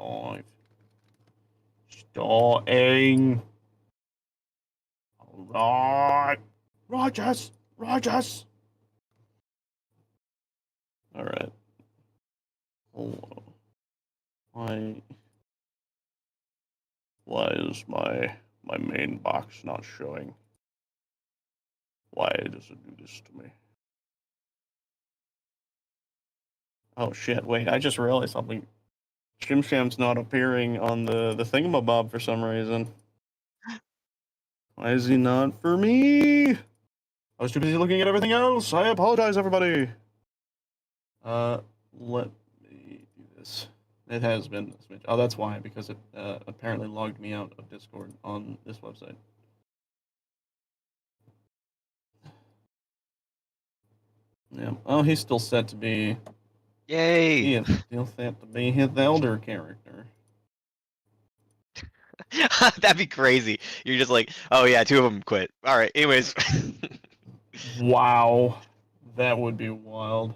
live. Starting. Alright. Rogers! Rogers! Alright. Hello. Why is my main box not showing? Why does it do this to me? Oh shit, wait, I just realized something. Shimsham's not appearing on the thingamabob for some reason. Why is he not for me? I was too busy looking at everything else. I apologize, everybody. Let me do this. It has been a switch. Oh, that's why, because it apparently logged me out of Discord on this website. Yeah. Oh, he's still set to be. Yay! He is still set to be his elder character. That'd be crazy. You're just like, oh yeah, 2 of them quit. All right. Anyways. Wow, that would be wild.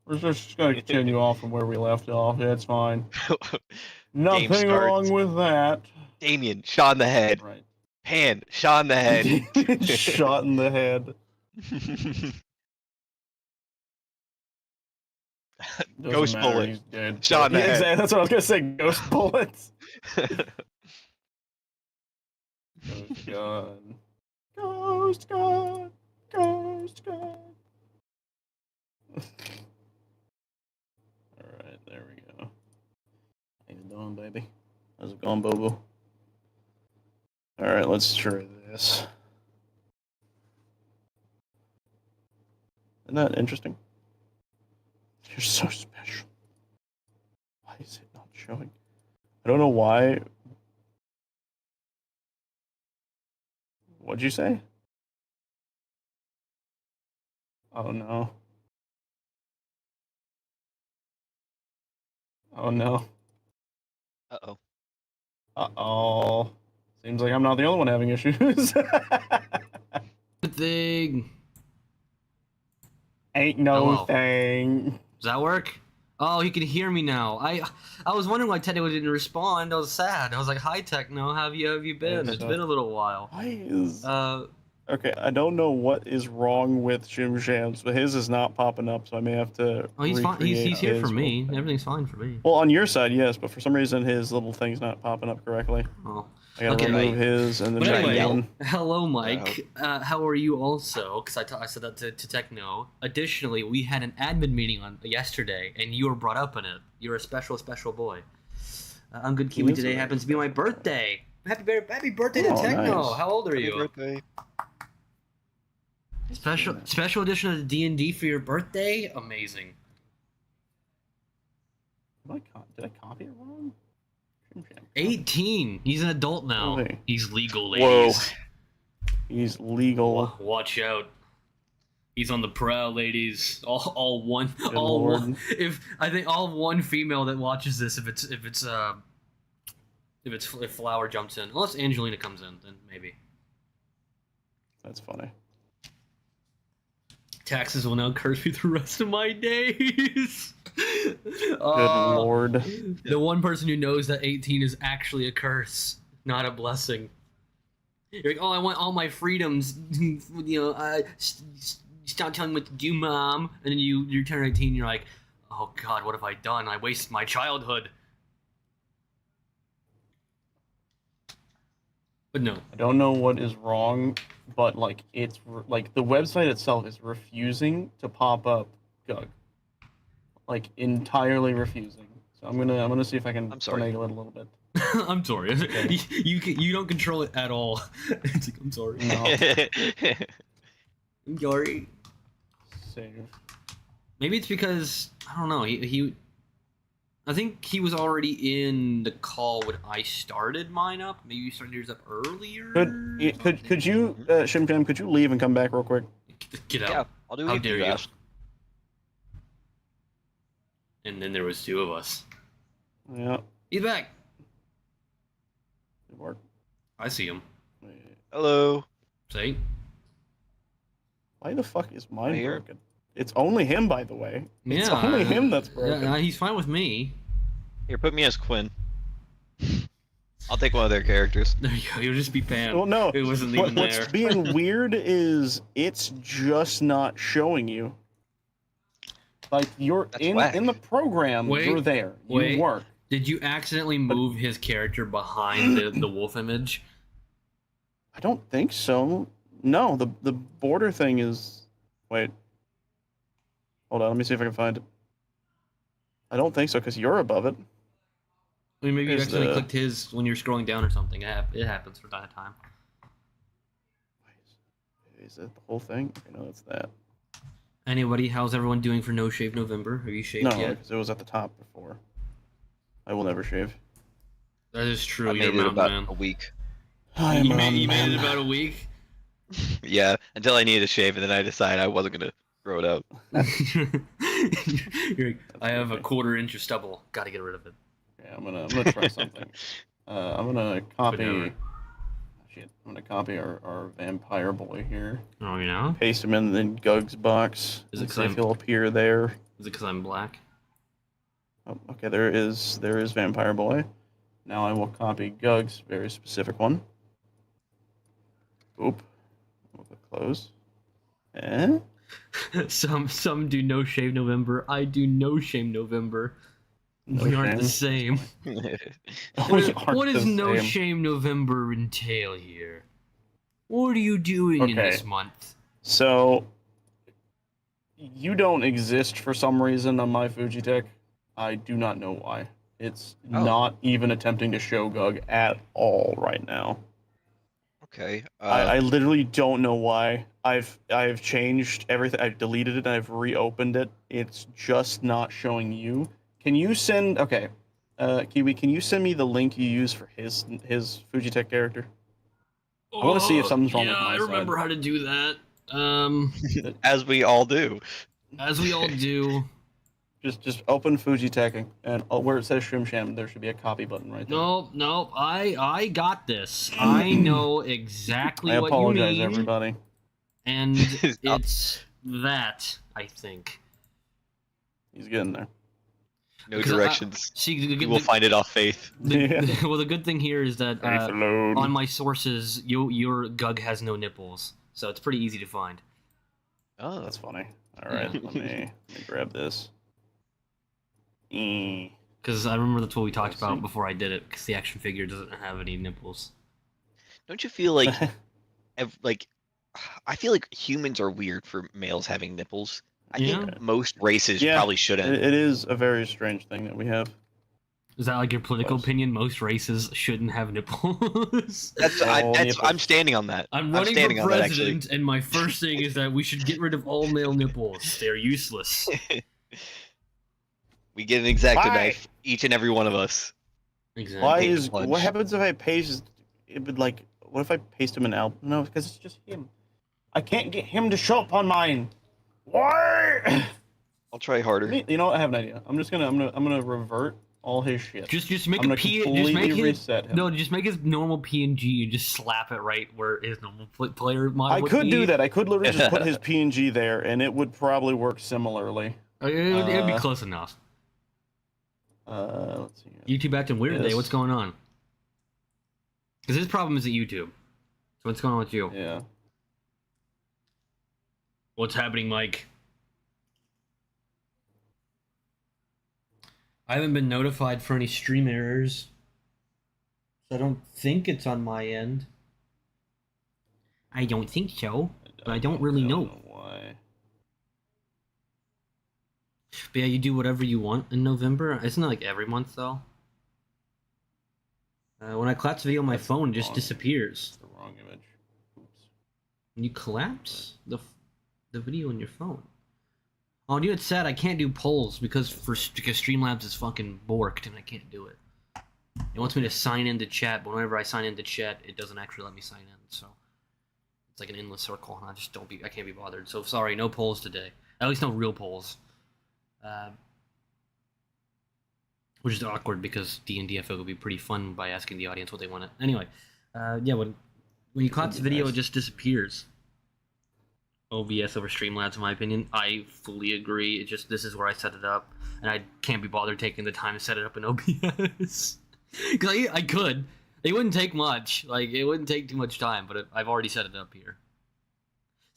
We're just gonna continue off from where we left off. Yeah, it's fine. Nothing wrong with that. Damien, shot in the head. Right. Pan, shot in the head. Shot in the head. Ghost matter, bullet. He's dead. Shot in the head. Exactly. That's what I was gonna say. Ghost bullets. Ghost gun. Ghost gun. Ghost gun. Alright, there we go. How you doing, baby? How's it going, Bobo? Alright, let's try this. Isn't that interesting? You're so special. Why is it not showing? I don't know why. What'd you say? Oh no. Oh no. Uh-oh. Uh-oh. Seems like I'm not the only one having issues. Thing. Ain't no thing. Does that work? Oh, he can hear me now. I was wondering why Techno didn't respond. I was sad. I was like, "Hi, Techno. How have you been? It's been a little while." Why is... Okay, I don't know what is wrong with Shimshams, but his is not popping up, so I may have to. Oh, he's fine. He's here for me. Everything's fine for me. Well, on your side, yes, but for some reason his little thing's not popping up correctly. Oh. I gotta remove his and then anyway, one. Hello, Mike. How are you also? Because I said that to Techno. Additionally, we had an admin meeting on yesterday, and you were brought up in it. You're a special boy. I'm good. Kiwi today happens to be my birthday. Happy birthday to Techno. Nice. How old are you? Happy birthday. Special edition of D&D for your birthday? Amazing. Did I copy it wrong? 18. He's an adult now. Okay. He's legal, Whoa. ladies. He's legal. Watch out. He's on the prowl, ladies. All one. If I think all one female that watches this, if Flower jumps in, unless Angelina comes in, then maybe. That's funny. Taxes will now curse me the rest of my days. Good lord. The one person who knows that 18 is actually a curse, not a blessing. You're like, oh, I want all my freedoms. Stop telling me what to do, Mom. And then you turn 18 and you're like, oh God, what have I done? I wasted my childhood. But no. I don't know what is wrong, but like it's like the website itself is refusing to pop up Gug. Like entirely refusing. So I'm gonna see if I can finagle it a little bit. I'm sorry. Okay. You don't control it at all. It's like, I'm sorry. No. I'm sorry. Save. Maybe it's because I don't know. I think he was already in the call when I started mine up. Maybe you started yours up earlier. Could you Shimjam? Could you leave and come back real quick? Get out! Yeah, I'll do it. How dare you? And then there was 2 of us. Yeah. He's back. Good work. I see him. Hello. See? Why the fuck is mine broken? It's only him, by the way. Yeah, it's only him that's broken. Yeah, he's fine with me. Here, put me as Quinn. I'll take one of their characters. There you go. You'll just be Pam. Well, no. It wasn't even What's there. being weird is it's just not showing you. Like you're That's in whack. in the program. Wait, You're there. wait. You work. Did you accidentally move his character behind the wolf image? I don't think so. No, the border thing is. Wait. Hold on. Let me see if I can find it. I don't think so because you're above it. I mean, maybe you Here's accidentally the- clicked his when you're scrolling down or something. It happens from time to time. Is that the whole thing? Okay, no, that's that. Anybody, how's everyone doing for No Shave November? Have you shaved No, yet? because it was at the top before. I will never shave. That is true. I You're a made it mountain about man. a week. I'm You a made it man. about a week. Yeah, until I needed to shave, and then I decided I wasn't gonna grow it out. You're like, I have a 1/4 inch of stubble. Got to get rid of it. Yeah, I'm gonna try something. I'm gonna copy. Whatever. Shit, I'm gonna copy our vampire boy here. Oh, you know? Paste him in Gug's box. Is it and see if 'cause he'll appear there. Is it because I'm black? Oh, okay, there is vampire boy. Now I will copy Gug's very specific one. Oop. We'll click close. Eh? Some do No Shave November. I do No Shame November. No We aren't the shame. same. We aren't What does the No same. Shame November entail here? What are you doing in Okay. this month? So, you don't exist for some reason on my Fujitech. I do not know why. It's Oh. not even attempting to show Gug at all right now. Okay. I literally don't know why. I've changed everything. I've deleted it. I've reopened it. It's just not showing you. Can you send? Okay, Kiwi, can you send me the link you use for his Fujitech character? I wanna see if something's wrong with my I remember side. how to do that. as we all do. As we all do. Just open Fujitech and where it says Shrim Sham, there should be a copy button right there. No, I got this. I know exactly I what you apologize, mean, everybody. and it's that I think. He's getting there. No Because directions. See, We will find it off faith. well, the good thing here is that Faith alone. on my sources, your Gug has no nipples, so it's pretty easy to find. Oh, That's funny. All right, let me grab this. Because I remember that's what we talked I see. about before I did it. Because the action figure doesn't have any nipples. don't you feel like, like, I feel like humans are weird for males having nipples. I Yeah. think most races Yeah, probably shouldn't. it is a very strange thing that we have. Is that like your political Close. opinion? Most races shouldn't have nipples. All nipples. I'm standing on that. I'm running standing for on that, actually. president, and my first thing is that we should get rid of all male nipples. They're useless. We get an X-Acto Why? knife, each and every one of us. Exactly. Why Paint is plunge. what happens if I paste? It would like. What if I paste him in Al? No, because it's just him. I can't get him to show up on mine. Why? I'll try harder. You know what? I have an idea. I'm gonna revert all his shit. Just make I'm a gonna P. Just completely make it. reset him. No, just make his normal PNG and just slap it right where his normal player model I would could be. do that. I could literally just put his PNG there, and it would probably work similarly. It'd be Uh, close enough. Let's see. YouTube acting weird today. Yes. What's going on? Because his problem is at YouTube. So what's going on with you? Yeah. What's happening, Mike? I haven't been notified for any stream errors. So I don't think it's on my end. I don't think so. But I don't really know. Why. But yeah, you do whatever you want in November. Isn't it like every month though? When I collapse video on my That's phone, it just wrong. disappears. It's the wrong image. Oops. When you collapse the video on your phone. Oh, dude, it's sad. I can't do polls because Streamlabs is fucking borked and I can't do it. It wants me to sign into chat, but whenever I sign into chat, it doesn't actually let me sign in. So it's like an endless circle, and I can't be bothered. So sorry, no polls today. At least no real polls. Which is awkward because D&D I feel would be pretty fun by asking the audience what they wanted. Anyway, yeah, when you collapse the video, it just disappears. OBS over Streamlabs, in my opinion. I fully agree. It just this is where I set it up, and I can't be bothered taking the time to set it up in OBS. Because I could. It wouldn't take much. Like, it wouldn't take too much time, but I've already set it up here.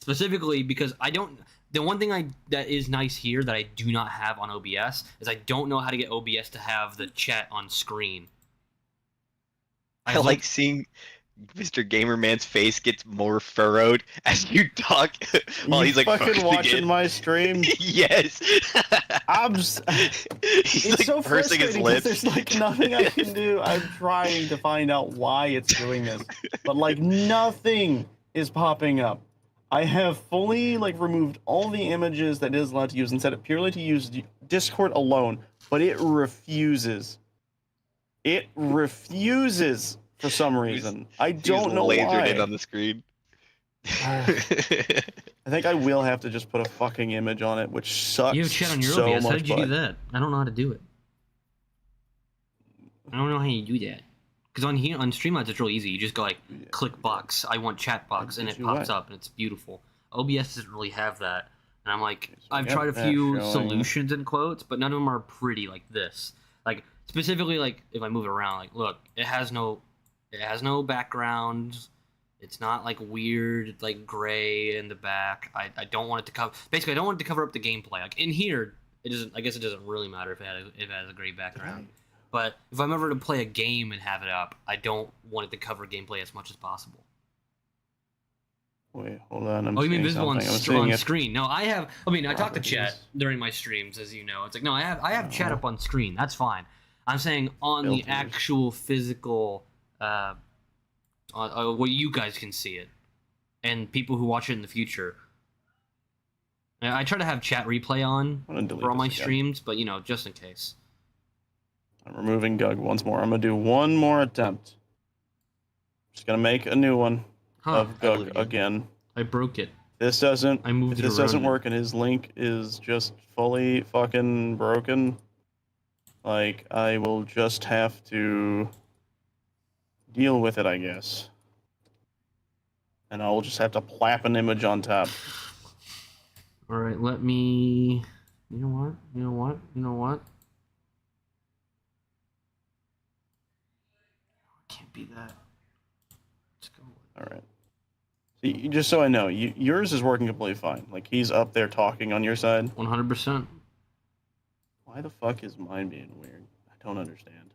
Specifically because I don't... The one thing that is nice here that I do not have on OBS is I don't know how to get OBS to have the chat on screen. I like seeing Mr. Gamerman's face gets more furrowed as you talk while he's like fucking watching it. my stream. Yes. He's like so pursing his frustrating because lips. there's like nothing I can do. I'm trying to find out why it's doing this, but like nothing is popping up. I have fully like removed all the images that it is allowed to use and set it purely to use Discord alone, but it refuses. It refuses for some reason. I don't know lasered why. in on the screen. I think I will have to just put a fucking image on it, which sucks. You have chat on your so OBS. How much, did you but do that? I don't know how to do it. I don't know how you do that. Because on here on Streamlabs it's real easy. You just go like click box. I want chat box, and it pops up, and it's beautiful. OBS doesn't really have that, and I'm like, so I've we tried a have that few showing. solutions in quotes, but none of them are pretty like this. Like specifically, like if I move it around, like look, it has no background. It's not like weird, like gray in the back. I don't want it to cover. Basically, I don't want it to cover up the gameplay. Like in here, it doesn't. I guess it doesn't really matter if it has a gray background. But if I'm ever to play a game and have it up, I don't want it to cover gameplay as much as possible. Wait, hold on. Oh, you mean seeing visible on, something. I'm seeing it. screen? No, I have. I mean, I talk to Properties. chat during my streams, as you know. It's like no, I have chat up on screen. That's fine. I'm saying on the Filters. actual physical, where you guys can see it, and people who watch it in the future. I try to have chat replay on I'm gonna delete for all my this again. streams, but you know, just in case. I'm removing Gug once more. I'm gonna do one more attempt. Just gonna make a new one of Gug again. I broke it. This doesn't. I moved If it this doesn't around. work and his link is just fully fucking broken, like I will just have to deal with it, I guess. And I'll just have to plap an image on top. All right, let me. You know what? You know what? You know what? Can't be that. Let's go. All right. See, just so I know, yours is working completely fine. Like he's up there talking on your side. 100%. Why the fuck is mine being weird? I don't understand.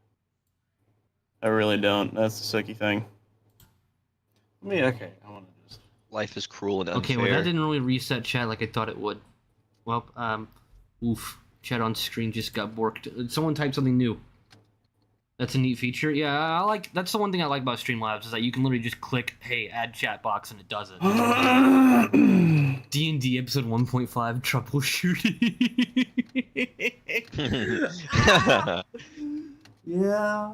I really don't. That's the sucky thing. Okay. I want to just. Life is cruel and unfair. Okay, well that didn't really reset chat like I thought it would. Well, oof. Chat on screen just got borked. Someone typed something new. That's a neat feature. Yeah, I like. That's the one thing I like about Streamlabs is that you can literally just click, "Hey, add chat box," and it does it. D&D episode 1.5 troubleshooting. Yeah.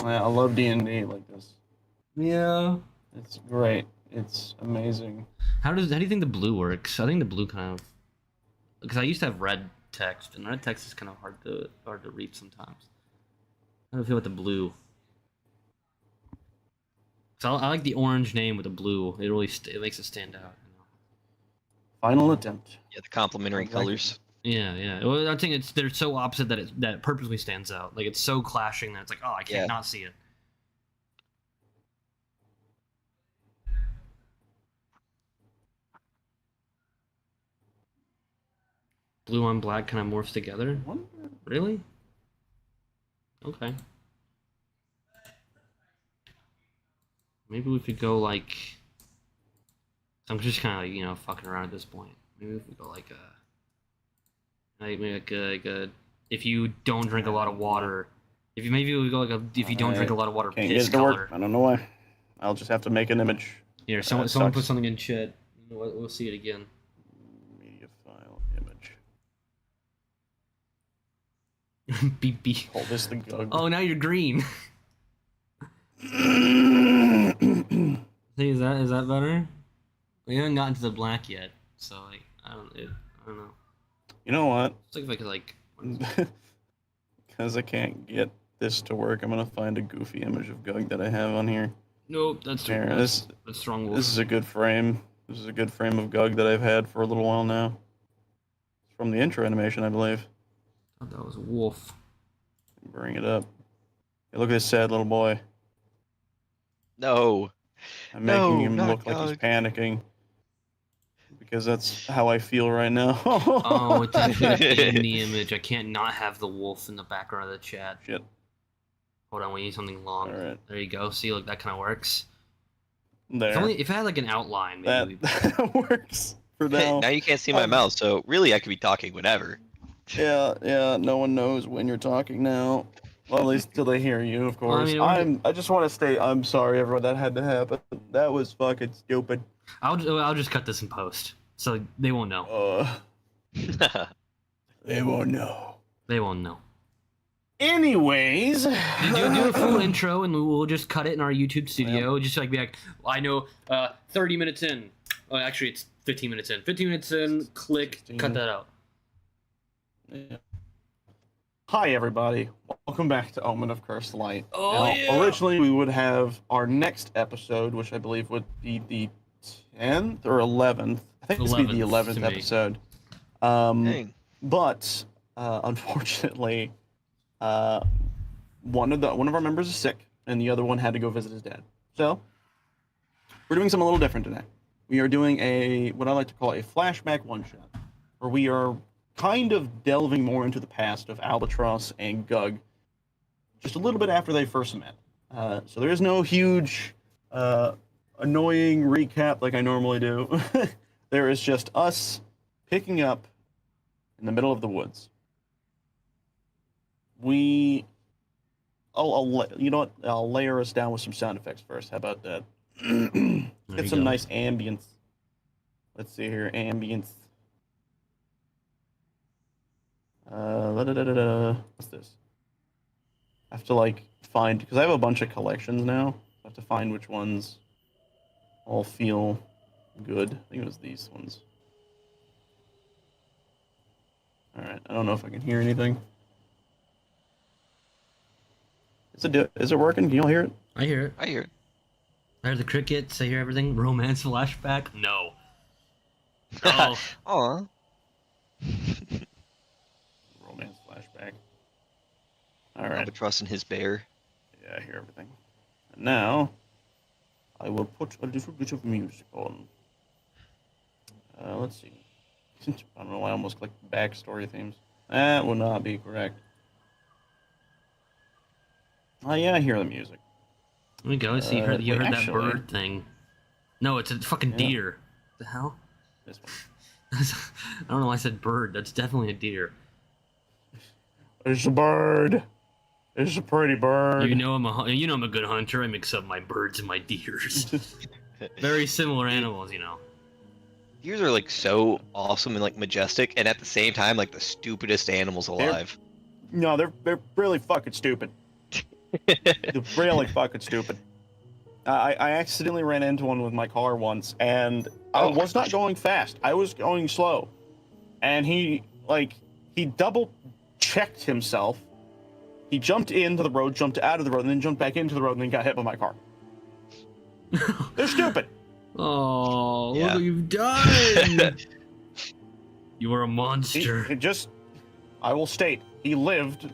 I love D&D like this. Yeah. It's great. It's amazing. How do you think the blue works? I think the blue kind of, because I used to have red text, and red text is kind of hard to read sometimes. How do you feel with the blue? So I like the orange name with the blue. It really it makes it stand out. You know? Final attempt. Yeah, the complementary I like colors. Yeah, yeah. Well, I think they're so opposite that it purposely stands out. Like it's so clashing that it's like, oh, I can't not see it. Blue on black kind of morphs together. Really? Okay. Maybe we could go like. I'm just kind of like, you know, fucking around at this point. Maybe if we go like a if you don't drink a lot of water, maybe we go like if you don't drink a lot of water, Can't piss get it to color. work. I don't know why. I'll just have to make an image. Here, That someone sucks. put something in chat. You know what? We'll see it again. Media file image. Beep beep. Call this the Gug. Oh, now you're green. Hey, is that better? We haven't gotten to the black yet, so like I don't know. You know what? It's like if I could like. Because I can't get this to work, I'm gonna find a goofy image of Gug that I have on here. Nope, that's Here, that's strong. this is a good frame. This is a good frame of Gug that I've had for a little while now. It's from the intro animation, I believe. Oh, that was a wolf. Bring it up. Hey, look at this sad little boy. No. I'm making him not look like he's Gug. panicking. Because that's how I feel right now. Oh, it's actually in the image. I can't not have the wolf in the background of the chat. Shit. Hold on, we need something long. Alright. There you go. See, look, that kind of works. There. If it had like an outline, That, maybe. that works for Hey, now. now you can't see my mouth, so really I could be talking whenever. Yeah, no one knows when you're talking now. Well, at least till they hear you, of Well, I course. mean, I just want to state, I'm sorry, everyone, that had to happen. That was fucking stupid. I'll just cut this in post, so they won't know. They won't know. They won't know. Anyways. Do a full intro, and we'll just cut it in our YouTube studio. Just like be like, I know, 30 minutes in. Oh, actually, it's 15 minutes in. 15 minutes in. Click. 16. Cut that out. Yeah. Hi, everybody. Welcome back to Omen of Cursed Light. Oh, Now, yeah. Originally, we would have our next episode, which I believe would be the 10th or 11th. I think this would be the 11th 11th to me. episode. Dang. But unfortunately, one of our members is sick, and the other one had to go visit his dad. So we're doing something a little different today. We are doing what I like to call a flashback one-shot, where we are kind of delving more into the past of Albatross and Gug, just a little bit after they first met. So there is no huge, annoying recap like I normally do. There is just us picking up in the middle of the woods. You know what? I'll layer us down with some sound effects first. How about that? Get some nice ambience. Let's see here, ambience. What's this? I have to find, because I have a bunch of collections now. I have to find which ones all feel good. I think it was these ones. All right. I don't know if I can hear anything. Is it working? Can you all hear it? I hear it. I hear it. I hear the crickets. I hear everything. Romance flashback. No. Oh. Aw. Romance flashback. All right. Albatross and his bear. Yeah, I hear everything. And now, I will put a little bit of music on. Let's see. I don't know why I almost clicked backstory themes. That will not be correct. Oh yeah, I hear the music. There we go. So you heard wait, that actually- bird thing. No, it's a fucking Yeah. deer. The hell? This one. I don't know why I said bird. That's definitely a deer. It's a bird. It's a pretty bird. You know I'm a good hunter. I mix up my birds and my deers. Very similar animals, you know. Deers are so awesome and majestic, and at the same time the stupidest animals alive. No, they're really fucking stupid. They're really fucking stupid. I accidentally ran into one with my car once, and I Oh, was not gosh. going fast. I was going slow, and he double checked himself. He jumped into the road, jumped out of the road, and then jumped back into the road, and then got hit by my car. They're stupid. Oh, Yeah. look what you've done! You are a monster. I will state, he lived.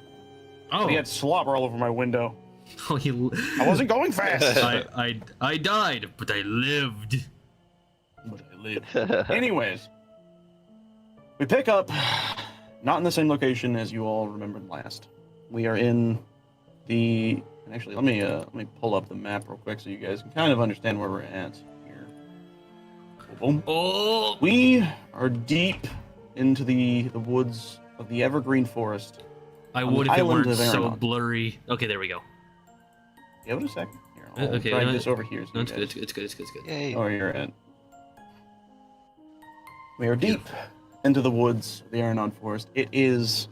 Oh, He had slobber all over my window. oh, I wasn't going fast. I died, but I lived. But I lived. Anyways, we pick up, not in the same location as you all remembered last. We are in the. And actually, let me pull up the map real quick so you guys can kind of understand where we're at here. Boom. Oh, We are deep into the woods of the evergreen forest. I on would the if it island weren't of so Aeronaut. blurry. Okay, there we go. Give it a second. Here, I'll Okay, drag no, this over here. So No, you it's good. guys It's good. It's good. It's good. Yay. know where you're at. We are deep into the woods of the Aeronaut forest. It is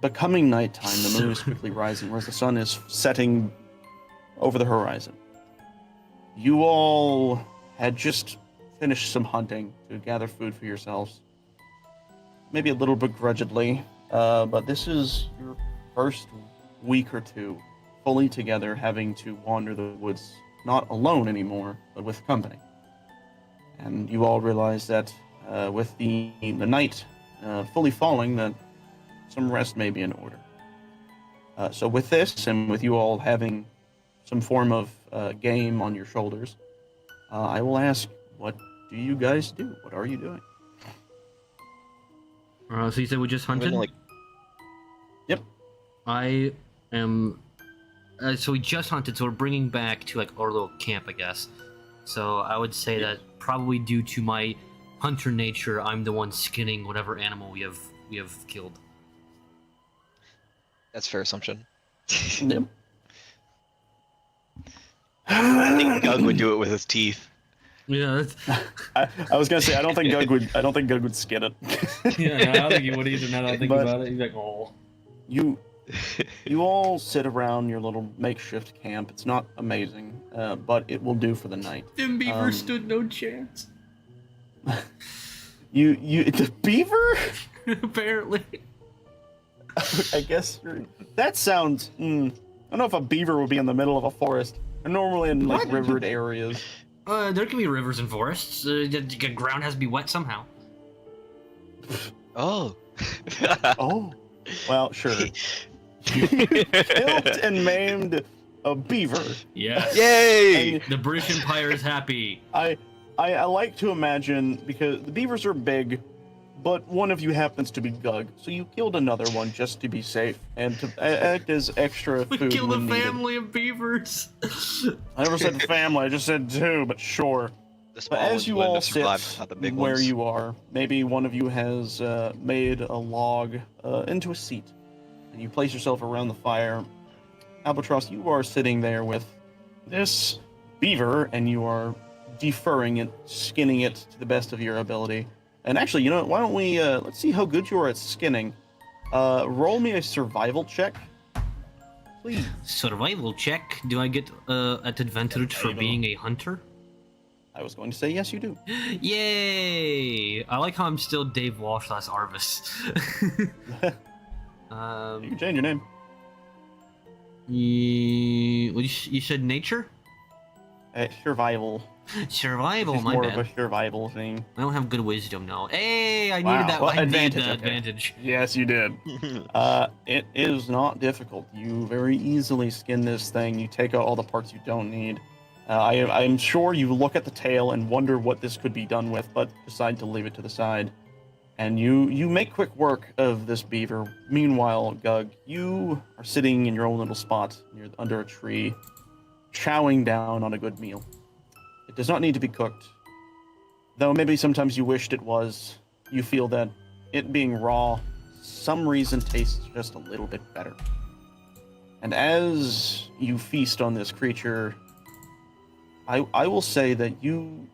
becoming nighttime. The moon is quickly rising, whereas the sun is setting over the horizon. You all had just finished some hunting to gather food for yourselves. Maybe a little begrudgingly, but this is your first week or two fully together, having to wander the woods, not alone anymore, but with company. and you all realize that with the night fully falling, that some rest may be in order. So with this, and with you all having some form of game on your shoulders, I will ask, what do you guys do? What are you doing? So you said we just I'm hunted? gonna, like, Yep. I am. So we just hunted, so we're bringing back to like our little camp, I guess. So I would say that probably due to my hunter nature, I'm the one skinning whatever animal we have killed. that's a fair assumption. Yep. I think Gug would do it with his teeth. Yeah, I was gonna say I don't think Gug would skin it. yeah. I don't think he would either. Now that I think But- about it, he's like, oh. You all sit around your little makeshift camp. It's not amazing, but it will do for the night. Them beavers stood no chance. The beaver? Apparently. I guess that sounds. I don't know if a beaver would be in the middle of a forest. They're normally in like What? rivered areas. There can be rivers and forests. The ground has to be wet somehow. Oh. Oh, well, sure. Killed and maimed a beaver. Yes. Yay! And The British Empire is happy. I like to imagine, because the beavers are big, but one of you happens to be Gug, so you killed another one just to be safe and to act as extra We food killed a when needed. family of beavers. I never said family, I just said two, but sure. The But small as ones you wouldn't all have sit survived, not the big where ones. you are, maybe one of you has made a log into a seat, and you place yourself around the fire. Albatross, you are sitting there with this beaver, and you are deferring it, skinning it to the best of your ability. And actually, you know what, why don't we, let's see how good you are at skinning. Roll me a survival check, please. Survival check. Do I get at advantage for Survival. being a hunter? I was going to say yes, you do. Yay! I like how I'm still Dave Walsh / Arvis. You can change your name. You said nature? Survival. Survival, It's my more bad. of a survival thing. I don't have good wisdom, no. Hey, I Wow. needed that. Well, I needed advantage, that okay. advantage. Yes, you did. It is not difficult. You very easily skin this thing. You take out all the parts you don't need. I'm sure you look at the tail and wonder what this could be done with, but decide to leave it to the side. And you make quick work of this beaver. Meanwhile, Gug, you are sitting in your own little spot under a tree, chowing down on a good meal. It does not need to be cooked. Though maybe sometimes you wished it was. You feel that it being raw, some reason tastes just a little bit better. And as you feast on this creature, I will say that you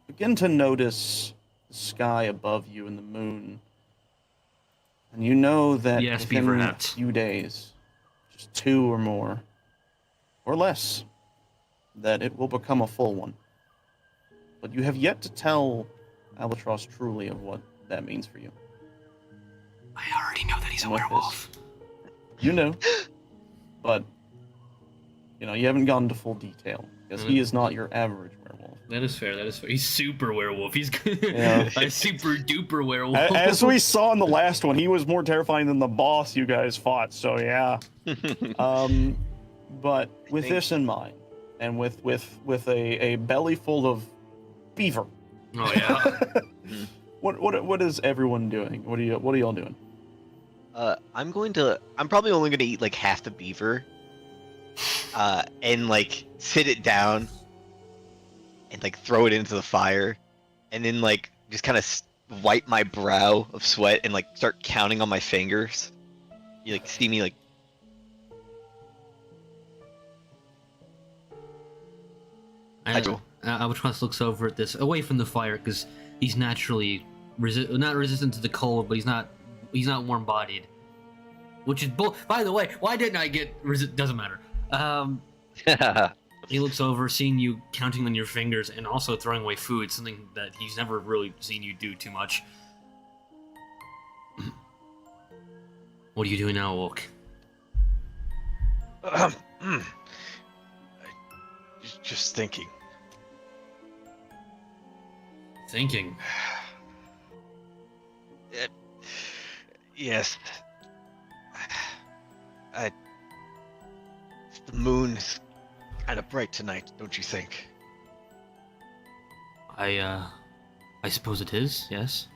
begin to notice the sky above you and the moon. And you know that Yes, within beaver a hats. few days, just 2 or more, or less, that it will become a full one. But you have yet to tell Albatross truly of what that means for you. I already know that he's a And with werewolf. You know, but you haven't gone into full detail because he is not your average werewolf. That is fair. He's super werewolf. He's Yeah. a super duper werewolf. As we saw in the last one, he was more terrifying than the boss you guys fought. So yeah. But with think- this in mind, and with a belly full of beaver, Oh yeah. what is everyone doing? What are y'all doing? I'm probably only gonna eat like half the beaver. And like sit it down and like throw it into the fire, and then like just kind of wipe my brow of sweat and like start counting on my fingers. You like see me like I do. Albatross looks over at this, away from the fire, because he's naturally not resistant to the cold, but he's not warm-bodied. Which is by the way, why didn't I get doesn't matter. He looks over, seeing you counting on your fingers and also throwing away food, something that he's never really seen you do too much. What are you doing now, Wolk? Just thinking. thinking? Yes. I, the moon is kind of bright tonight, don't you think? I suppose it is, yes.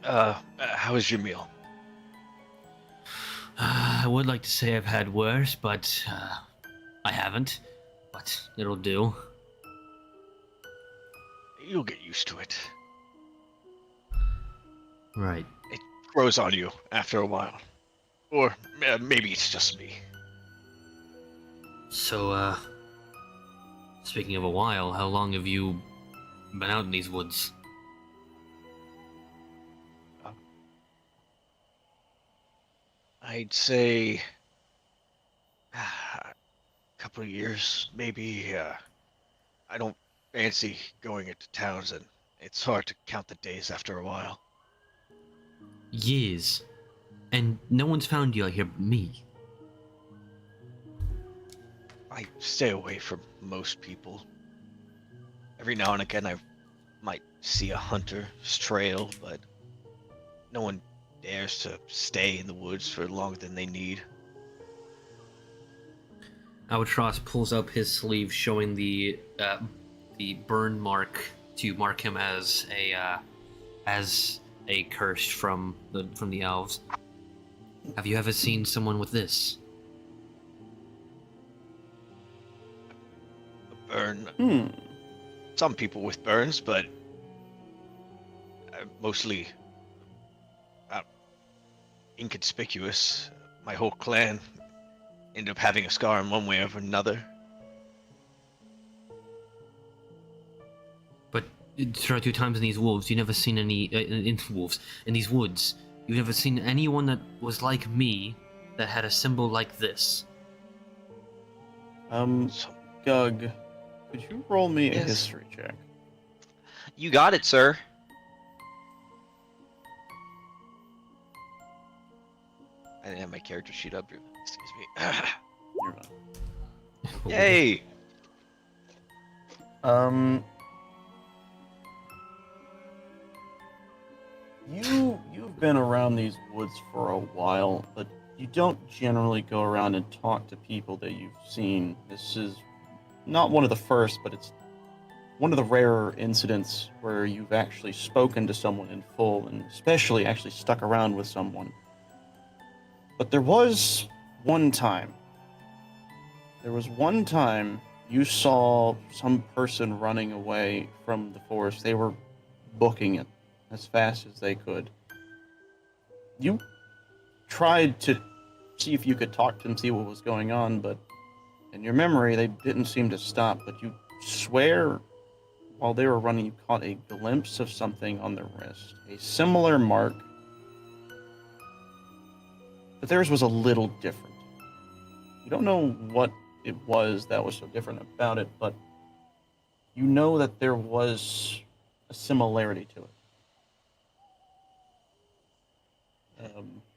How was your meal? I would like to say I've had worse, but I haven't. But it'll do. You'll get used to it. Right. It grows on you after a while. Or maybe it's just me. So, speaking of a while, how long have you been out in these woods? I'd say a couple of years, maybe. I don't fancy going into towns, and it's hard to count the days after a while. Years. And no one's found you out here but me. I stay away from most people. Every now and again, I might see a hunter's trail, but no one dares to stay in the woods for longer than they need. Albatross pulls up his sleeve, showing the burn mark to mark him as a cursed from the elves. Have you ever seen someone with this? A burn. Some people with burns, but mostly inconspicuous. My whole clan ended up having a scar in one way or another. But throughout your times in these wolves, you never seen any in these woods. You've never seen anyone that was like me, that had a symbol like this. Gug, could you roll me a Yes. history check? You got it, sir. I didn't have my character sheet up. Excuse me. You're not. Yay! You've been around these woods for a while, but you don't generally go around and talk to people that you've seen. This is not one of the first, but it's one of the rarer incidents where you've actually spoken to someone in full, and especially actually stuck around with someone. But there was one time. There was one time you saw some person running away from the forest. They were booking it as fast as they could. You tried to see if you could talk to them, see what was going on, but in your memory, they didn't seem to stop. But you swear while they were running, you caught a glimpse of something on their wrist. A similar mark, but theirs was a little different. You don't know what it was that was so different about it, but you know that there was a similarity to it.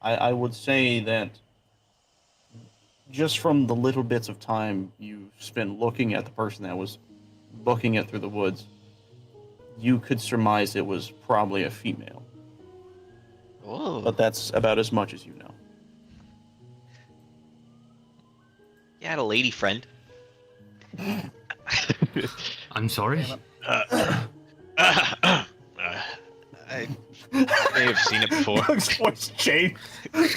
I would say that just from the little bits of time you spent looking at the person that was booking it through the woods, you could surmise it was probably a female. Whoa. But that's about as much as you know. You had a lady friend. I'm sorry. I may have seen it before. Doug's voice changed. I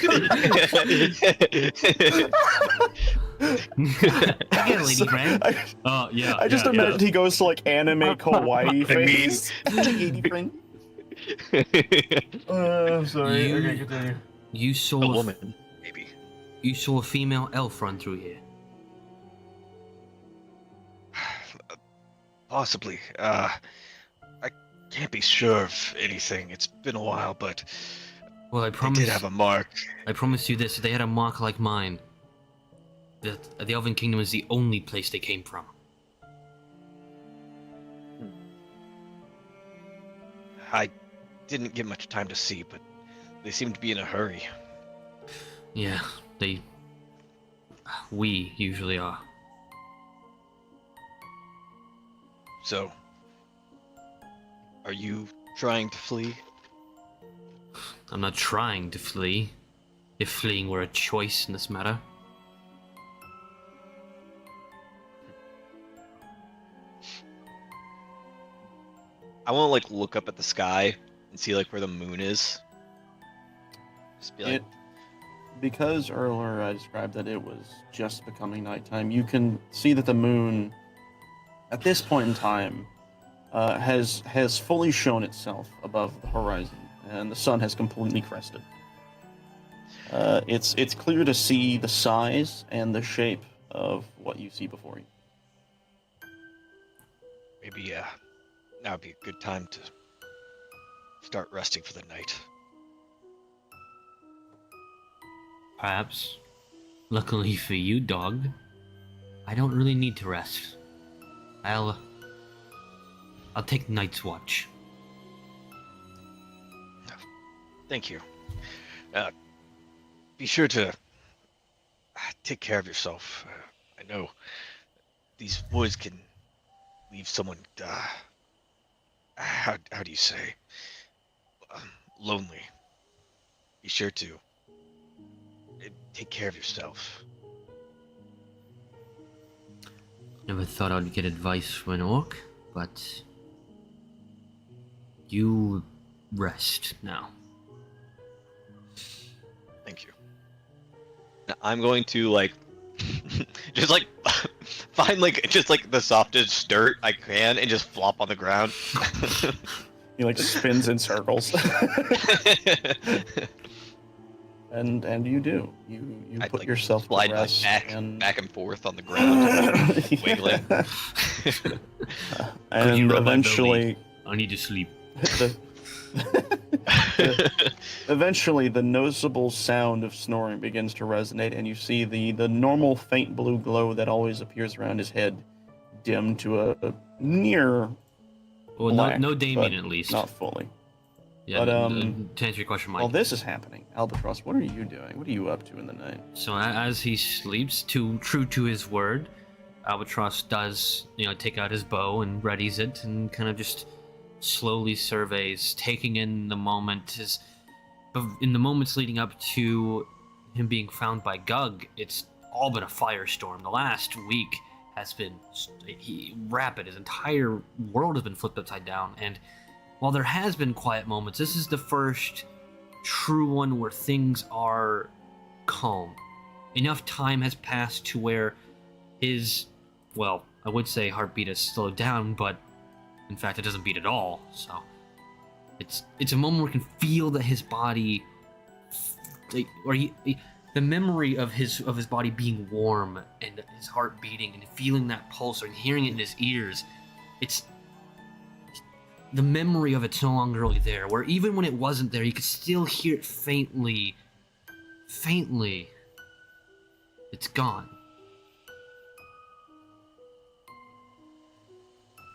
get a lady friend. Oh yeah. I just imagined he goes to like anime kawaii face. Lady friend. I'm sorry. You- Okay, continue. You saw A woman, maybe. You saw a female elf run through here. Possibly. I can't be sure of anything. It's been a while, but Well, I they promise. did have a mark. I promise you this: if they had a mark like mine, the Elven Kingdom is the only place they came from. I didn't get much time to see, but they seemed to be in a hurry. Yeah, we usually are. So, are you trying to flee? I'm not trying to flee. If fleeing were a choice in this matter. I want to like look up at the sky and see like where the moon is. Just be like, Because earlier I described that it was just becoming nighttime, you can see that the moon, at this point in time, has fully shown itself above the horizon, and the sun has completely crested. It's clear to see the size and the shape of what you see before you. maybe now would be a good time to start resting for the night. Perhaps. Luckily for you, dog, I don't really need to rest. I'll take night's watch. Thank you. Be sure to take care of yourself. I know these woods can leave someone, how do you say, lonely. Be sure to take care of yourself. Never thought I'd get advice from an orc, but you rest now. Thank you. Now, I'm going to like just like find like just like the softest dirt I can and just flop on the ground. He like spins in circles. And you do. You I'd, put like, yourself to slide rest back and and forth on the ground, wiggling. and you rub my eventually I need to sleep. eventually the noticeable sound of snoring begins to resonate, and you see the normal faint blue glow that always appears around his head dim to a near Well, black, no Damien but at least. not fully. Yeah, but, to answer your question, Mike. While this is happening, Albatross, what are you doing? What are you up to in the night? So as he sleeps, true to his word, Albatross does, take out his bow and readies it and kind of just slowly surveys, taking in the moment. In the moments leading up to him being found by Gug, it's all been a firestorm. The last week has been rapid. His entire world has been flipped upside down, and while there has been quiet moments, this is the first true one where things are calm. Enough time has passed to where his, well, I would say heartbeat has slowed down, but in fact it doesn't beat at all. So it's a moment where he can feel that his body, the memory of his body being warm and his heart beating and feeling that pulse and hearing it in his ears. The memory of it's no longer really there, where even when it wasn't there, you could still hear it faintly. It's gone.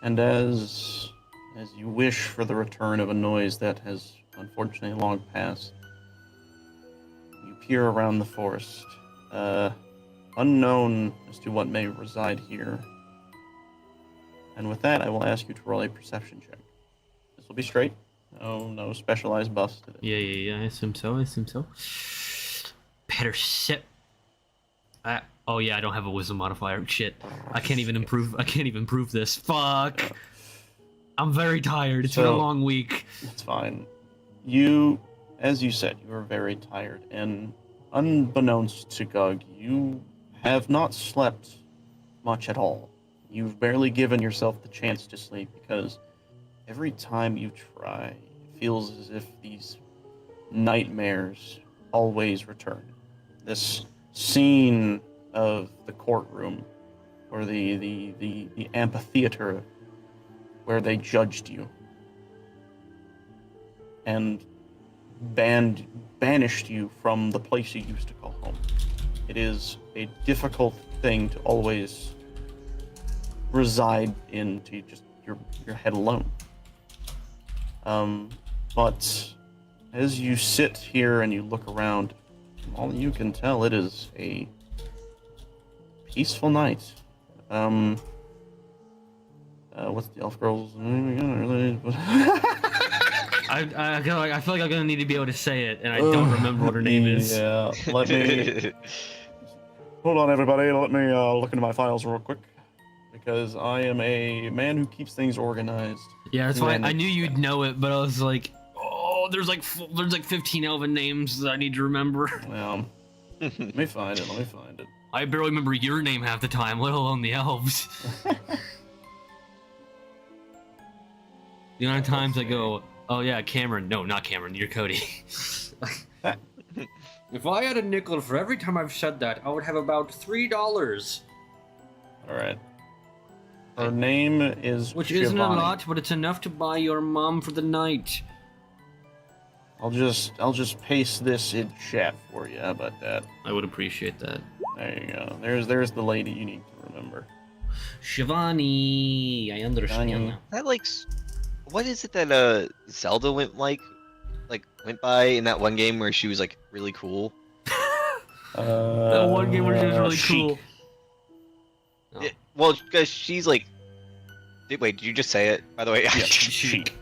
And as you wish for the return of a noise that has unfortunately long passed, you peer around the forest, unknown as to what may reside here. And with that, I will ask you to roll a perception check. This will be straight. No specialized buffs to this. Yeah, I assume so. Percep. Oh yeah, I don't have a wisdom modifier. Shit. I can't even improve this. Fuck. I'm very tired. It's been a long week. It's fine. As you said, you are very tired, and unbeknownst to Gug, you have not slept much at all. You've barely given yourself the chance to sleep because every time you try, it feels as if these nightmares always return. This scene of the courtroom, or the amphitheater where they judged you and banished you from the place you used to call home. It is a difficult thing to always reside in to just your head alone. But as you sit here and you look around, from all you can tell, it is a peaceful night. What's the elf girl's name again? I feel like I'm gonna need to be able to say it, and I don't remember what her name is. Yeah, let me... Hold on, everybody. Let me look into my files real quick. Because I am a man who keeps things organized. Yeah, that's why I knew you'd know it, but I was like, oh, there's like 15 elven names that I need to remember. Well, let me find it. I barely remember your name half the time, let alone the elves. The amount of times I go, oh yeah, Cameron. No, not Cameron. You're Cody. If I had a nickel for every time I've said that, I would have about $3. All right. Her name is Which Shivani. isn't a lot, but it's enough to buy your mom for the night. I'll just paste this in chat for you. How about that? I would appreciate that. There you go. There's the lady you need to remember. Shivani, I understand Shivani. now. That like, what is it that Zelda went by in that one game where she was like really cool? That one game where she was really Sheik. cool. Oh. Yeah, well, because she's like, wait, did you just say it? By the way, Yeah, Sheik.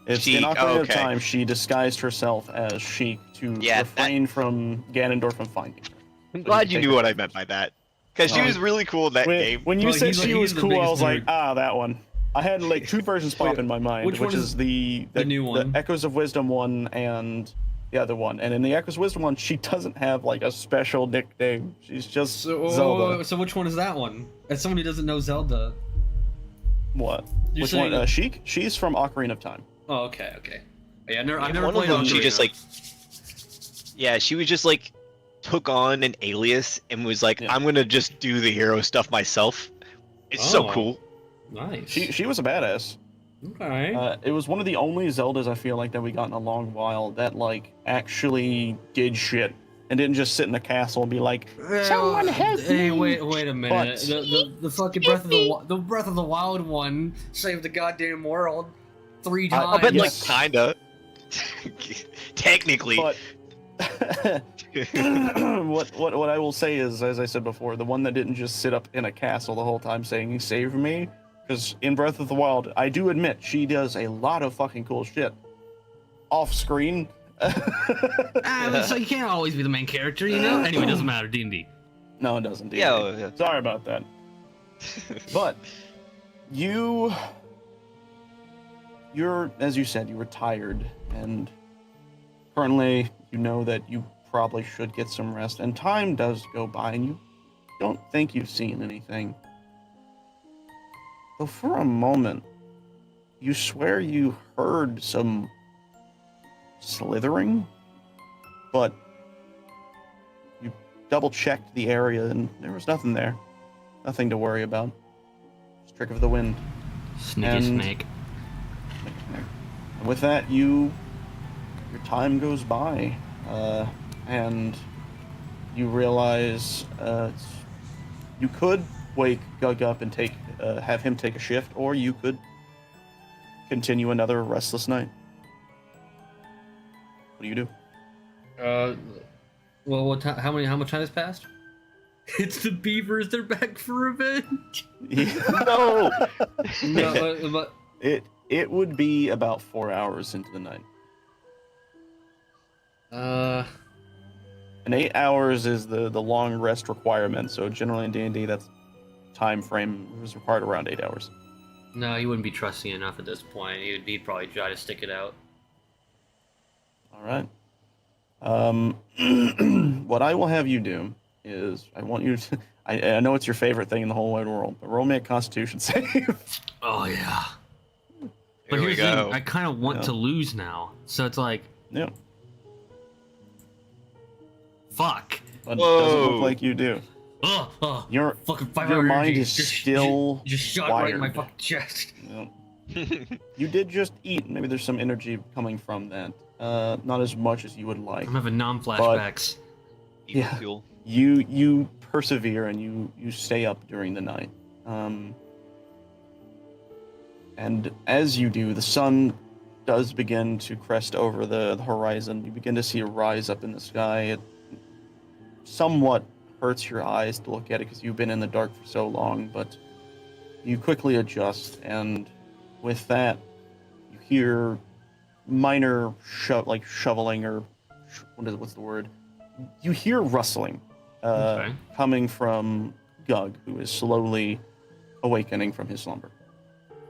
It's Sheik, in Ocarina oh, of okay. Time. She disguised herself as Sheik to refrain from Ganondorf from finding her. I'm So glad you you can knew take what I meant by that. Because she Oh. was really cool in that game. When you Well, said he's she like- was he's the cool, I was biggest like, nerd. that one. I had like two versions pop in my mind, which which one is the new one? the Echoes of Wisdom one and the other one. And in the Echoes of Wisdom one, she doesn't have like a special nickname. She's just Zelda. So which one is that one? As someone who doesn't know Zelda. What? You're Which saying- one? Sheik? She's from Ocarina of Time. Oh, okay. Yeah, I've never One of played them, Ocarina. she just like, yeah, she was just like, took on an alias and was like, Yeah. I'm gonna just do the hero stuff myself. It's so Oh. cool. Nice. She was a badass. Okay. It was one of the only Zeldas I feel like that we got in a long while that like actually did shit and didn't just sit in a castle and be like, "Someone help Hey, me!" wait a minute. But- The fucking Breath of the Wild one saved the goddamn world 3 I times. But Yes. like, kinda. Technically. But what I will say is, as I said before, the one that didn't just sit up in a castle the whole time saying "Save me," because in Breath of the Wild, I do admit she does a lot of fucking cool shit off screen. So you can't always be the main character, you know. Anyway, it doesn't matter. D&D. No, it doesn't. Yeah, D&D. yeah. Sorry about that. But you're, as you said, you were tired, and currently you know that you probably should get some rest, and time does go by, and you don't think you've seen anything. So for a moment, you swear you heard some slithering, but you double-checked the area, and there was nothing there. Nothing to worry about. Just trick of the wind. Sneaky And- snake. And with that, your time goes by, and you realize you could wake Gug up and have him take a shift, or you could continue another restless night. What do you do? Well, how much time has passed? It's the beavers. They're back for revenge. No! No, but It would be about 4 hours into the night. And 8 hours is the long rest requirement. So generally in D&D, that's time frame is required around 8 hours. no, he wouldn't be trusting enough at this point. He'd probably try to stick it out. All right. What I will have you do is I want you to. I know it's your favorite thing in the whole wide world, but roll me a Constitution save. Oh yeah. But Here we here's the thing, go. I kind of want Yeah. to lose now, so it's like, Yeah, fuck. but it doesn't Whoa. look like you do. Oh, Your fucking 500 your mind energy is just, still just shot right in my wired. fucking chest. You did just eat. Maybe there's some energy coming from that. Not as much as you would like. I'm having non-flashbacks. Evil Yeah. fuel. You persevere and you stay up during the night. And as you do, the sun does begin to crest over the horizon. You begin to see a rise up in the sky. It somewhat hurts your eyes to look at it because you've been in the dark for so long, but you quickly adjust, and with that, you hear minor shoveling or what's the word? You hear rustling Okay. coming from Gug, who is slowly awakening from his slumber.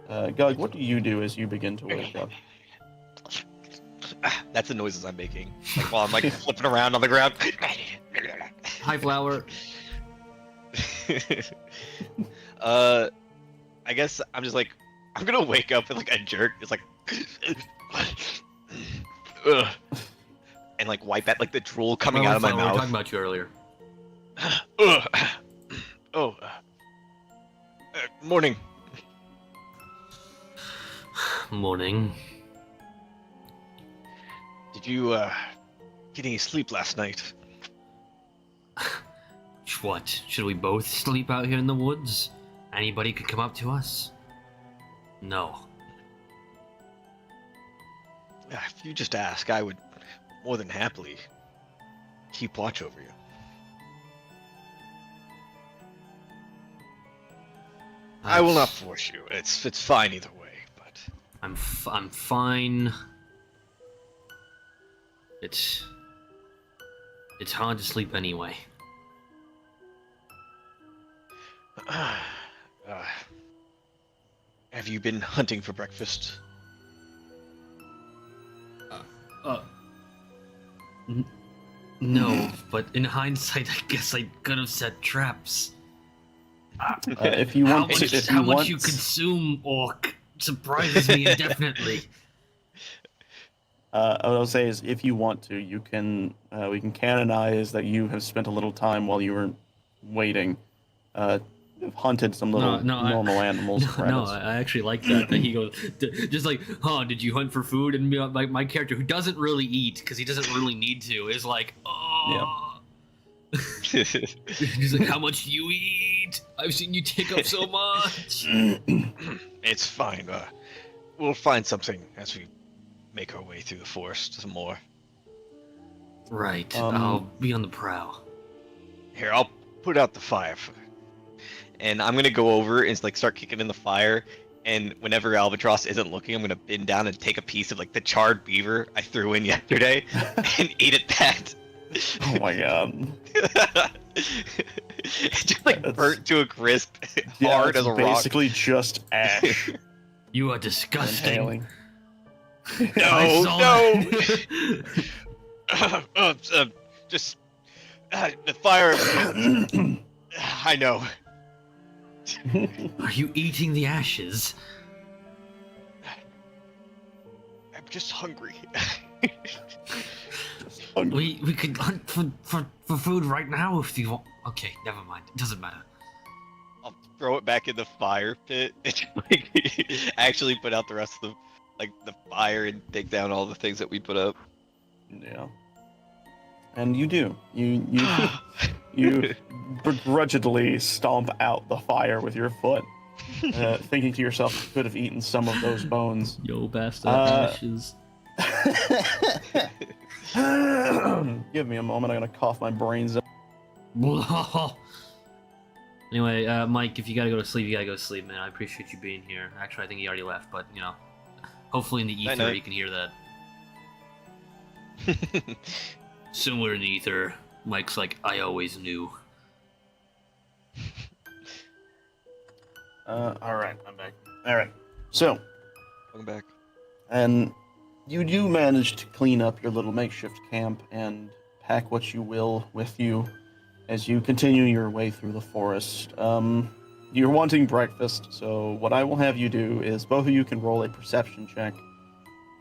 Gug, what do you do as you begin to wake up? That's the noises I'm making. Like while I'm like flipping around on the ground. Hi, Flower. I guess I'm just like I'm gonna wake up and like a jerk. It's like ugh, and like wipe at like the drool coming out of my Flower, we were mouth. talking about you earlier. Oh, morning. Morning. Did you get any sleep last night? What? Should we both sleep out here in the woods? Anybody could come up to us? No. If you just ask, I would more than happily keep watch over you. I will not force you. It's fine either way. But I'm fine. It's hard to sleep anyway. Have you been hunting for breakfast? No, but in hindsight, I guess I could have set traps. If you want How much you consume, Orc, surprises me indefinitely. What I'll say is, if you want to, you can. We can canonize that you have spent a little time while you were waiting, hunted some little normal animals. No, I actually like that. That he goes just like, "Huh? Did you hunt for food?" And like my character, who doesn't really eat because he doesn't really need to, is like, "Oh." Yeah. He's like, "How much do you eat? I've seen you take up so much." It's fine. We'll find something as we make our way through the forest some more. Right. I'll be on the prowl. Here, I'll put out the fire. And I'm gonna go over and like start kicking in the fire. And whenever Albatross isn't looking, I'm gonna bend down and take a piece of like the charred beaver I threw in yesterday and eat it that. Oh my god. It's just like burnt to a crisp, hard as a rock. Basically just ash. You are disgusting. No. Just the fire. I know. Are you eating the ashes? I'm just hungry. We could hunt for food right now if you want. Okay, never mind. It doesn't matter. I'll throw it back in the fire pit and like, actually put out the rest of the fire and take down all the things that we put up. Yeah. And you do. You begrudgingly stomp out the fire with your foot, thinking to yourself, you could have eaten some of those bones. Yo, bastard ashes. Give me a moment. I'm gonna cough my brains out. Anyway, Mike, if you gotta go to sleep, you gotta go to sleep, man. I appreciate you being here. Actually, I think he already left, but hopefully in the ether Night-night. you can hear that. Somewhere in the ether, Mike's like, I always knew. Alright, I'm back. Alright. So, Welcome back. and you do manage to clean up your little makeshift camp and pack what you will with you as you continue your way through the forest. You're wanting breakfast, so what I will have you do is both of you can roll a perception check.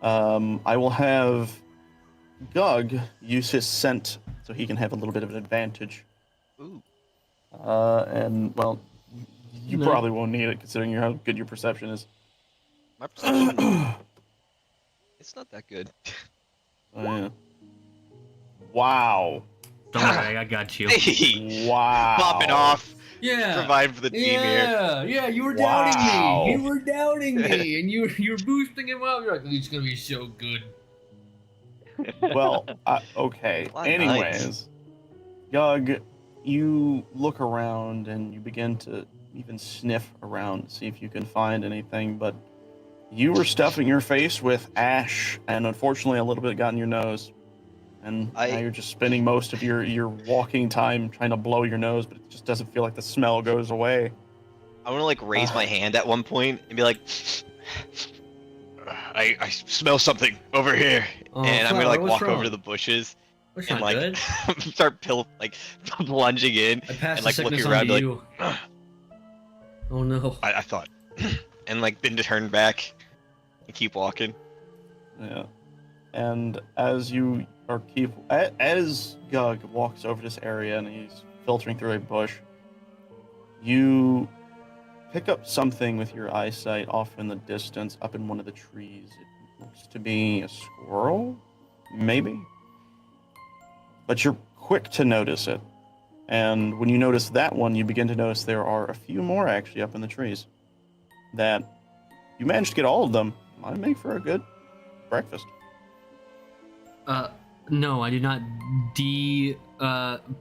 I will have Gug use his scent so he can have a little bit of an advantage. Ooh. And, well, you No. probably won't need it considering how good your perception is. My perception. It's not that good. Oh, yeah. Wow. Don't worry, I got you. Hey, Wow. popping off. Yeah. Provide for the team here. Yeah, you were Wow. doubting me. You were doubting me, and you're boosting him up. You're like, he's gonna be so good. Well, okay. Well, Anyways, Gug, you look around and you begin to even sniff around, see if you can find anything, but you were stuffing your face with ash, and unfortunately a little bit got in your nose. And now you're just spending most of your walking time trying to blow your nose, but it just doesn't feel like the smell goes away. I want to like raise my hand at one point and be like, I smell something over here, and I'm gonna like walk over to the bushes That's and not like good. start plunging in I passed and the like sickness looking around on to like, you. Oh no. I thought, and like then to turn back and keep walking. Yeah. And as you are as Gug walks over this area and he's filtering through a bush, you pick up something with your eyesight off in the distance, up in one of the trees. It looks to be a squirrel, maybe. But you're quick to notice it. And when you notice that one, you begin to notice there are a few more actually up in the trees. That you managed to get all of them. Might make for a good breakfast. No, I do not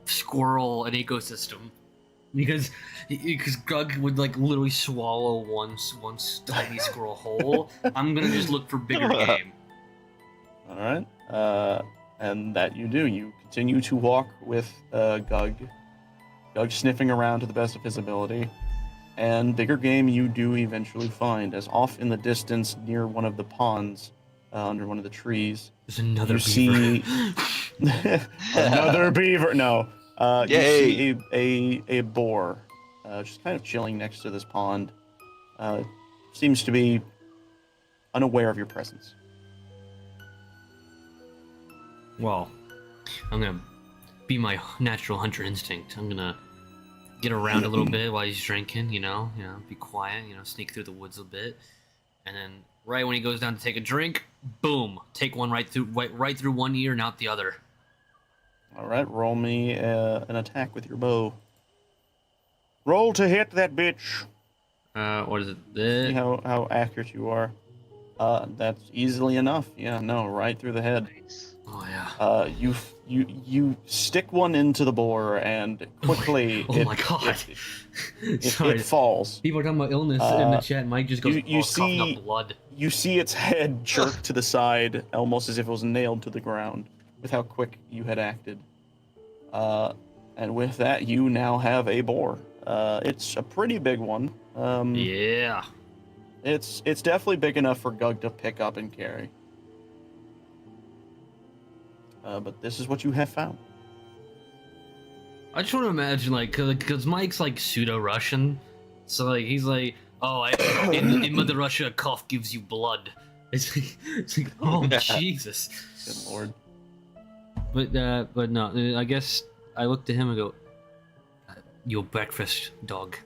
squirrel an ecosystem. Because Gug would like literally swallow one tiny squirrel whole. I'm gonna just look for bigger game. All right. And that you do. You continue to walk with Gug. Gug sniffing around to the best of his ability. And bigger game you do eventually find, as off in the distance near one of the ponds, under one of the trees. There's another beaver. Another beaver. No. You see a boar, just kind of chilling next to this pond. Seems to be unaware of your presence. Well, I'm gonna be my natural hunter instinct. I'm gonna get around a little bit while he's drinking, you know, be quiet, sneak through the woods a bit, and then right when he goes down to take a drink, boom, take one right through one ear and out the other. All right, roll me an attack with your bow. Roll to hit that bitch. What is it? See how accurate you are. That's easily enough. Yeah, no, right through the head. Oh yeah. You stick one into the boar and quickly. Oh my god. It falls. People are talking about illness in the chat. Mike just goes, coughing up blood. You see its head jerk to the side, almost as if it was nailed to the ground, with how quick you had acted. And with that, you now have a boar. It's a pretty big one. Yeah. It's definitely big enough for Gug to pick up and carry. But this is what you have found. I just want to imagine, like, because Mike's like pseudo-Russian, so like he's like, oh, in Mother Russia, a cough gives you blood. It's like oh Jesus. Good lord. But no, I guess I look to him and go, your breakfast, dog.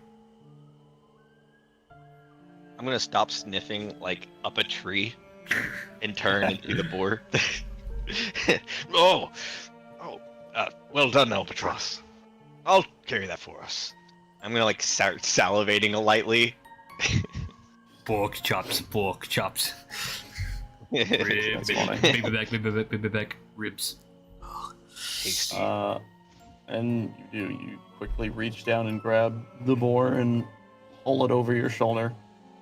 I'm gonna stop sniffing like up a tree and turn and see the boar. Well done, Albatross. I'll carry that for us. I'm gonna like start salivating lightly. Pork chops. That's funny. Baby back, ribs. Tasty. And you quickly reach down and grab the boar and pull it over your shoulder.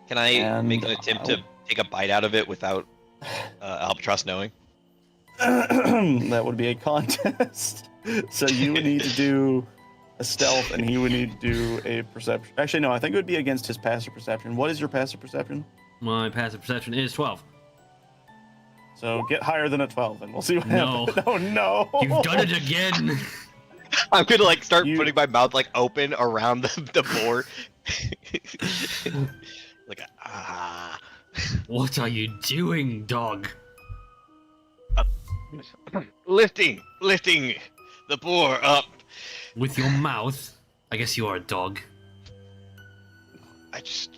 Can I make an attempt to take a bite out of it without Albatross knowing? That would be a contest. So you would need to do a stealth, and he would need to do a perception. Actually, no, I think it would be against his passive perception. What is your passive perception? My passive perception is 12. So get higher than a 12, and we'll see what happens. Oh no! You've done it again. I'm gonna like start putting my mouth like open around the boar. Like What are you doing, dog? lifting the boar up with your mouth. I guess you are a dog. It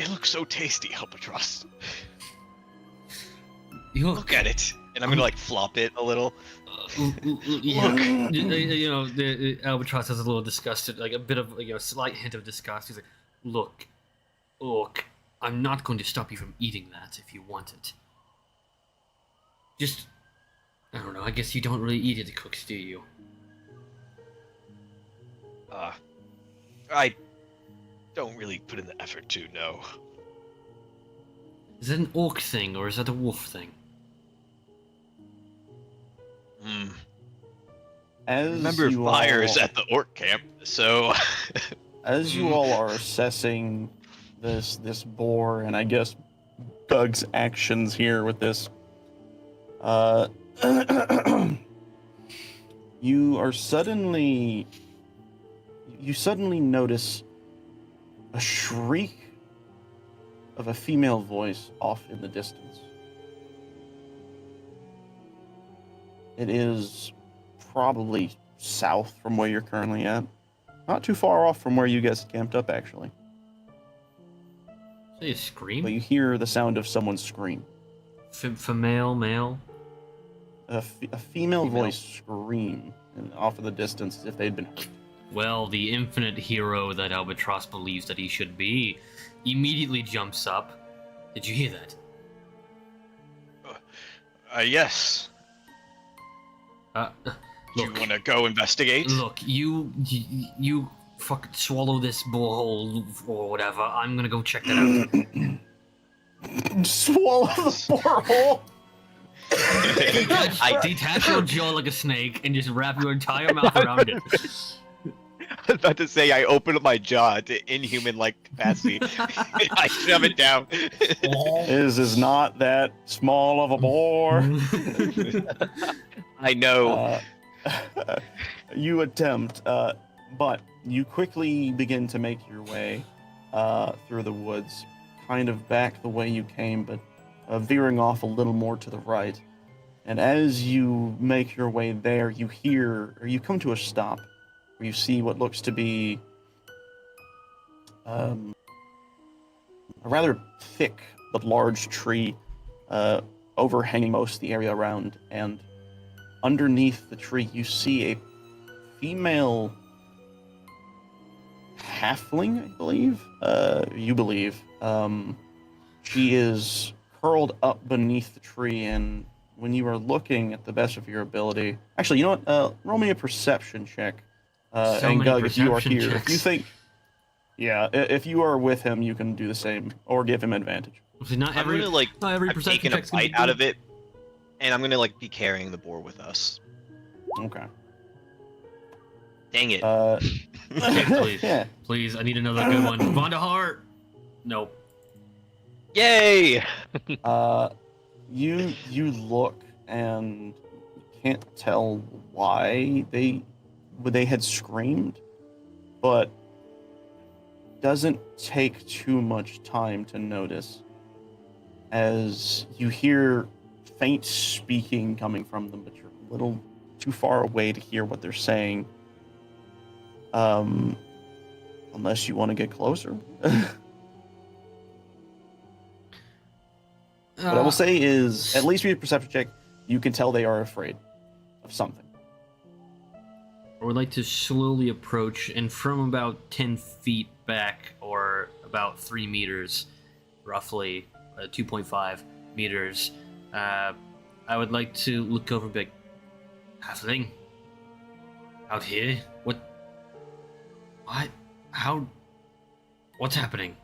looks so tasty, Albatross. Look at it, and I'm gonna like flop it a little. The Albatross has a little disgusted, like a bit of a slight hint of disgust. He's like, look, I'm not going to stop you from eating that if you want it. Just, I don't know, I guess you don't really eat it cooked, do you? don't really put in the effort to, no. Is that an orc thing or is that a wolf thing? Hmm. As Remember you fires all, at the orc camp, so... as you all are assessing this boar and I guess Doug's actions here with this, you suddenly notice a shriek of a female voice off in the distance. It is probably south from where you're currently at. Not too far off from where you guys camped up, actually. Say a scream? But you hear the sound of someone scream. Female, male? A female voice scream off in the distance as if they'd been hurt. Well, the infinite hero that Albatross believes that he should be immediately jumps up. Did you hear that? Yes. Do you Look, want to go investigate? look, you fucking swallow this borehole or whatever. I'm gonna go check that out. Swallow the borehole! Detach your jaw like a snake and just wrap your entire mouth around it. I was about to say I open up my jaw to inhuman-like capacity. I shove it down. This is not that small of a bore. I know. You attempt, but you quickly begin to make your way through the woods, kind of back the way you came, but veering off a little more to the right. And as you make your way there, you come to a stop where you see what looks to be a rather thick but large tree overhanging most of the area around, and underneath the tree you see a female halfling, I believe. You believe. She is curled up beneath the tree, and when you are looking at the best of your ability... Actually, you know what? Roll me a perception check. And Gug, if you are here, if you think... Yeah, if you are with him, you can do the same, or give him advantage. Not I'm every, gonna like not every I've perception taken a check's gonna bite be out good. of it, and I'm gonna like be carrying the boar with us. Okay. Dang it! Okay, please. Yeah. Please, I need another good one. Vonda Hart! Nope. Yay! You look and can't tell why they had screamed, but doesn't take too much time to notice as you hear faint speaking coming from them, but you're a little too far away to hear what they're saying. Unless you want to get closer. What I will say is, at least with your perception check, you can tell they are afraid of something. I would like to slowly approach, and from about 10 feet back, or about 3 meters, roughly 2.5 meters, I would like to look over and be like, halfling? Out here? What? How? What's happening?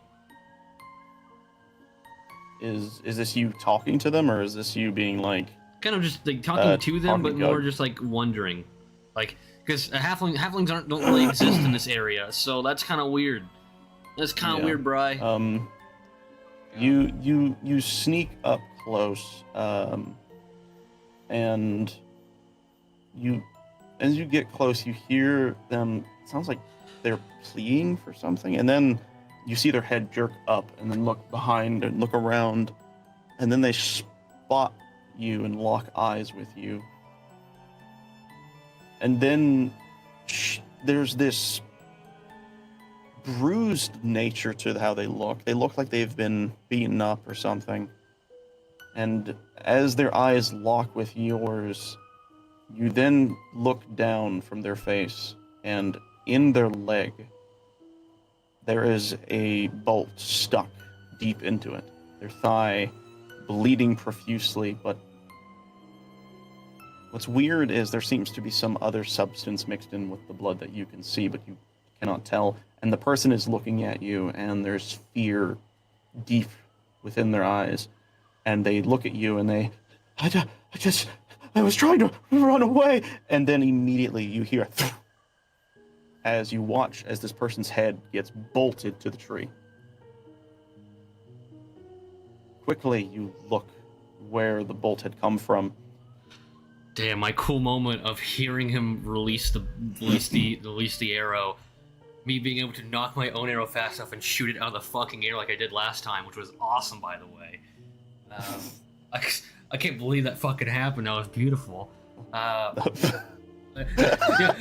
Is this you talking to them, or is this you being like... Kind of just like talking to them, talking but to more Gug? just like wondering, like because halflings don't really exist in this area, so that's kind of weird. That's kind of Yeah. weird, Bri. You sneak up close, and as you get close, you hear them. It sounds like they're pleading for something, and then you see their head jerk up, and then look behind and look around, and then they spot you and lock eyes with you. And then there's this bruised nature to how they look. They look like they've been beaten up or something. And as their eyes lock with yours, you then look down from their face, and in their leg, there is a bolt stuck deep into it. Their thigh bleeding profusely, but what's weird is there seems to be some other substance mixed in with the blood that you can see, but you cannot tell. And the person is looking at you, and there's fear deep within their eyes. And they look at you, and I was trying to run away. And then immediately you hear as you watch as this person's head gets bolted to the tree. Quickly, you look where the bolt had come from. Damn, my cool moment of hearing him release the arrow, me being able to knock my own arrow fast enough and shoot it out of the fucking air like I did last time, which was awesome, by the way. I can't believe that fucking happened. That was beautiful. Yeah,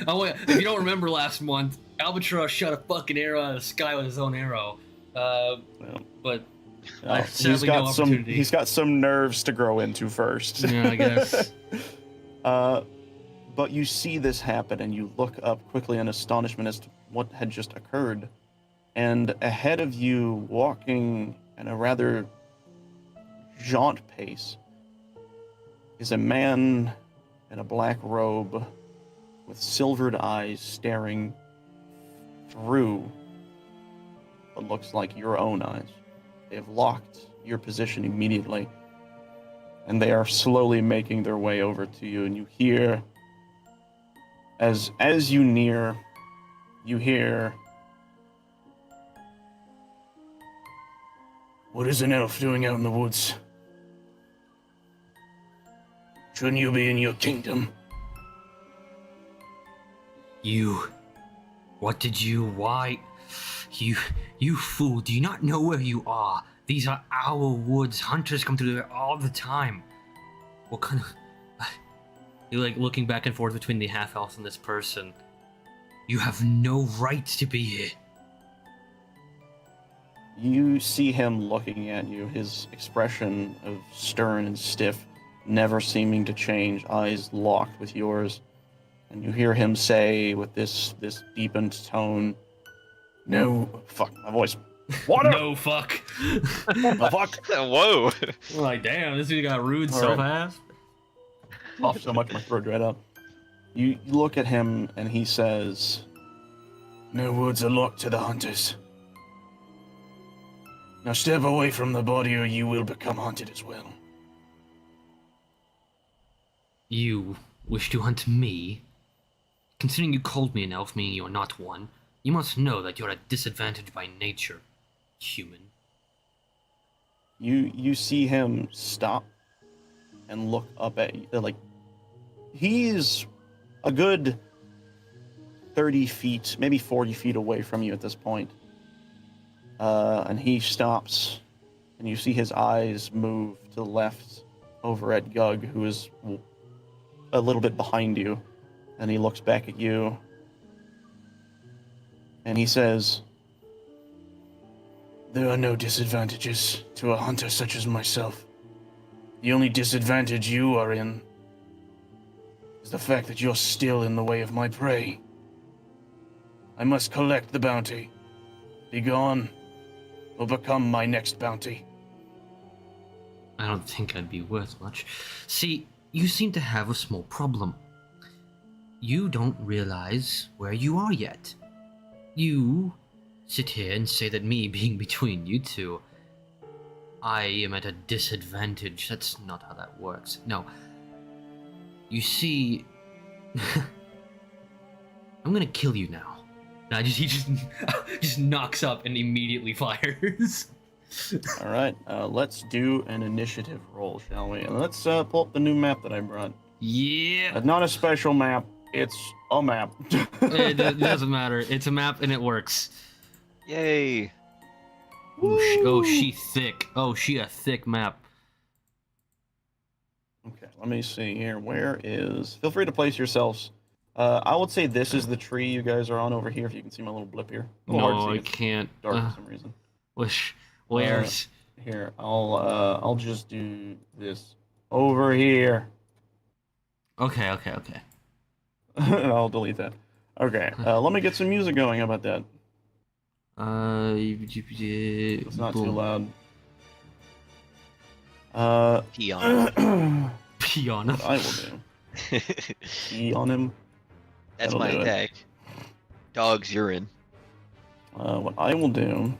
oh wait, if you don't remember last month, Albatross shot a fucking arrow out of the sky with his own arrow. But he's got some nerves to grow into first. Yeah, I guess. But you see this happen, and you look up quickly in astonishment as to what had just occurred. And ahead of you, walking at a rather jaunt pace, is a man in a black robe with silvered eyes staring through what looks like your own eyes. They have locked your position immediately, and they are slowly making their way over to you, and you hear, as you near, you hear, "What is an elf doing out in the woods? Shouldn't you be in your kingdom?" Why? You fool, do you not know where you are? These are our woods. Hunters come through there all the time. What kind of... You're like looking back and forth between the half-elf and this person. You have no right to be here. You see him looking at you, his expression of stern and stiff, never seeming to change, eyes locked with yours. And you hear him say with this deepened tone, "No, fuck, my voice. Water!" No, fuck. The fuck? Whoa. Like, damn, this dude got rude All so right. fast. Off so much my throat dried up. You look at him and he says, "No woods are locked to the hunters. Now step away from the body or you will become haunted as well." You wish to hunt me? Considering you called me an elf, meaning you are not one, you must know that you're at disadvantage by nature, human. You see him stop and look up at you. Like, he's a good 30 feet, maybe 40 feet away from you at this point. And he stops, and you see his eyes move to the left over at Gug, who is a little bit behind you. And he looks back at you, and he says, "There are no disadvantages to a hunter such as myself. The only disadvantage you are in is the fact that you're still in the way of my prey. I must collect the bounty. Be gone, or become my next bounty." I don't think I'd be worth much. See, you seem to have a small problem. You don't realize where you are yet. You sit here and say that me being between you two, I am at a disadvantage. That's not how that works. No. You see, I'm gonna kill you now. Now he just knocks up and immediately fires. All right, let's do an initiative roll, shall we? And let's pull up the new map that I brought. Yeah. Not a special map, it's a map. It doesn't matter. It's a map and it works. Yay. Oh, she thick. Oh, she a thick map. Okay, let me see here. Where is... Feel free to place yourselves. I would say this is the tree you guys are on over here, if you can see my little blip here. A little hard No, to I see. It's can't. dark for some reason. Where's? Here, I'll just do this over here. Okay. And I'll delete that. Okay, let me get some music going. How about that? It's not too loud. Pee on him. Peon. What I will do. Pee on him. That's That'll my do it. attack. Dog's urine. What I will do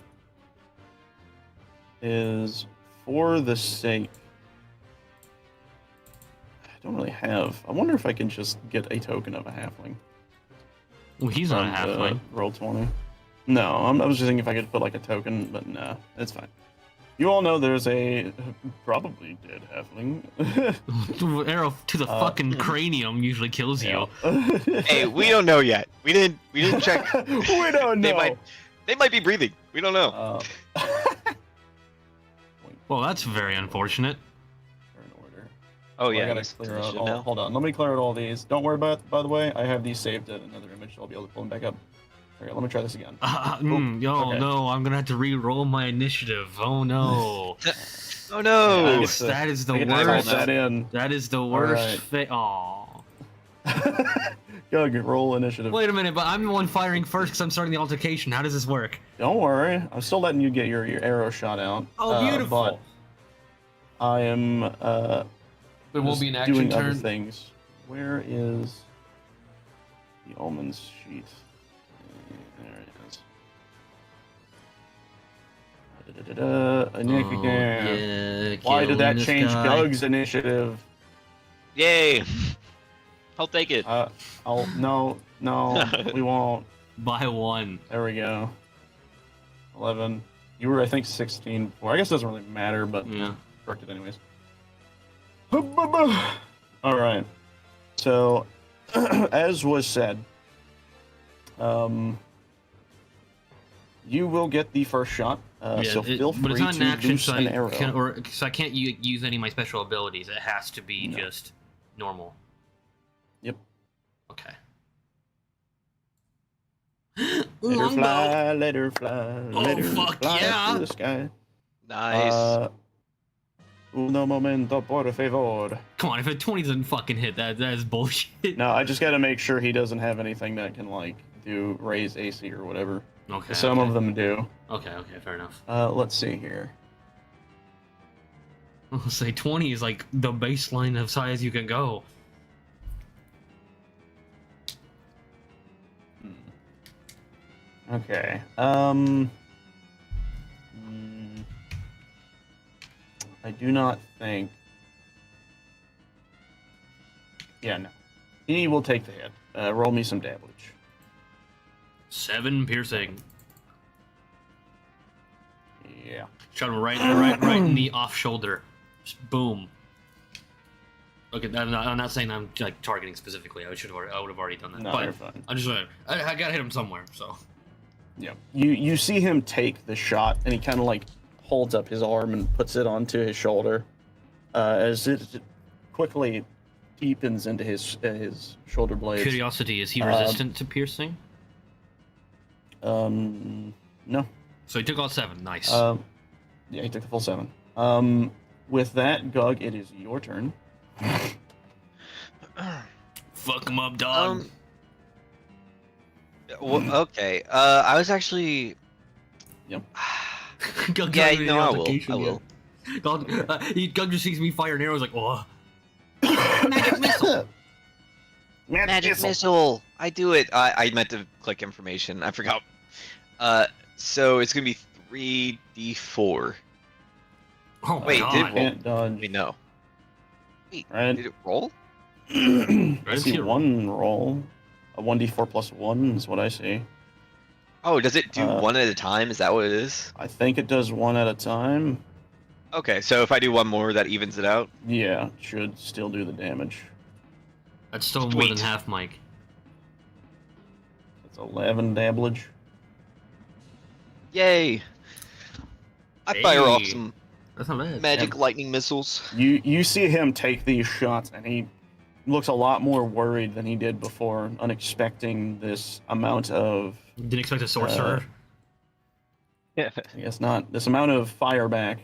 is, for the sake, I don't really have. I wonder if I can just get a token of a halfling. Well, he's not a halfling. Roll 20. No, I was just thinking if I could put like a token, but no, it's fine. You all know there's a probably dead halfling. Arrow to the fucking cranium usually kills you. Hey, we don't know yet. We didn't check. We don't know. They might be breathing. We don't know. Well, that's very unfortunate. Turn order. Oh I yeah. gotta clear out all, hold on, let me clear out all these. Don't worry about it, by the way. I have these saved at another image, so I'll be able to pull them back up. Okay, let me try this again. Okay. No, I'm gonna have to re-roll my initiative. Oh no. Oh no. That is the I worst. that in. That is the worst. Aw. Go roll initiative. Wait a minute, but I'm the one firing first because I'm starting the altercation. How does this work? Don't worry, I'm still letting you get your arrow shot out. Oh, beautiful. But I am There won't be an action doing turn. other things. Where is the Omen's sheet? There it is. Yeah, Why did that killing this change guy. Doug's initiative? Yay. I'll take it. No, we won't. By one. There we go. 11. You were, I think, 16 before. I guess it doesn't really matter, but Yeah. corrected anyways. All right. So, as was said, you will get the first shot. So feel but free it's not to an action, loose so an I arrow. so I can't use any of my special abilities. It has to be No. just normal. Yep. Okay. Let her fly, let her fly, Oh, let her fuck fly yeah. to the sky. Nice. Uno momento, por favor. Come on, if a 20 doesn't fucking hit, that is bullshit. No, I just gotta make sure he doesn't have anything that can, like, do raise AC or whatever. Okay. Some okay. of them do. Okay, fair enough. Let's see here. I'll say 20 is like the baseline of size you can go. Okay. I do not think. Yeah, no. He will take the hit. Roll me some damage. 7 piercing. Yeah. Shot him right in the off shoulder. Just boom. Okay, I'm not saying I'm like targeting specifically. I would have already done that. No, but you're fine. I'm just I gotta hit him somewhere. So. Yeah. You see him take the shot, and he kind of like holds up his arm and puts it onto his shoulder, as it quickly deepens into his shoulder blades. Curiosity: is he resistant to piercing? No. So he took all 7. Nice. Yeah, he took the full 7. With that, Gug, it is your turn. Fuck him up, dog. Well, okay. I was actually. Yep. Yeah, no, I will. Gug just sees me fire an arrow. He's like, oh. Magic missile. Magic missile. I do it. I meant to click information. I forgot. So it's gonna be 3d4. Oh Wait, God. did it roll? Can't dodge. Wait, no. Wait, Right. did it roll? I see one roll. A 1d4 plus 1 is what I see. Oh, does it do one at a time? Is that what it is? I think it does one at a time. Okay, so if I do one more, that evens it out? Yeah, should still do the damage. That's still more than Sweet. half, Mike. That's 11 damage. Yay! I fire off Hey. some That's not bad. magic lightning missiles. You see him take these shots, and he looks a lot more worried than he did before, unexpecting this amount of, Didn't expect a sorcerer. Yeah. I guess not, this amount of fire back,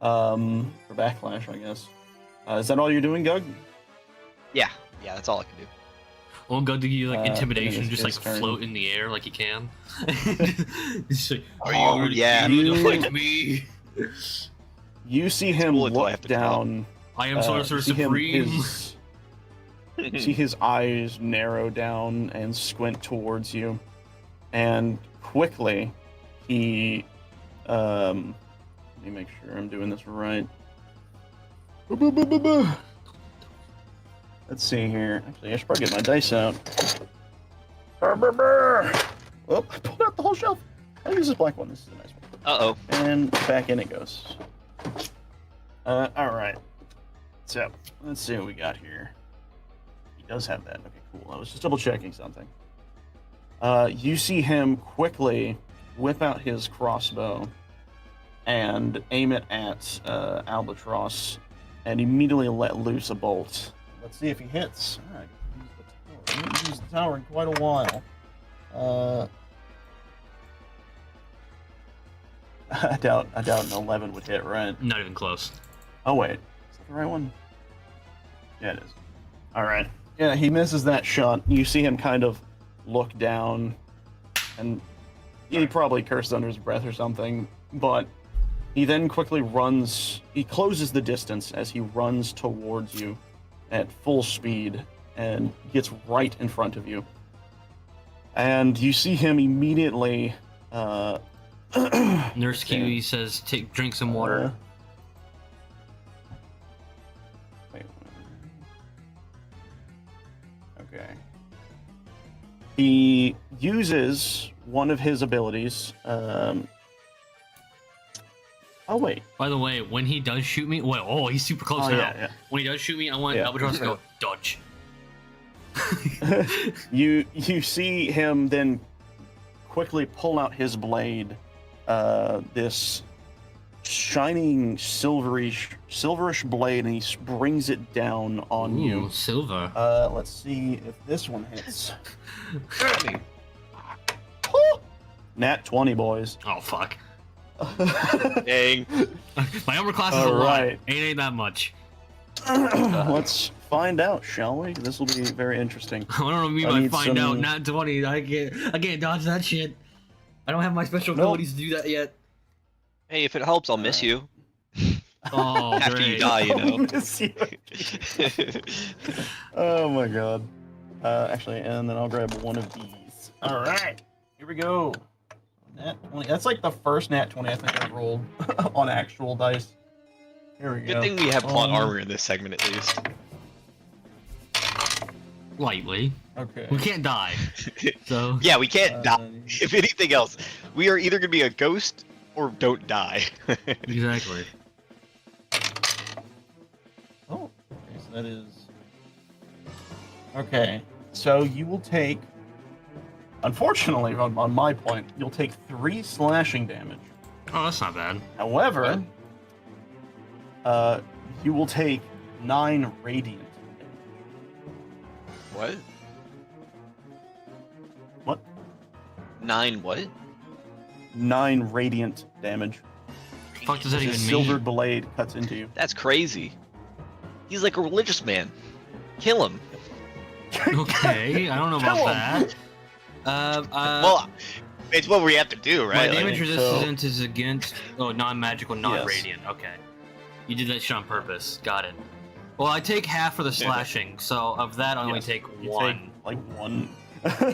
or backlash, I guess. Is that all you're doing, Gug? Yeah, that's all I can do. Oh, Gug, do you like and intimidation? then Just it's like his turn. float in the air like you can. Just like, Are you- yeah. You to fight me. You see him cool until I look have to crawl. down. I am sorcerer you see him- supreme. see his eyes narrow down and squint towards you, and quickly, he let me make sure I'm doing this right. Let's see here. Actually, I should probably get my dice out. Well, I pulled out the whole shelf. I'll use this black one. This is a nice one. Uh-oh. And back in it goes. All right. So let's see what we got here. He does have that. Okay, cool. I was just double checking something. You see him quickly whip out his crossbow and aim it at Albatross, and immediately let loose a bolt. Let's see if he hits. All right. I haven't used the tower in quite a while. I doubt an 11 would hit, right? Not even close. Oh wait, is that the right one? Yeah, it is. All right. Yeah, he misses that shot. You see him kind of look down, and he probably cursed under his breath or something. But he then quickly runs. He closes the distance as he runs towards you at full speed and gets right in front of you. And you see him immediately. Nurse Kiwi says, drink some water. Wait. Okay. He uses one of his abilities. Oh wait. By the way, when he does shoot me, he's super close now. Yeah. When he does shoot me, I want Albatross to go dodge. You see him then quickly pull out his blade. This shining silverish blade, and he brings it down on you. Silver. Let's see if this one hits. Nat 20, boys. Oh fuck. Dang. My armor class is a All lot. right. Ain't that much. Let's find out, shall we? This will be very interesting. I don't know what you I mean need by find out. some- Not 20. I can't dodge that shit. I don't have my special abilities to do that yet. Hey, if it helps, I'll miss you. Oh, After great. you die, you know. Miss you. Oh my god. Actually, and then I'll grab one of these. All right, here we go. Nat 20. That's like the first Nat 20 I think I've rolled on actual dice. Here we go. Good thing we have plot armor in this segment, at least. Lightly. Okay. We can't die. So. Yeah, we can't die. If anything else, we are either gonna be a ghost or don't die. Exactly. Oh, okay, so that is... Okay, so you will take... Unfortunately, on my point, you'll take 3 slashing damage. Oh, that's not bad. However, you will take 9 radiant damage. What? What? 9 what? 9 radiant damage. Fuck does that even His mean? silver blade cuts into you. That's crazy. He's like a religious man. Kill him. Okay, I don't know Kill about him. that. Well, it's what we have to do, My right? damage Like, resistance is against non-magical, non-radiant. Okay, you did that shit on purpose. Got it. Well, I take half for the slashing, so of that I only Yes, take you 1. Take, like 1.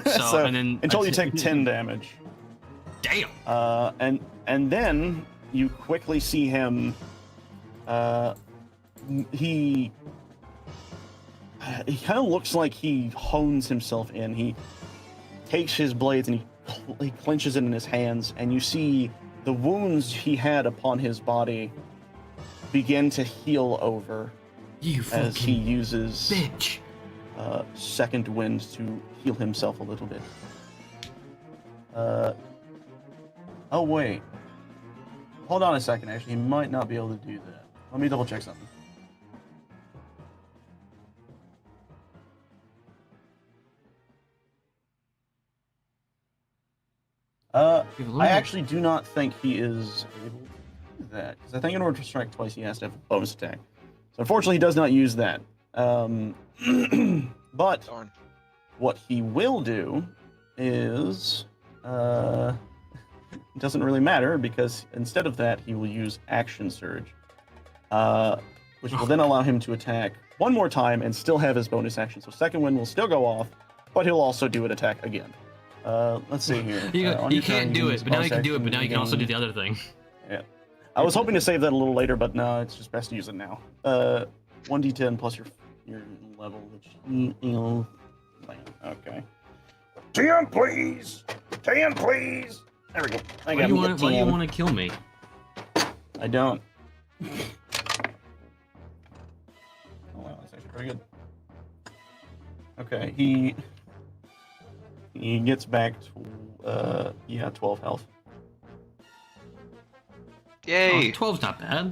So, and then until you take 10 damage. Damn. And then you quickly see him. He kind of looks like he hones himself in. He takes his blades and he clenches it in his hands, and you see the wounds he had upon his body begin to heal over You as he fucking uses bitch. second wind to heal himself a little bit. Oh wait. Hold on a second, actually, he might not be able to do that. Let me double check something. I actually do not think he is able to do that, because I think in order to strike twice, he has to have a bonus attack. So unfortunately, he does not use that. But Darn. what he will do is, it doesn't really matter, because instead of that, he will use Action Surge, which will then allow him to attack one more time and still have his bonus action. So second wind will still go off, but he'll also do an attack again. Let's see here. You can't do it, but now you can do it, but now you can also do the other thing. Yeah. I was hoping to save that a little later, but no, it's just best to use it now. 1d10 plus your level, which, okay. 10, please! 10, please! There we go. Why do you want to kill me? I don't. Oh, wow, that's actually pretty good. Okay, he gets back to, 12 health. Yay! 12's not bad.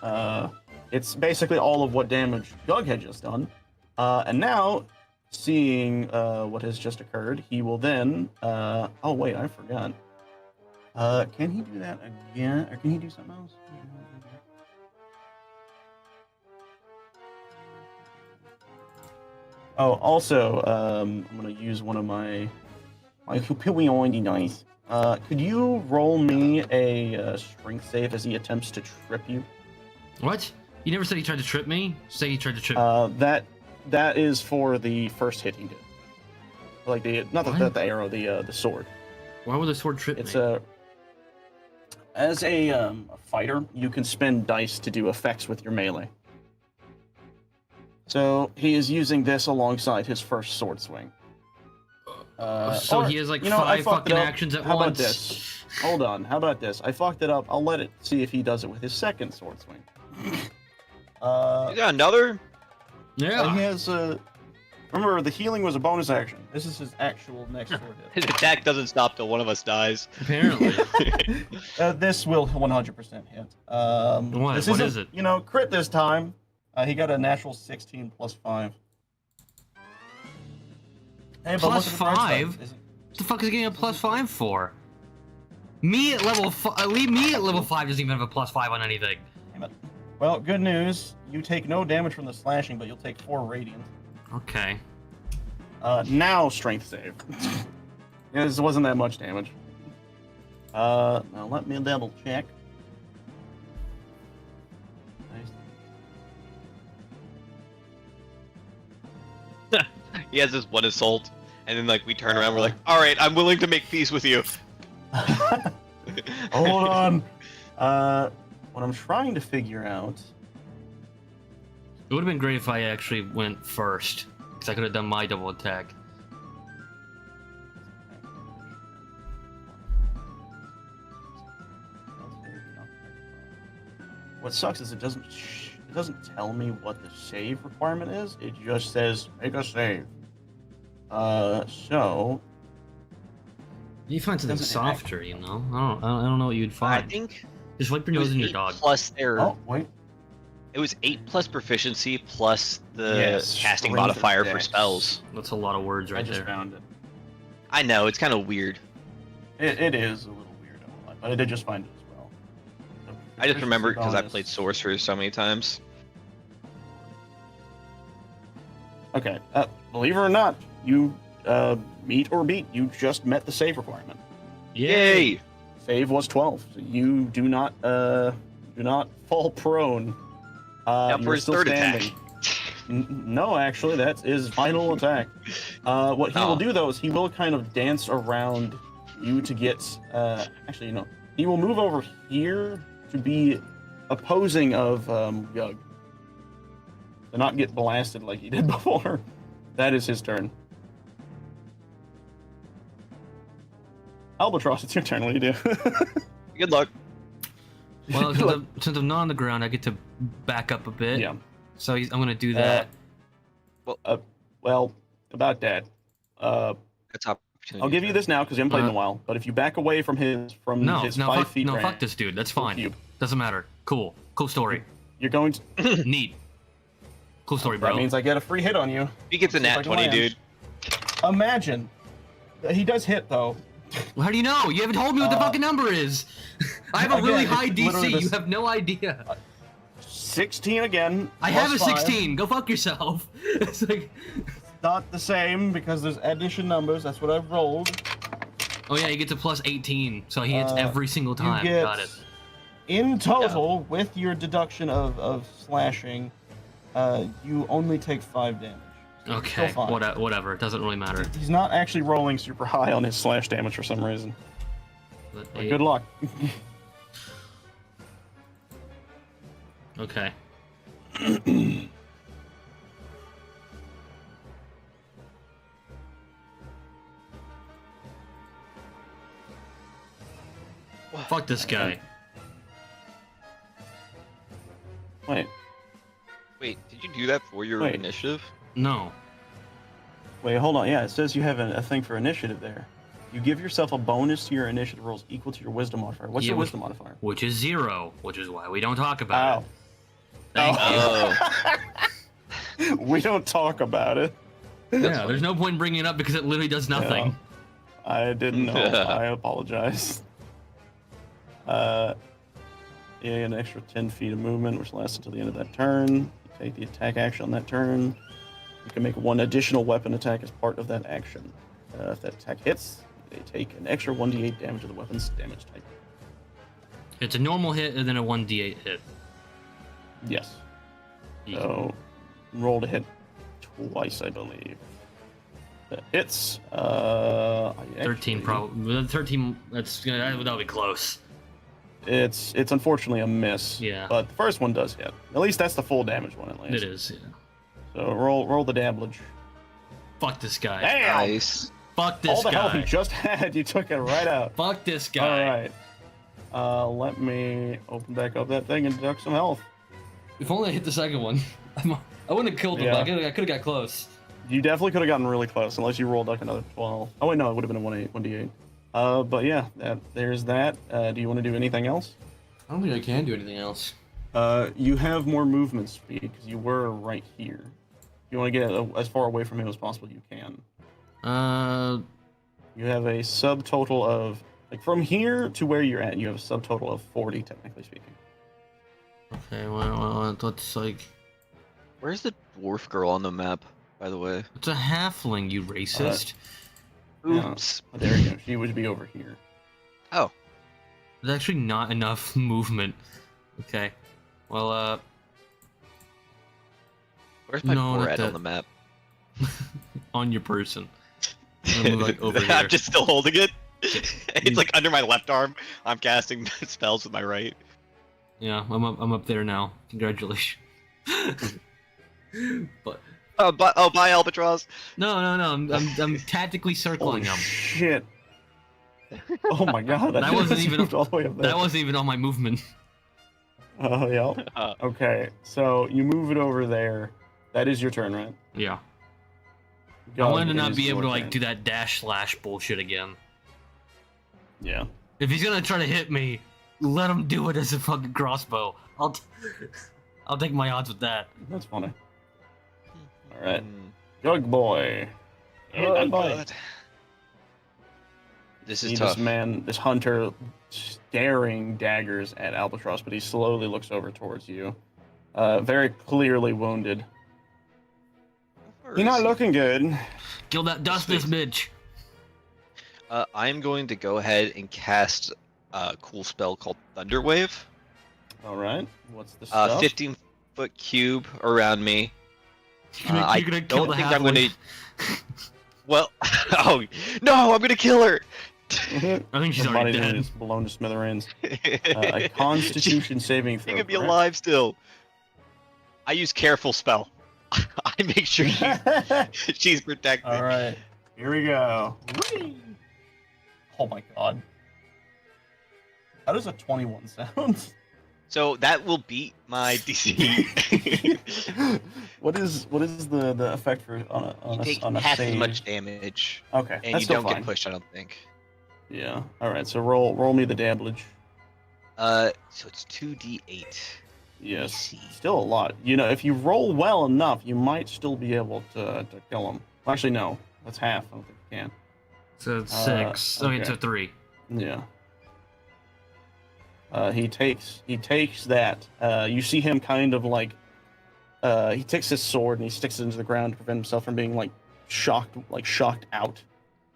No. It's basically all of what damage Doug had just done. And now, seeing what has just occurred, he will then... oh, wait, I forgot. Can he do that again? Or can he do something else? Oh, also, I'm going to use one of my Hupilion dice. Could you roll me a strength save as he attempts to trip you? What? You never said he tried to trip me? Say he tried to trip me. That is for the first hit he did. Like not the arrow, the sword. Why would the sword trip It's me? As a fighter, you can spend dice to do effects with your melee. So he is using this alongside his first sword swing. So he has like 5 fucking actions at once. How about this? Hold on. How about this? I fucked it up. I'll let it see if he does it with his second sword swing. You got another? Yeah. He has remember, the healing was a bonus action. This is his actual next sword hit. His attack doesn't stop till one of us dies. Apparently. This will 100% hit. What is it? Crit this time. He got a natural 16 plus 5. Hey, Plus 5? What the fuck is he getting a plus 5 for? Me at level 5 doesn't even have a plus 5 on anything. Damn it. Well, good news. You take no damage from the slashing, but you'll take 4 radiant. Okay. Now strength save. Yeah, this wasn't that much damage. Now let me double check. He has this one assault, and then we turn around, we're like, all right, I'm willing to make peace with you. Hold on. What I'm trying to figure out. It would have been great if I actually went first, because I could have done my double attack. What sucks is it doesn't tell me what the save requirement is. It just says make a save. So You find something softer, I don't know what you'd find. I think Just wipe your nose in your dog. Plus their. Oh wait. It was 8 plus proficiency plus the casting modifier for spells. That's a lot of words right I just there. found it. I know, it's kind of weird. It is a little weird, but I did just find it as well. So, I just remember it because I bonus. played sorcerers so many times. Okay, believe it or not, you meet or beat. You just met the save requirement. Yay! Save was 12. So you do not fall prone. Now for you're his still third standing. attack. No, actually, that's his final attack. What he will do, though, is he will kind of dance around you to get... actually, no. He will move over here to be opposing of Yug. To not get blasted like he did before. That is his turn. Albatross, it's your turn. What do you do? Good luck. Well, since I'm not on the ground, I get to back up a bit. Yeah. So I'm gonna do that. Well, about that. That's opportunity. I'll give you this now because you haven't played in a while. But if you back away from his 5 feet range, fuck this dude. That's fine. cube. Doesn't matter. Cool story. You're going to. Neat. Cool story, bro. That means I get a free hit on you. He gets a See if I nat can 20, land. dude. Imagine. He does hit though. Well, how do you know? You haven't told me what the fucking number is. I have a really again, high it's literally DC. this- You have no idea. 16 again. I have a plus 5. 16. Go fuck yourself. It's like, Not the same because there's addition numbers. That's what I've rolled. oh yeah, he gets a plus 18, so he hits every single You time. get, Got it. in total, with your deduction of slashing, you only take 5 damage. Okay, fine. whatever. It doesn't really matter. He's not actually rolling super high on his slash damage for some reason. But But good luck. Okay. Fuck this guy. Wait, Wait, did you do that for your Wait. initiative? No. hold on. Yeah, it says you have a thing for initiative there. You give yourself a bonus to your initiative rolls equal to your wisdom modifier. What's Yeah, your which- wisdom modifier? Which is 0, which is why we don't talk about Oh. it. Thank Oh. We don't talk about it. you. Yeah, there's no point in bringing it up because it literally does nothing. I didn't know. I apologize. Yeah, an extra 10 feet of movement, which lasts until the end of that turn. You take the attack action on that turn. You can make one additional weapon attack as part of that action. If that attack hits, they take an extra 1d8 damage of the weapon's damage type. It's a normal hit and then a 1d8 hit. Yes. Yeah. So, roll to hit twice, I believe. That hits. 13 probably. 13. That'll be close. It's unfortunately a miss. Yeah. But the first one does hit. At least that's the full damage one at least. It is. Yeah. So roll the damage. Fuck this guy. Damn! Nice. Fuck this All the health guy. he just had, you took it right out. Fuck this guy. All right. Let me open back up that thing and deduct some health. If only I hit the second one. I wouldn't have killed him, Yeah. but I could have got close. You definitely could have gotten really close, unless you rolled like another 12. Oh wait, no, it would have been a 1d8. But yeah, there's that. Do you want to do anything else? I don't think I can do anything else. You have more movement speed because you were right here. If you want to get as far away from him as possible, you can. You have a subtotal of, like, from here to where you're at, you have a subtotal of 40, technically speaking. Okay, well, that's like... Where's the dwarf girl on the map, by the way? It's a halfling, you racist. Oops. Oh, there you go. She would be over here. Oh. There's actually not enough movement. Okay. Well, Where's my No, not forehead that. on the map? on your person. I'm gonna move, like, over here. I'm just still holding it. It's like under my left arm. I'm casting spells with my right. Yeah, I'm up there now. Congratulations. But Bye, Albatross. no, I'm tactically circling Holy him. shit. Oh my god. That wasn't even moved all the way up there. That wasn't even on my movement. Oh, yeah. Okay, so you move it over there. That is your turn, right? Yeah. Go, I wanted to it not is be able your to like turn. do that dash slash bullshit again. Yeah. If he's gonna try to hit me, let him do it as a fucking crossbow. I'll take my odds with that. That's funny. Alright. Hmm. Jug boy. Oh, Jug boy. God. This See is tough. this hunter staring daggers at Albatross, but he slowly looks over towards you. Very clearly wounded. Where You're not is he? looking good. Kill that dust this bitch. I'm going to go ahead and cast a cool spell called Thunder Wave. Alright. What's the stuff? 15-foot cube around me. You're gonna kill don't the think I'm gonna. halfling. Well, oh no! I'm gonna kill her. I think she's Her already body's dead. just blown to smithereens. A Constitution saving She throw. could be correct? alive still. I use careful spell. I make sure she's protected. All right, here we go. Whee! Oh my god. How does a 21 sound? So that will beat my DC. what is the effect for You take on a half save? as much damage, Okay, and that's you still don't fine. get pushed. I don't think. Yeah. All right. So roll me the damage. So it's 2d8. Yes. see. Still a lot. You know, if you roll well enough, you might still be able to kill him. Well, actually, no. That's half. I don't think you can. So it's 6. I mean, okay. it's a 3. Yeah. He takes that. You see him kind of like he takes his sword and he sticks it into the ground to prevent himself from being shocked out,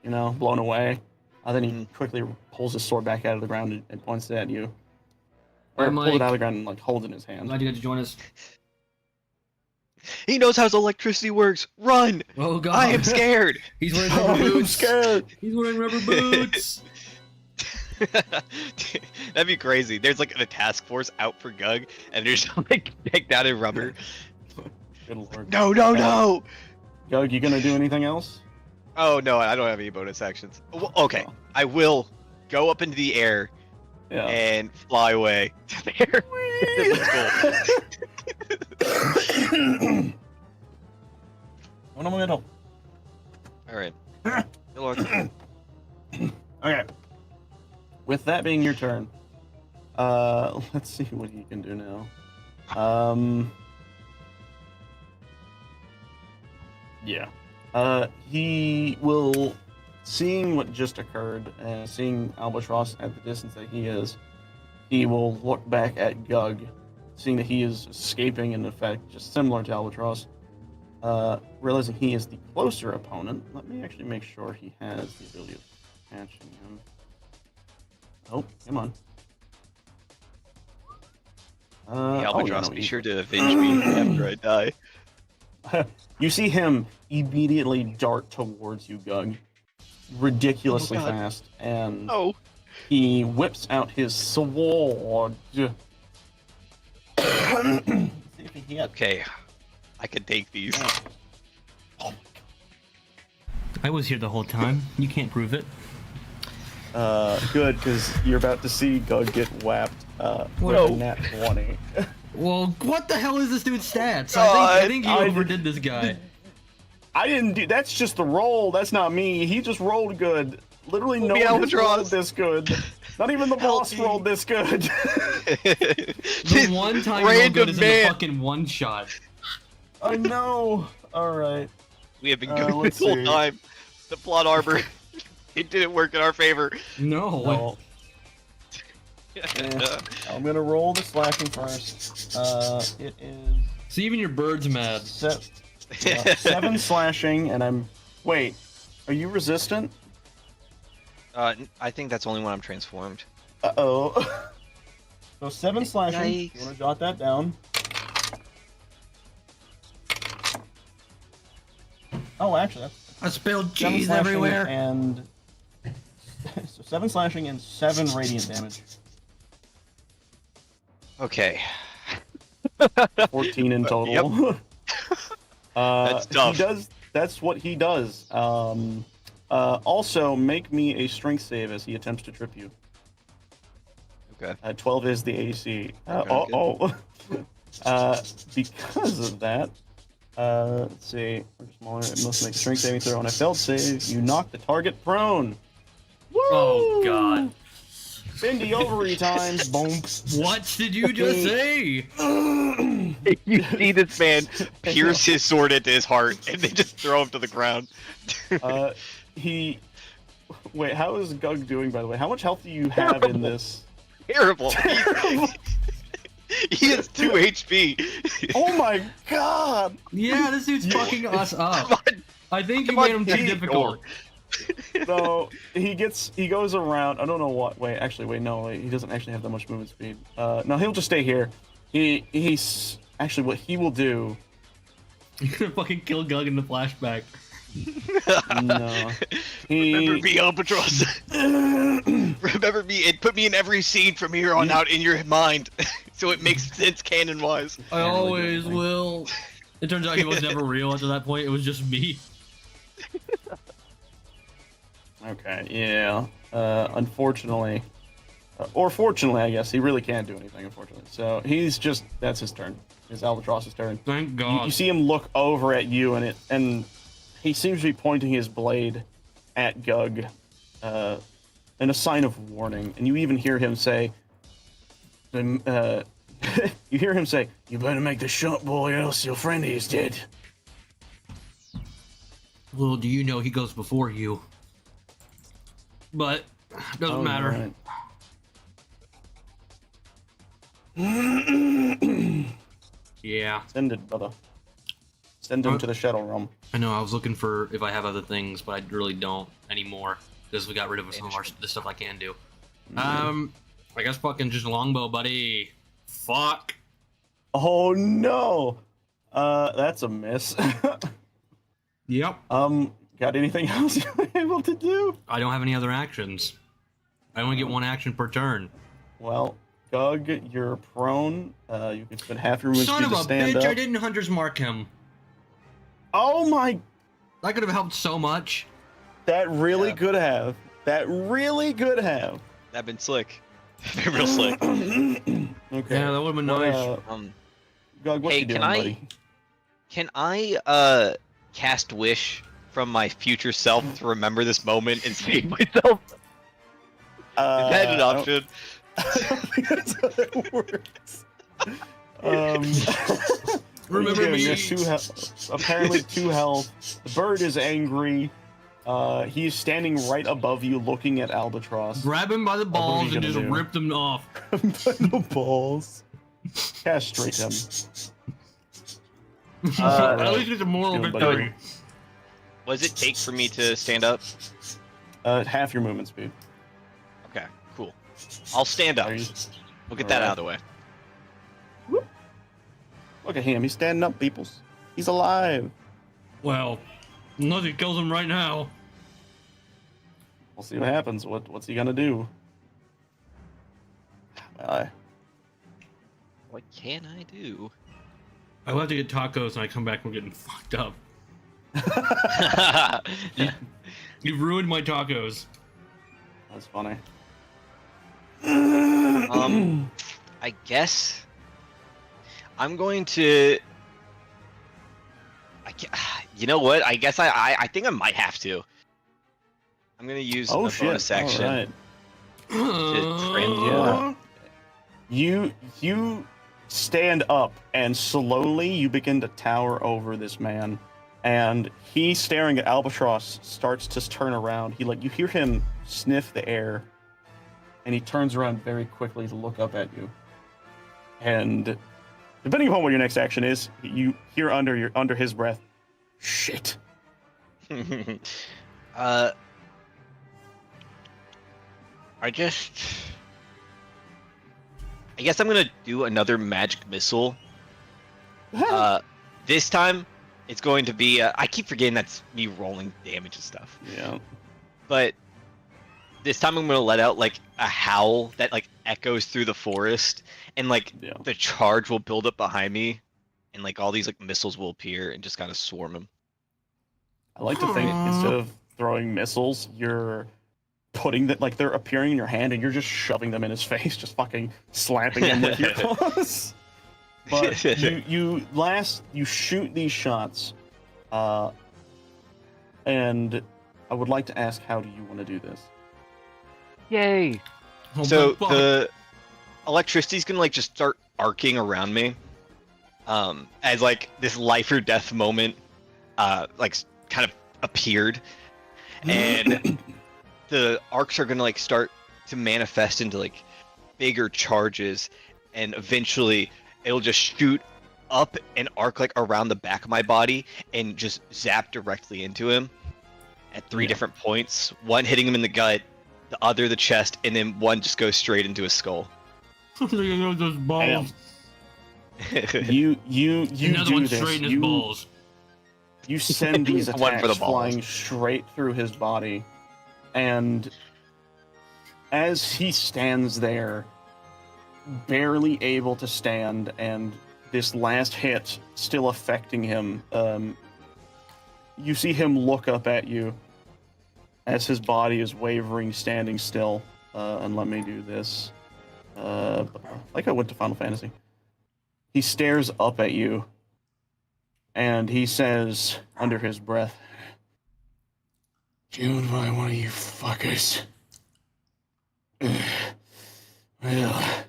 you know, blown away. Then he quickly pulls his sword back out of the ground and points it at you. Or Hi, pulls it Mike. out of the ground and like holds it in his hand. Glad you got to join us. He knows how electricity works. Run! Oh god. I am scared. He's wearing rubber I'm boots. scared. He's wearing rubber boots. That'd be crazy. There's like a task force out for Gug, and they're just like decked out in rubber. Good lord. No, no, no! Gug, you gonna do anything else? Oh no, I don't have any bonus actions. Well, okay, I will go up into the air Yeah. and fly away. There. Let's go. One in the middle. All right. Good luck. Okay. With that being your turn, let's see what he can do now. Yeah. He will, seeing what just occurred and seeing Albatross at the distance that he will look back at Gug, seeing that he is escaping in effect, just similar to Albatross. Realizing he is the closer opponent, let me actually make sure he has the ability of catching him. Oh, come on. Hey, Albatross, no, be sure to avenge me after I die. You see him immediately dart towards you, Gug, ridiculously Oh, God. fast, and Oh. he whips out his sword. See if he hits. Okay, I can take these. Oh I was here the whole time. You can't prove it. Good, because you're about to see Gug get whapped. With No. a nat 20. Well, what the hell is this dude's stats? God, I think you I overdid this guy. I didn't do. That's just the roll. That's not me. He just rolled good. Literally, no me one has Albatross. rolled this good. Not even the Help boss me. rolled this good. The one time you roll good is in the fucking one shot. I know. All right. We have been good let's this whole see. time. The plot arbor. It didn't work in our favor. No. Well, I'm gonna roll the slashing first. It is See, even your bird's mad. 7 slashing, and I'm. Wait, are you resistant? I think that's only when I'm transformed. Uh-oh. So 7 slashing. Yikes. You wanna jot that down? Oh, actually, that's I spilled 7 cheese slashing everywhere. and so 7 slashing and 7 radiant damage. Okay. 14 in total. Yep. That's tough. He does. That's what he does. Also, make me a strength save as he attempts to trip you. Okay. 12 is the AC. Okay, Because of that, let's see. Smaller, it must make a strength saving throw. On a failed save, you knock the target prone. Woo! Oh god. Bendy ovary times. Boom. What did you just say? You see this man pierce his sword into his heart, and they just throw him to the ground. He. Wait, how is Gug doing, by the way? How much health do you have in this? Terrible. He has 2 HP. Oh my god! Yeah, this dude's fucking us Come up. on. I think you Come made on, him too Igor. difficult. So he goes around. I don't know what. Wait, no. He doesn't actually have that much movement speed. No, he'll just stay here. He's actually what he will do. You're gonna fucking kill Gug in the flashback. No, Remember me, Albatross. Remember me, and put me in every scene from here on out in your mind, so it makes sense canon-wise. I Can't really do always anything. will. It turns out he was never real after that point. It was just me. Okay, yeah. Unfortunately, or fortunately, I guess he really can't do anything. Unfortunately, so that's his turn. It's Albatross's turn. Thank You, God. you see him look over at you, and he seems to be pointing his blade at Gug, in a sign of warning. And you even hear him say, "You hear him say, you better make the shot, boy, else your friend is dead." Little do you know he goes before you. But doesn't Oh, matter. right. Yeah. Send it, brother. Send him to the Shadow Realm. I know. I was looking for if I have other things, but I really don't anymore because we got rid of some of the stuff I can do. I guess fucking just longbow, buddy. Fuck. Oh no! That's a miss. Yep. Got anything else you were able to do? I don't have any other actions. I only get one action per turn. Well, Gug, you're prone. You can spend half your movement Son speed of to a stand bitch! up. I didn't Hunter's Mark him. Oh my! That could have helped so much. That really Yeah. could have. That really could have. That'd been slick. Been real slick. Okay. Yeah, that would have been What, nice. Gug, what Hey, you doing, buddy? Can I cast wish from my future self to remember this moment and save myself? Is that an I don't- option? I don't think that's how that works. Remember yeah, me. he has apparently 2 health. The bird is angry. He's standing right above you, looking at Albatross. Grab him by the what are balls you and gonna just do? rip them off. The balls. Castrate him. At least it's a moral Doing victory. What does it take for me to stand up? Half your movement speed. Okay, cool. I'll stand up. Are you- We'll get that out of the way. Look at him. He's standing up, peoples. He's alive. Well, unless he kills him right now. We'll see what happens. What's he gonna do? What can I do? I'll have to get tacos and I come back and we're getting fucked up. You've ruined my tacos. That's funny. I guess I'm going to. You know what? I guess I think I might have to. I'm gonna use Oh a shit! bonus action. All right. To transform. Yeah. You stand up and slowly you begin to tower over this man, and he, staring at Albatross, starts to turn around. You hear him sniff the air, and he turns around very quickly to look up at you. And depending upon what your next action is, you hear under his breath, "Shit." I guess I'm gonna do another magic missile. This time it's going to be. I keep forgetting that's me rolling damage and stuff. Yeah. But this time I'm gonna let out like a howl that like echoes through the forest, and like Yeah. the charge will build up behind me, and like all these like missiles will appear and just kind of swarm him. I like to think instead of throwing missiles, you're putting that, like, they're appearing in your hand and you're just shoving them in his face, just fucking slapping him with your claws. But you shoot these shots, and I would like to ask, how do you want to do this? Yay! Oh, So fuck. the electricity's gonna like just start arcing around me, as like this life or death moment, like kind of appeared, and the arcs are gonna like start to manifest into like bigger charges, and eventually it'll just shoot up and arc like around the back of my body and just zap directly into him at 3 Yeah. different points. One hitting him in the gut, the other the chest, and then one just goes straight into his skull. Those balls. You Another do one this. straight in his You balls. you send these One for attacks the balls. flying straight through his body, and as he stands there, barely able to stand, and this last hit still affecting him, you see him look up at you as his body is wavering, standing still. And let me do this. Like I went to Final Fantasy. He stares up at you, and he says under his breath, "Killed by one of you fuckers." Well,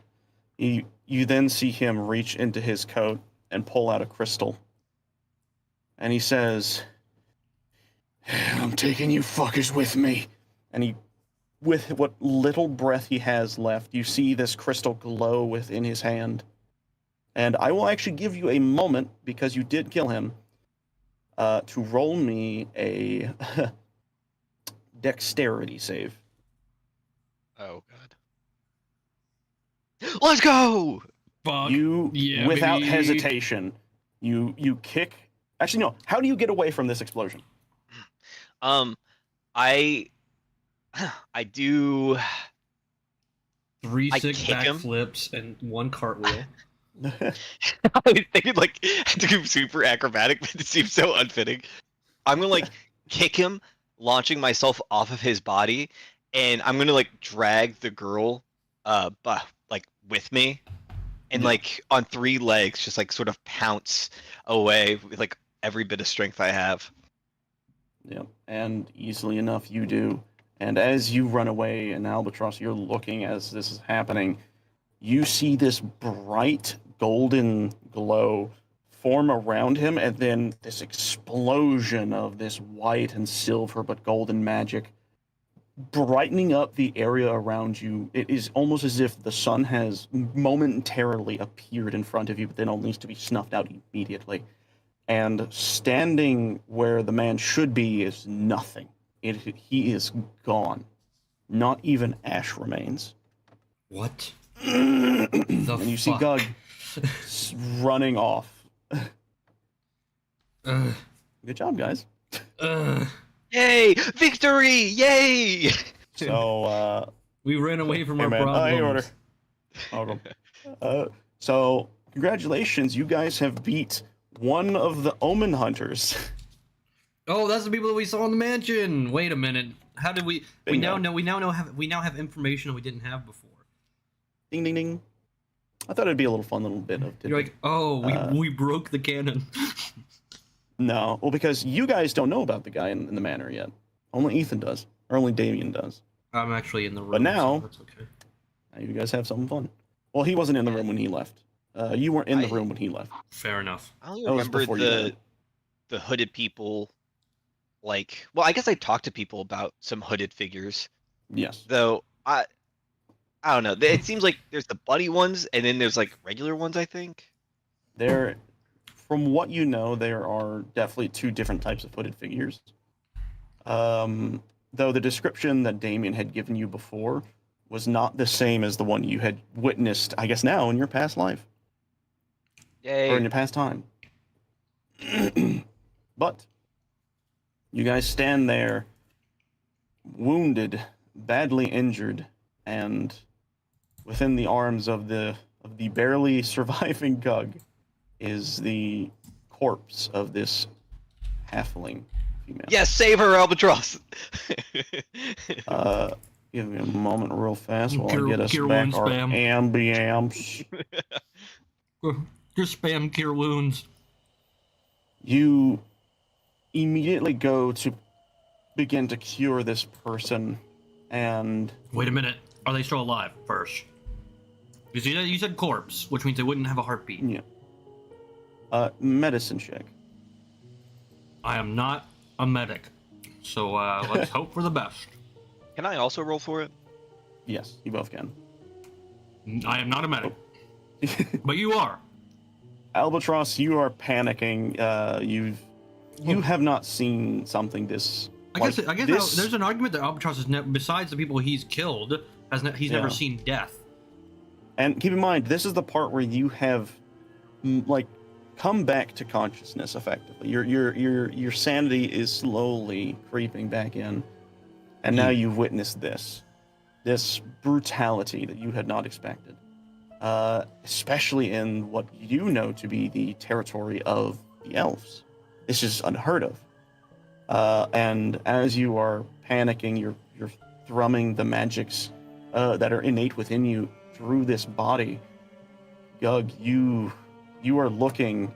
you then see him reach into his coat and pull out a crystal. And he says, "I'm taking you fuckers with me." And he, with what little breath he has left, you see this crystal glow within his hand. And I will actually give you a moment, because you did kill him, to roll me a dexterity save. Oh god. Let's go! Fuck. You, yeah, without baby. hesitation, You kick. Actually, no. How do you get away from this explosion? I I do. Three I sick kick him. backflips and one cartwheel. I was thinking like to do super acrobatic, but it seems so unfitting. I'm gonna like kick him, launching myself off of his body, and I'm gonna like drag the girl, like with me, and Yeah. like on three legs, just like sort of pounce away with like every bit of strength I have. Yeah, and easily enough you do. And as you run away in Albatross, you're looking as this is happening. You see this bright golden glow form around him, and then this explosion of this white and silver but golden magic brightening up the area around you. It is almost as if the sun has momentarily appeared in front of you, but then only to be snuffed out immediately. And standing where the man should be is nothing. He is gone. Not even ash remains. What? And you see fuck? Gug running off. Ugh. Good job, guys. Ugh. Yay! Victory! Yay! So, We ran away from hey our man, hey, order. problems. Welcome. So, congratulations, you guys have beat one of the Omen hunters. Oh, that's the people that we saw in the mansion. Wait a minute. How did we? We Bingo. now have information we didn't have before. Ding, ding, ding. I thought it'd be a little fun little bit of. You're like, oh, we broke the canon. No, well, because you guys don't know about the guy in the manor yet. Only Ethan does, or only Damien does. I'm actually in the room. But now, so that's okay. Now you guys have something fun. Well, he wasn't in the room when he left. You weren't in the room when he left. Fair enough. I only That was remember before you got the hooded people. Like, well, I guess I talked to people about some hooded figures, Yes. though. I don't know. It seems like there's the buddy ones, and then there's like regular ones. I think. There, from what you know, there are definitely two different types of hooded figures. Though the description that Damien had given you before was not the same as the one you had witnessed, I guess now, in your past life. Yay! Or in your past time. But you guys stand there, wounded, badly injured, and within the arms of the barely surviving Gug is the corpse of this halfling female. Yes, save her, Albatross. Give me a moment real fast while I get us Cure back wounds our spam. ambience. Just spam cure wounds. You immediately go to begin to cure this person, and Wait a minute. Are they still alive first? Because you said corpse, which means they wouldn't have a heartbeat. yeah. Medicine check. I am not a medic, so let's hope for the best. Can I also roll for it? Yes, you both can. I am not a medic, but you are. Albatross, you are panicking. You have not seen something this. I guess this, there's an argument that Albatross is besides the people he's killed, he's never Yeah. seen death. And keep in mind, this is the part where you have, like, come back to consciousness. Effectively, your sanity is slowly creeping back in, and now you've witnessed this brutality that you had not expected, especially in what you know to be the territory of the elves. This is unheard of. And as you are panicking, you're thrumming the magics that are innate within you through this body. Gug, you are looking,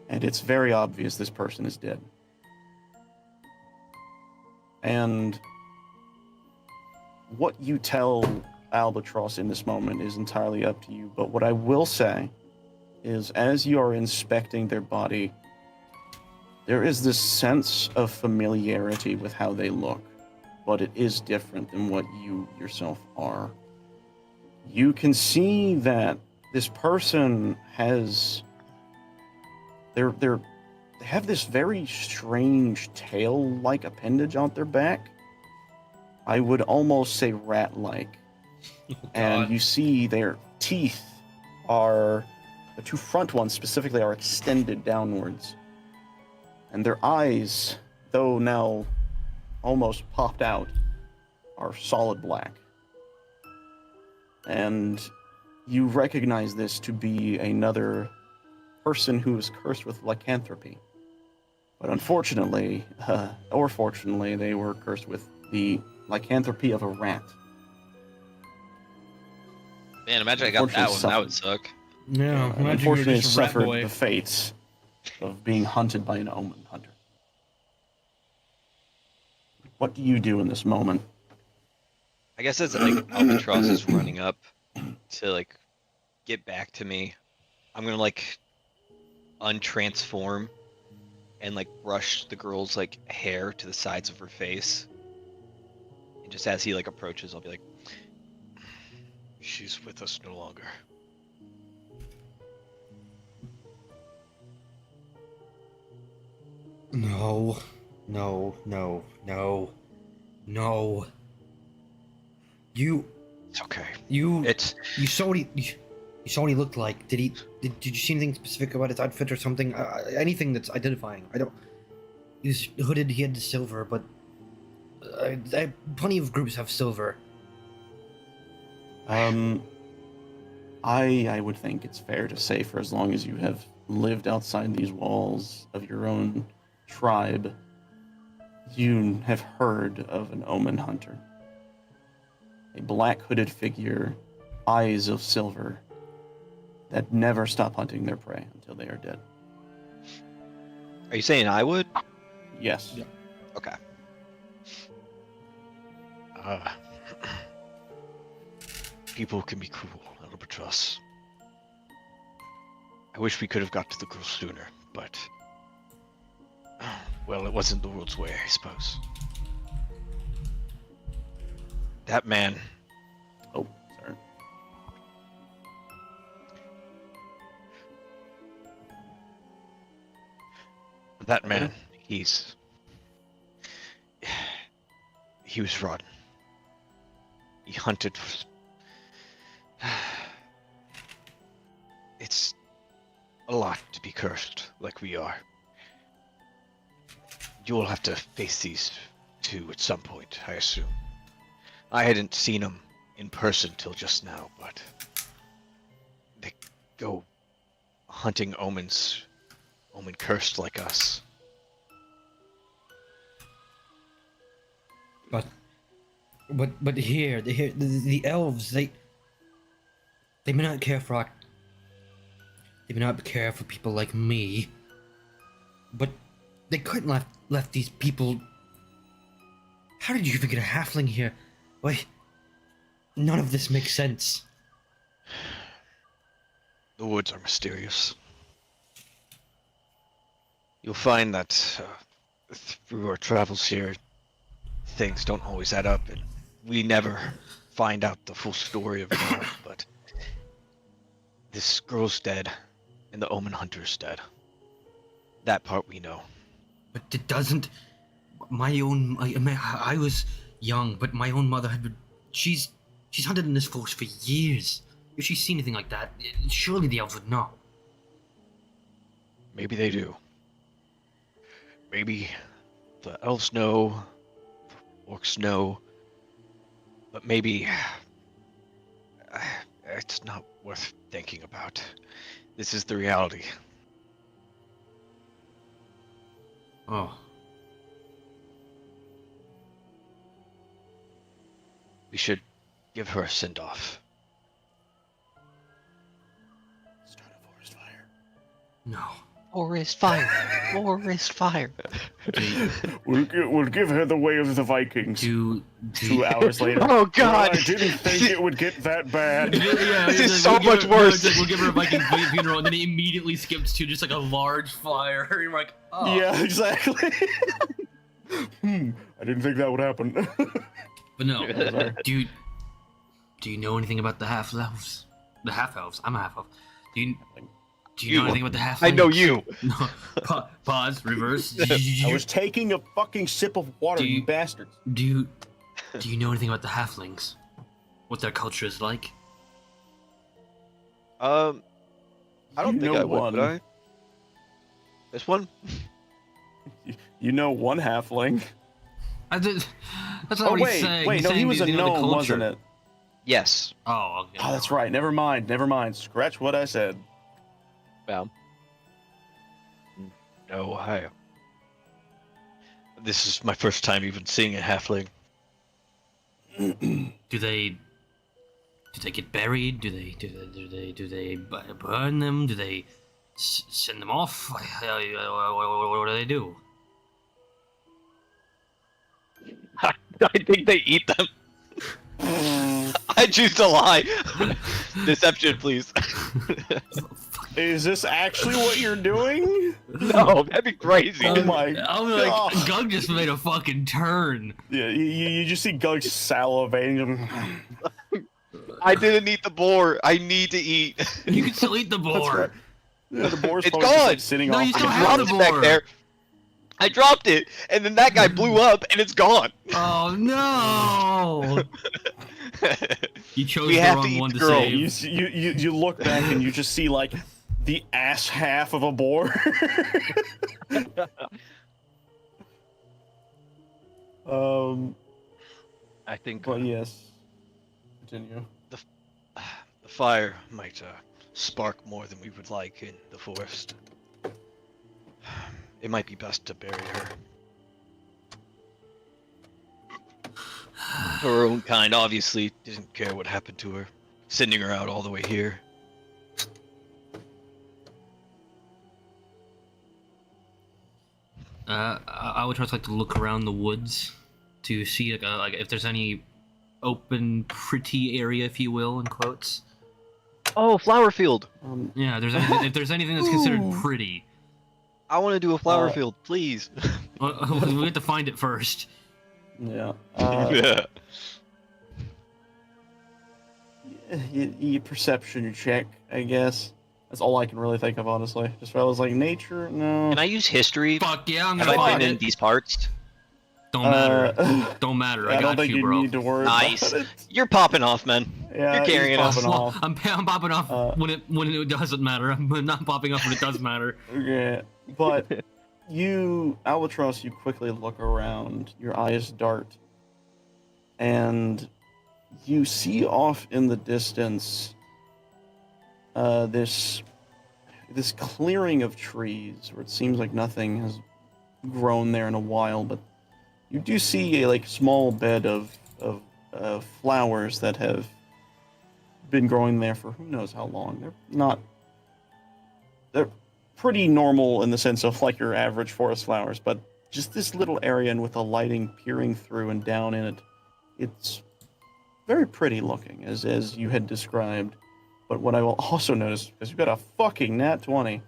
and it's very obvious this person is dead. And what you tell Albatross in this moment is entirely up to you, but what I will say is, as you are inspecting their body, there is this sense of familiarity with how they look, but it is different than what you yourself are. You can see that this person has they have this very strange tail-like appendage on their back. I would almost say rat-like. Oh, And God. you see their teeth are The two front ones specifically are extended downwards. And their eyes, though now almost popped out, are solid black. And you recognize this to be another person who is cursed with lycanthropy. But unfortunately, or fortunately, they were cursed with the lycanthropy of a rat. Man, imagine I got that one. That would suck. Yeah, And unfortunately, suffered the fates of being hunted by an Omen hunter. What do you do in this moment? I guess as like Albatross is running up to like get back to me, I'm gonna like untransform and like brush the girl's like hair to the sides of her face. And just as he like approaches, I'll be like, "She's with us no longer." No, no, no, no, no. You, It's okay. you It's saw what you saw what he looked like. Did you see anything specific about his outfit or something? Anything that's identifying? I don't. He was hooded. He had the silver, but plenty of groups have silver. I would think it's fair to say, for as long as you have lived outside these walls of your own tribe, you have heard of an Omen hunter. A black hooded figure, eyes of silver, that never stop hunting their prey until they are dead. Are you saying I would? Yes. Yeah. Okay. People can be cruel, Albatross. I wish we could have got to the girl sooner, but well, it wasn't the world's way, I suppose. That man. Oh, sorry. That man. He was rotten. He hunted. It's a lot to be cursed like we are. You'll have to face these two at some point, I assume. I hadn't seen them in person till just now, but they go hunting Omen cursed like us. But here, the elves, they may not care for they may not care for people like me, but they couldn't left these people. How did you even get a halfling here? Why? None of this makes sense. The woods are mysterious. You'll find that through our travels here, things don't always add up, and we never find out the full story of it all, but this girl's dead, and the Omen Hunter's dead. That part we know. But it doesn't. I was young, but my own mother had been. She's hunted in this forest for years. If she's seen anything like that, surely the elves would know. Maybe they do. Maybe the elves know, the orcs know, but maybe it's not worth thinking about. This is the reality. Oh. We should give her a send-off. Start a forest fire. No. Forest fire! Forest fire! We'll give her the way of the Vikings. 2 hours later. Oh God! Well, I didn't think it would get that bad. Yeah, This it's is like, so much worse. We'll give her a Viking funeral, and then it immediately skips to just like a large fire. You're like, oh. Yeah, exactly. I didn't think that would happen. But no, Sorry. do you know anything about the half-elves? The half-elves. I'm a half-elf. Do you know anything about the half-elves? I know you! No. Pause. Reverse. I was taking a fucking sip of water, Do you you- bastards. Do you know anything about the halflings? What their culture is like? I don't You think know I would, one. would I? This one? You know one halfling. That's not Oh what he's wait, saying. wait, He's no, saying he was a the gnome, culture. wasn't it? Yes. Oh, okay. Oh, that's right. Never mind. Never mind. Scratch what I said. Well. No, I. This is my first time even seeing a halfling. Do they get buried? Do they burn them? Do they send them off? What do they do? I think they eat them. I choose to lie. Deception, please. Is this actually what you're doing? No, that'd be crazy. Oh my I'm like, God. Gug just made a fucking turn. Yeah, you just see Gug salivating. I didn't eat the boar. I need to eat. You can still eat the boar. That's right. Yeah, the boar's It's probably just, gone! like, sitting No, off. you still the have ground. the Dropped it boar. back there. I dropped it, and then that guy blew up, and it's gone. Oh no! You chose We the have to wrong eat one the to girl. save. You look back and you just see like the ass half of a boar. I think But yes, continue. the fire might spark more than we would like in the forest. It might be best to bury her. Her own kind obviously didn't care what happened to her, sending her out all the way here. I would try to look around the woods to see like if there's any open, pretty area, if you will, in quotes. Oh, flower field! Yeah, if there's anything that's considered Ooh. pretty, I want to do a flower field, please. we have to find it first. Yeah. Yeah. You perception check, I guess. That's all I can really think of, honestly. Just I was like, nature, no. Can I use history? Fuck yeah, I'm Have gonna I find been in it. these parts? Don't matter. Don't matter. I I don't got think you, you bro. need to worry Nice. about it. You're popping off, man. Yeah, You're carrying he's us. popping off. I'm popping off when it doesn't matter. I'm not popping off when it does matter. Yeah, but you, Albatross, you quickly look around. Your eyes dart, and you see off in the distance this clearing of trees where it seems like nothing has grown there in a while, but you do see a small bed of flowers that have been growing there for who knows how long. They're pretty normal in the sense of like your average forest flowers, but just this little area and with the lighting peering through and down in it, it's very pretty looking as you had described. But what I will also notice, because you've got a fucking nat 20,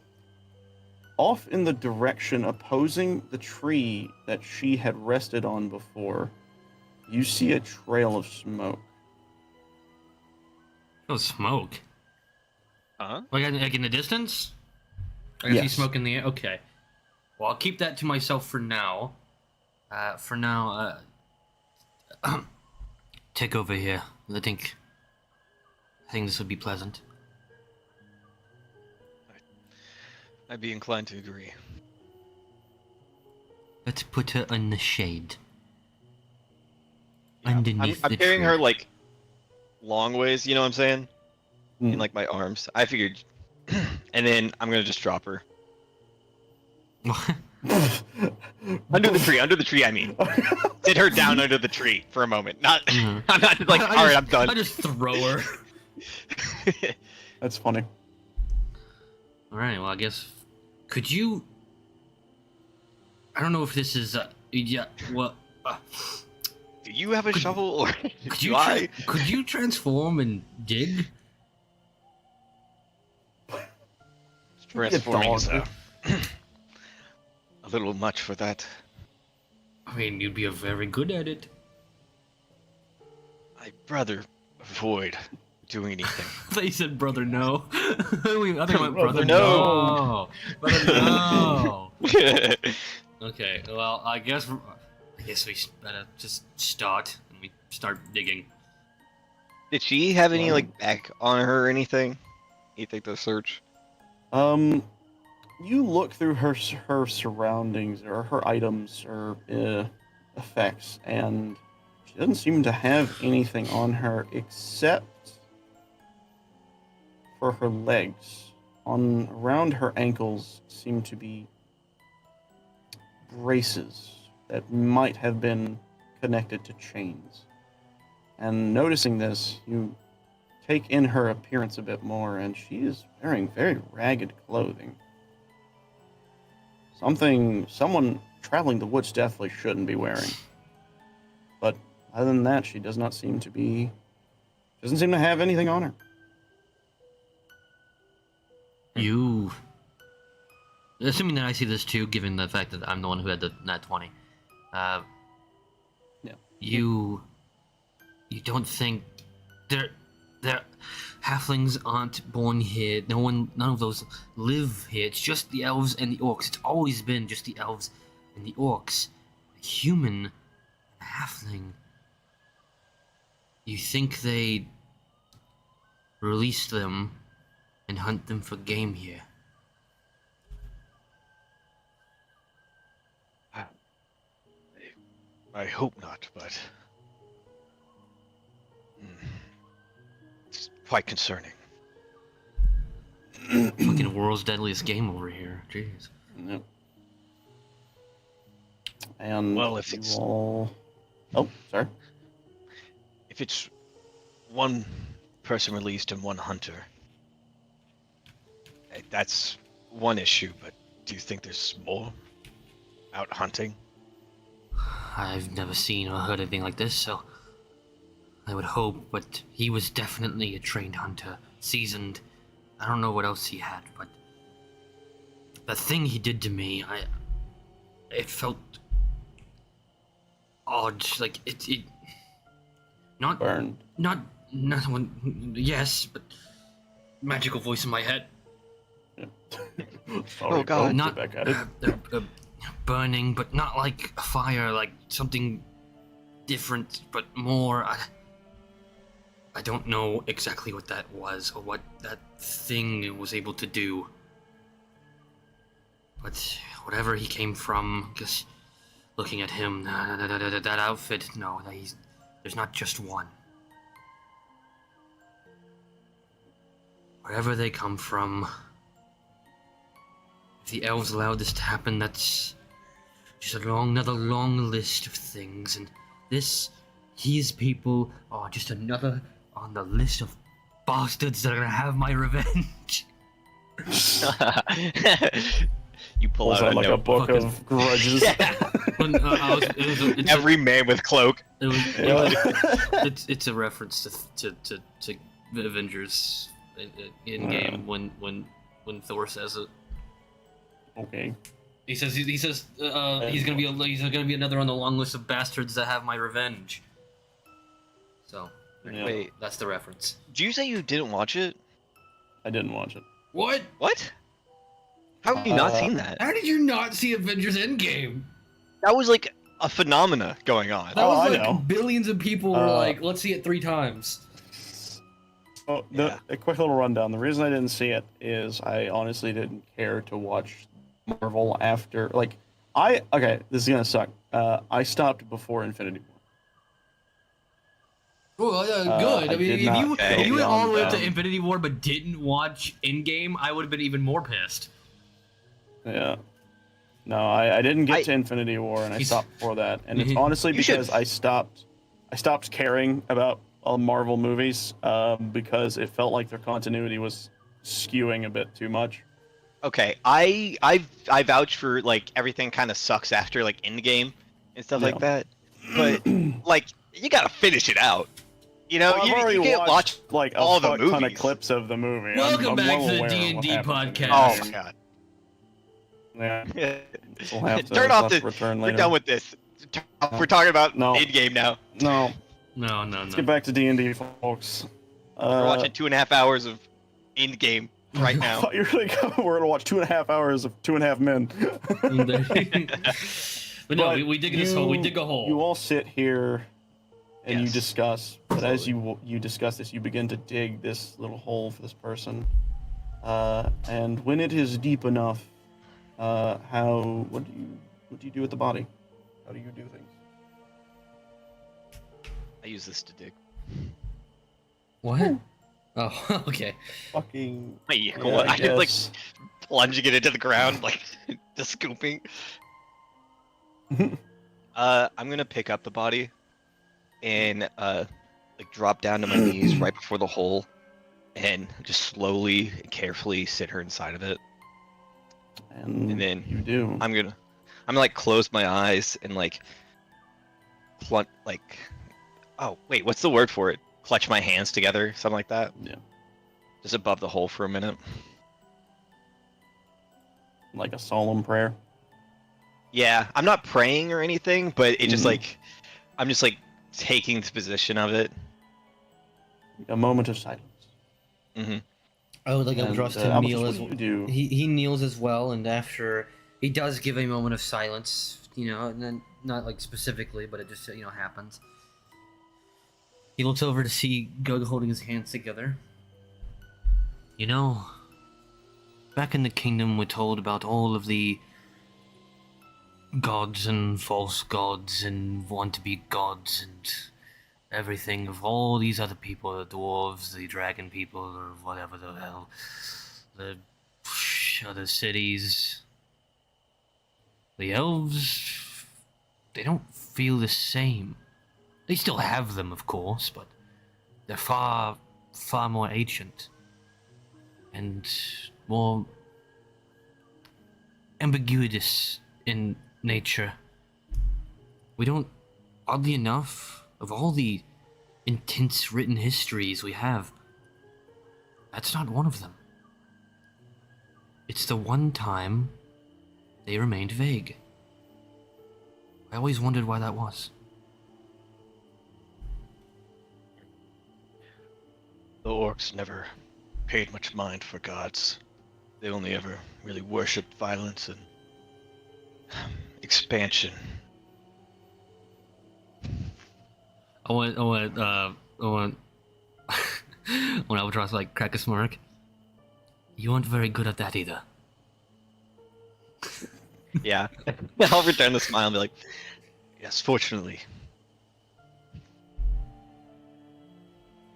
off in the direction opposing the tree that she had rested on before, you see a trail of smoke. Oh, smoke. Huh? Like in the distance? I see Yes. smoke in the air. Okay. Well, I'll keep that to myself for now. Take over here. I think this would be pleasant. I'd be inclined to agree. Let's put her in the shade. Yeah, Underneath I'm the carrying tree. her like long ways, you know what I'm saying? Mm. In like my arms. I figured, and then I'm gonna just drop her under the tree. I mean, sit her down under the tree for a moment. Not, Mhm. I'm not like, all right, I'm done. I just throw her. That's funny. All right. Well, I guess. Could you? I don't know if this is. Yeah. Well. Do you have a shovel or Could do you? I? Could you transform and dig? Transforming is dog. a little much for that. I mean, you'd be very good at it. I'd rather avoid doing anything. They said, "Brother, no." I think I went, "Brother, no." no." Brother, no. Okay. Well, I guess we better just start and we start digging. Did she have any like back on her or anything? You think the search? You look through her surroundings or her items or effects, and she doesn't seem to have anything on her except for her legs. On around her ankles seem to be braces that might have been connected to chains. And noticing this, you take in her appearance a bit more, and she is wearing very ragged clothing. Someone traveling the woods definitely shouldn't be wearing. But other than that, she doesn't seem to have anything on her. You, assuming that I see this too, given the fact that I'm the one who had the nat 20, Yeah. you don't think they're halflings aren't born here. None of those live here. It's just the elves and the orcs. It's always been just the elves and the orcs. A human, a halfling. You think they release them and hunt them for game here? I hope not, but it's quite concerning. Fucking world's deadliest game over here. Jeez. Yep. And Well, if you it's- all... Oh, sorry. If it's one person released and one hunter, that's one issue, but do you think there's more out hunting? I've never seen or heard anything like this, so I would hope, but he was definitely a trained hunter, seasoned. I don't know what else he had, but the thing he did to me, it felt odd, like it not Burned. not one, yes, but magical voice in my head. Yeah. Oh, God. Not Back at it. burning, but not like a fire, like something different, but more. I don't know exactly what that was or what that thing was able to do. But whatever he came from, just looking at him, that outfit, no, there's not just one. Wherever they come from, if the elves allowed this to happen, that's just another long list of things, and these people are just another on the list of bastards that are gonna have my revenge. You pull Pulls out out a like a notebook. book Fucking- of grudges. When, it's Every man with cloak. it's a reference to the Avengers in game when Thor says it. Okay. He says he's gonna be another on the long list of bastards that have my revenge. So Yeah. Wait, that's the reference. do you say you didn't watch it? I didn't watch it. What? What? How have you not seen that? How did you not see Avengers Endgame? That was like a phenomena going on. That Oh, was I like know. billions of people were like, let's see it 3 times. Oh, Yeah. a quick little rundown. The reason I didn't see it is I honestly didn't care to watch Marvel after. Okay, this is gonna suck. I stopped before Infinity War. Well, good. I I mean, did if not you go if you went all the way up to beyond, Infinity War but didn't watch Endgame, I would have been even more pissed. Yeah. No, I didn't get I- to Infinity War, and I He's- stopped before that. And it's Mhm. honestly You should- because I stopped caring about all Marvel movies because it felt like their continuity was skewing a bit too much. Okay, I vouch for like everything kind of sucks after like Endgame and stuff like Yeah. that, but like you gotta finish it out. You know, Well, I've you already can't watch. watched like a all the fuck ton of movies. clips of the movie. Welcome I'm back well to the aware of what D&D happens in podcast. Oh it. my god! Yeah, we'll have to Turn off have to the. return We're later. done with this. We're talking about No. Endgame now. No, No. let's get back to D&D, folks. We're watching 2.5 hours of Endgame right I now. thought you were we're gonna watch 2.5 hours of 2.5 Men. But no, But we dig this hole. We dig a hole. You all sit here and you Yes. discuss. But as you discuss this, you begin to dig this little hole for this person. And when it is deep enough, what do you do with the body? How do you do things? I use this to dig. What? Oh, okay. Fucking. I Yeah, I did like guess. plunging it into the ground, like just scooping. I'm gonna pick up the body and like drop down to my knees right before the hole, and just slowly and carefully sit her inside of it. And then you do. I'm gonna like close my eyes and like like, oh wait, what's the word for it? Clutch my hands together, something like that. Yeah. Just above the hole for a minute. Like a solemn prayer. Yeah, I'm not praying or anything, but it just Mhm. like I'm just like taking the position of it. A moment of silence. Mm-hmm. I would like And, Eldrauz to Albatross, kneel what as do you do? he kneels as well, and after he does give a moment of silence, and then not like specifically, but it just happens. He looks over to see Gug holding his hands together. Back in the kingdom, we're told about all of the gods and false gods and want-to-be gods and everything of all these other people, the dwarves, the dragon people, or whatever the hell, the other cities. The elves, they don't feel the same. They still have them, of course, but they're far, far more ancient and more ambiguous in nature. We don't, oddly enough, of all the intense written histories we have, that's not one of them. It's the one time they remained vague. I always wondered why that was. The orcs never paid much mind for gods. They only ever really worshipped violence and expansion. I want when Albatross like crack a smirk. You weren't very good at that either. Yeah. I'll return the smile and be like, yes, fortunately.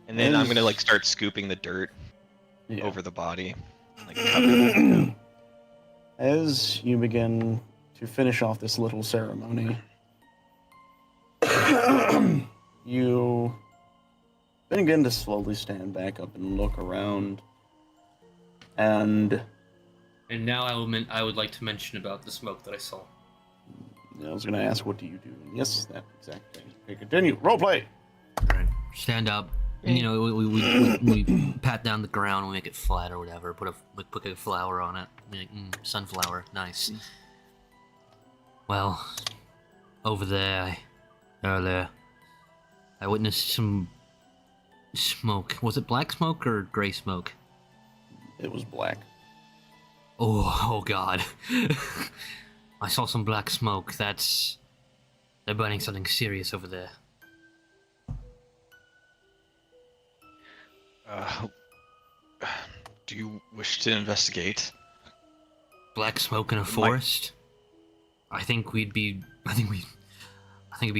And then I'm gonna like start scooping the dirt Yeah. over the body. Like, cover. As you begin to finish off this little ceremony, you begin to slowly stand back up and look around. And now I would like to mention about the smoke that I saw. I was going to ask, what do you do? And yes, that exact thing. Okay, continue. Roleplay! Right. Stand up, and we pat down the ground, we make it flat or whatever. Put a flower on it. Like, sunflower, nice. Well, over there, earlier, I witnessed some smoke. Was it black smoke or gray smoke? It was black. Oh God. I saw some black smoke. They're burning something serious over there. Do you wish to investigate? Black smoke in a forest? I think it'd be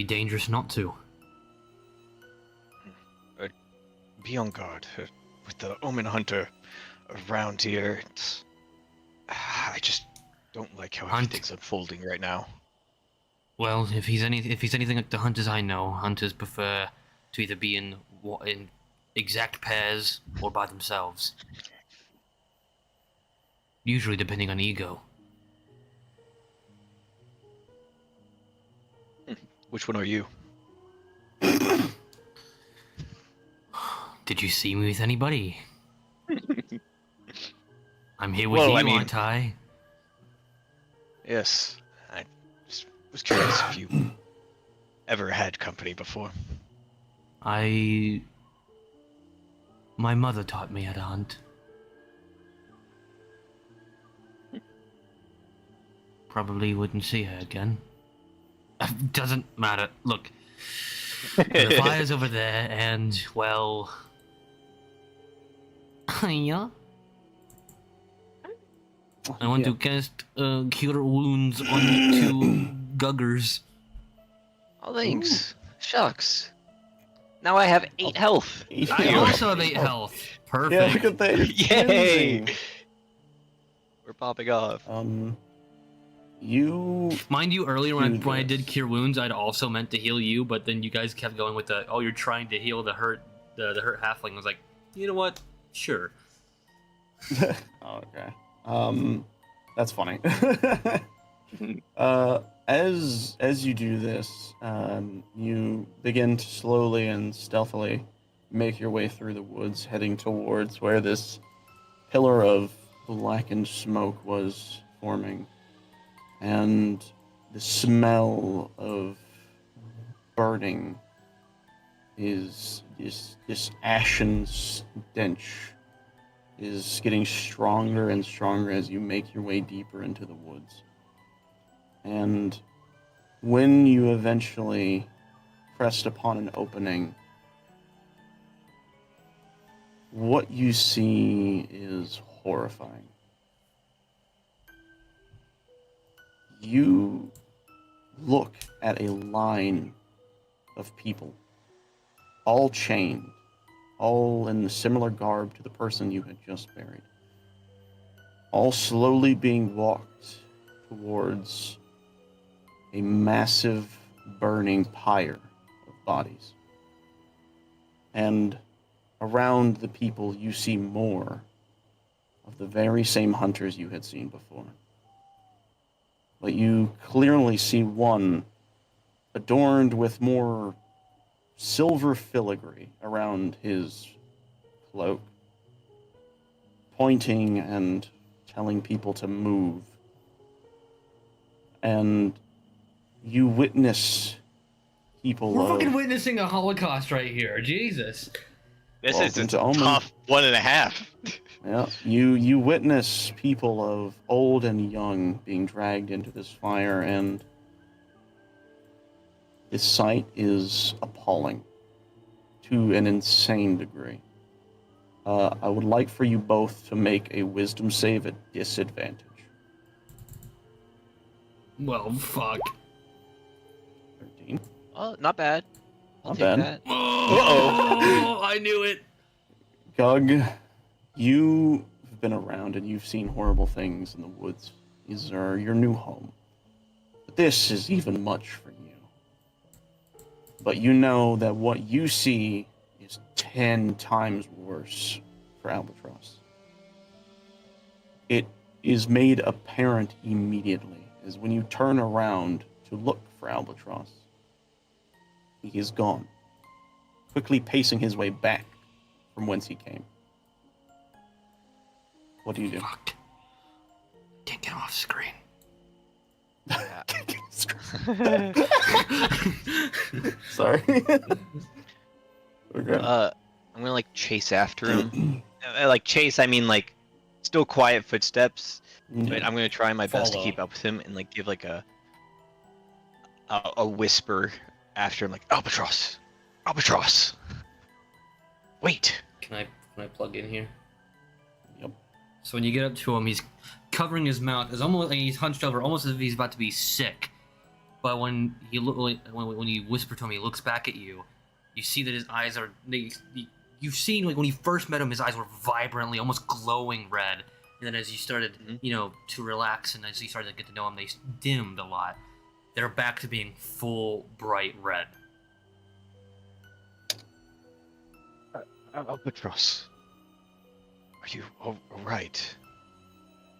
dangerous not to. Be on guard. With the Omen Hunter around here, I just don't like how everything's unfolding right now. Well, if he's anything like the hunters I know, hunters prefer to either be in exact pairs or by themselves. Usually depending on ego. Which one are you? Did you see me with anybody? I'm here with you, aren't I? Yes. I just was curious if you ever had company before. My mother taught me how to hunt. Probably wouldn't see her again. Doesn't matter. Look, the fire's over there, and well, yeah. I want to cast Cure Wounds on 2 Guggers. Oh, thanks. Shucks. Now I have 8 health. I Yeah. also have 8 health. Yeah, look Perfect. at that. You're Yay! twinsing. We're popping off. You Mind you, earlier when do I did this. Cure Wounds, I'd also meant to heal you, but then you guys kept going with the, oh, you're trying to heal the hurt halfling. I was like, you know what? Sure. Oh, okay. That's funny. As you do this, you begin to slowly and stealthily make your way through the woods, heading towards where this pillar of blackened smoke was forming, and the smell of burning is this ashen stench is getting stronger and stronger as you make your way deeper into the woods. And when you eventually pressed upon an opening, what you see is horrifying. You look at a line of people, all chained, all in the similar garb to the person you had just buried, all slowly being walked towards a massive burning pyre of bodies. And around the people you see more of the very same hunters you had seen before. But you clearly see one adorned with more silver filigree around his cloak, pointing and telling people to move. And you witness people We're of... fucking witnessing a Holocaust right here. Jesus. This Welcome is to a Omen. tough 1.5. Yeah, you witness people of old and young being dragged into this fire, and this sight is appalling to an insane degree. I would like for you both to make a wisdom save at disadvantage. Well, fuck. 13. Oh, not bad. I'll Not take bad. that. Oh, I knew it. Gug, you've been around and you've seen horrible things in the woods. These are your new home. But this is even much for you. But you know that what you see is 10 times worse for Albatross. It is made apparent immediately, as when you turn around to look for Albatross, he is gone, quickly pacing his way back from whence he came. What do you do? Fuck. Can't get off screen. Sorry. Okay. I'm gonna like chase after him. Like chase, I mean like still quiet footsteps. But I'm gonna try my best to Follow. keep up with him and like give like a whisper after him, like Albatross, Albatross. Wait. Can I plug in here? Yep. So when you get up to him, he's covering his mouth. It's almost like he's hunched over, almost as if he's about to be sick. But when you whisper to him, he looks back at you. You see that his eyes are. You've seen like when you first met him, his eyes were vibrantly, almost glowing red. And then as you started, to relax, and as you started to get to know him, they dimmed a lot. They're back to being full, bright red. Albatross. Are you all right?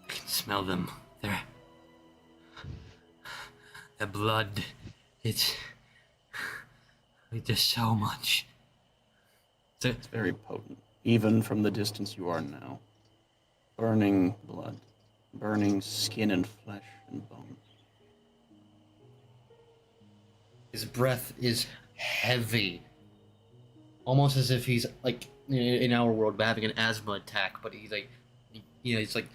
I can smell them. Their blood. It's just so much. It's very potent, even from the distance you are now. Burning blood, burning skin and flesh and bone. His breath is heavy. Almost as if he's, like, in our world, having an asthma attack, but he's like, it's like,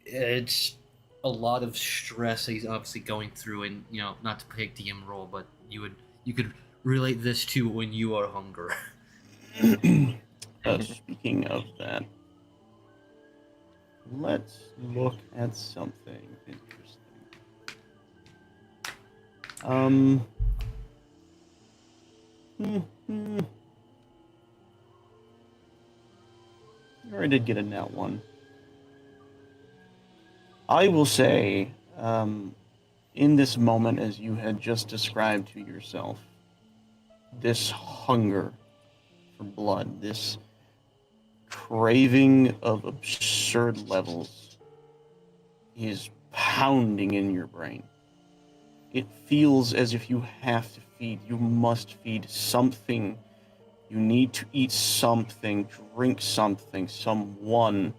it's a lot of stress that he's obviously going through, and, not to play a DM role, but you could relate this to when you are hungry. Speaking of that, let's look at something interesting. You already did get a nat one. I will say, in this moment, as you had just described to yourself, this hunger for blood, this craving of absurd levels is pounding in your brain. It feels as if you have to feed, you must feed something. You need to eat something, drink something, someone.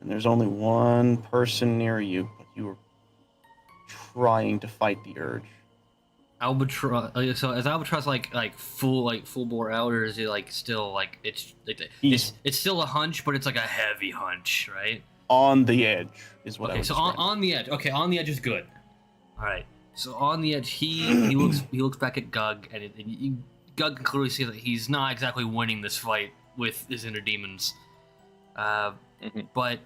And there's only one person near you, but you are trying to fight the urge. Albatross. So is Albatross like full bore out, or is it like still like it's still a hunch, but it's like a heavy hunch, right? On the edge is what I Okay, would so describe. on the edge. Okay, on the edge is good. All right. So on the edge, he looks back at Gug, and Gug can clearly see that he's not exactly winning this fight with his inner demons. But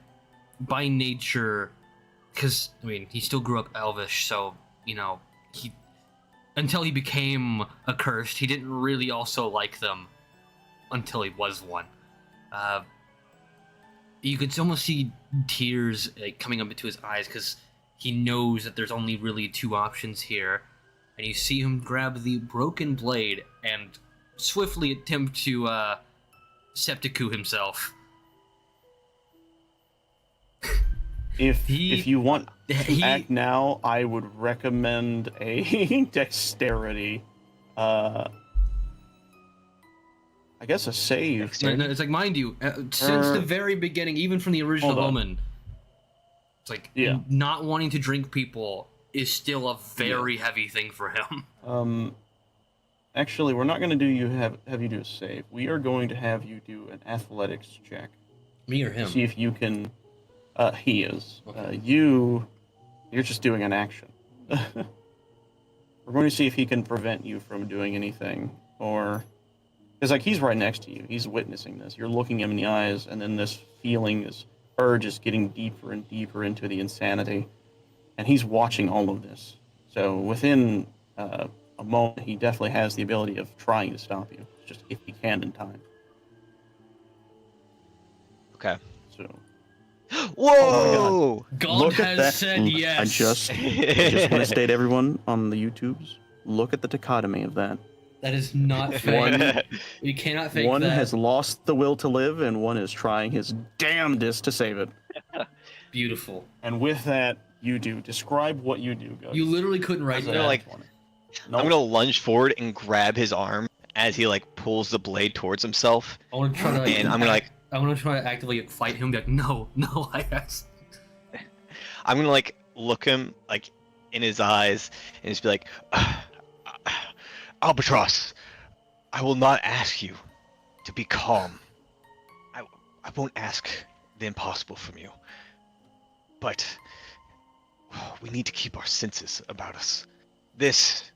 by nature, because I mean he still grew up elvish, so he until he became accursed, he didn't really also like them until he was one. You could almost see tears coming up into his eyes because he knows that there's only really two options here. And you see him grab the broken blade and swiftly attempt to septicoo himself. If you want to act now, I would recommend a dexterity. I guess a save. No, it's like, mind you, since the very beginning, even from the original Omen, it's like not wanting to drink people is still a very heavy thing for him. Actually, we're not going to have you do a save. We are going to have you do an athletics check. Me or him? See if you can. He is. Okay. You're just doing an action. We're going to see if he can prevent you from doing anything, or because like he's right next to you, he's witnessing this. You're looking him in the eyes, and then this feeling, this urge, is getting deeper and deeper into the insanity, and he's watching all of this. So within a moment, he definitely has the ability of trying to stop you, just if he can in time. Okay. So. Whoa! God has said yes. I just want to state, everyone on the YouTubes, look at the dichotomy of that. That is not fake. You cannot fake one that. Has lost the will to live, and one is trying his damnedest to save it. Beautiful. And with that, you do. Describe what you do, Gus. You literally couldn't write that. I'm gonna lunge forward and grab his arm as he pulls the blade towards himself. I want to try to. And I'm gonna I want to try to actively fight him. Be like, no, I guess. I'm gonna look him in his eyes and just be like, Albatross, I will not ask you to be calm. I won't ask the impossible from you. But we need to keep our senses about us. This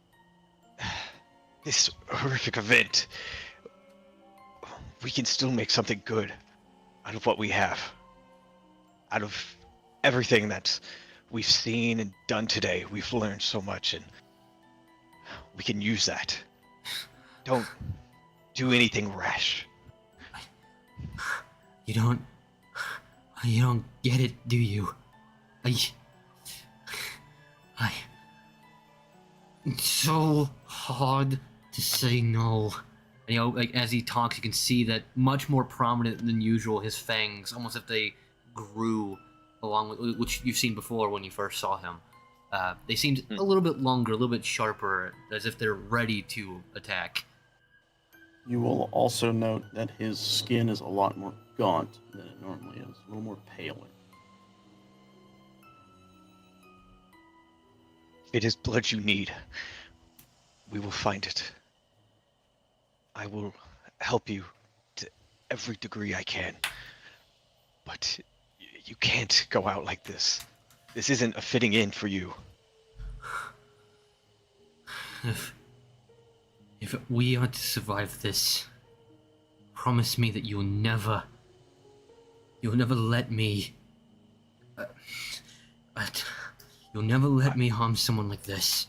horrific event, we can still make something good out of what we have. Out of everything that we've seen and done today, we've learned so much, and we can use that. Don't do anything rash. You don't get it, do you? It's so hard to say no. And, as he talks, you can see that much more prominent than usual, his fangs, almost if they grew along with, which you've seen before when you first saw him. They seemed a little bit longer, a little bit sharper, as if they're ready to attack. You will also note that his skin is a lot more gaunt than it normally is, a little more paler. It is blood you need. We will find it. I will help you to every degree I can. But you can't go out like this. This isn't a fitting in for you. If we are to survive this, promise me that you'll never let me But you'll never let me harm someone like this.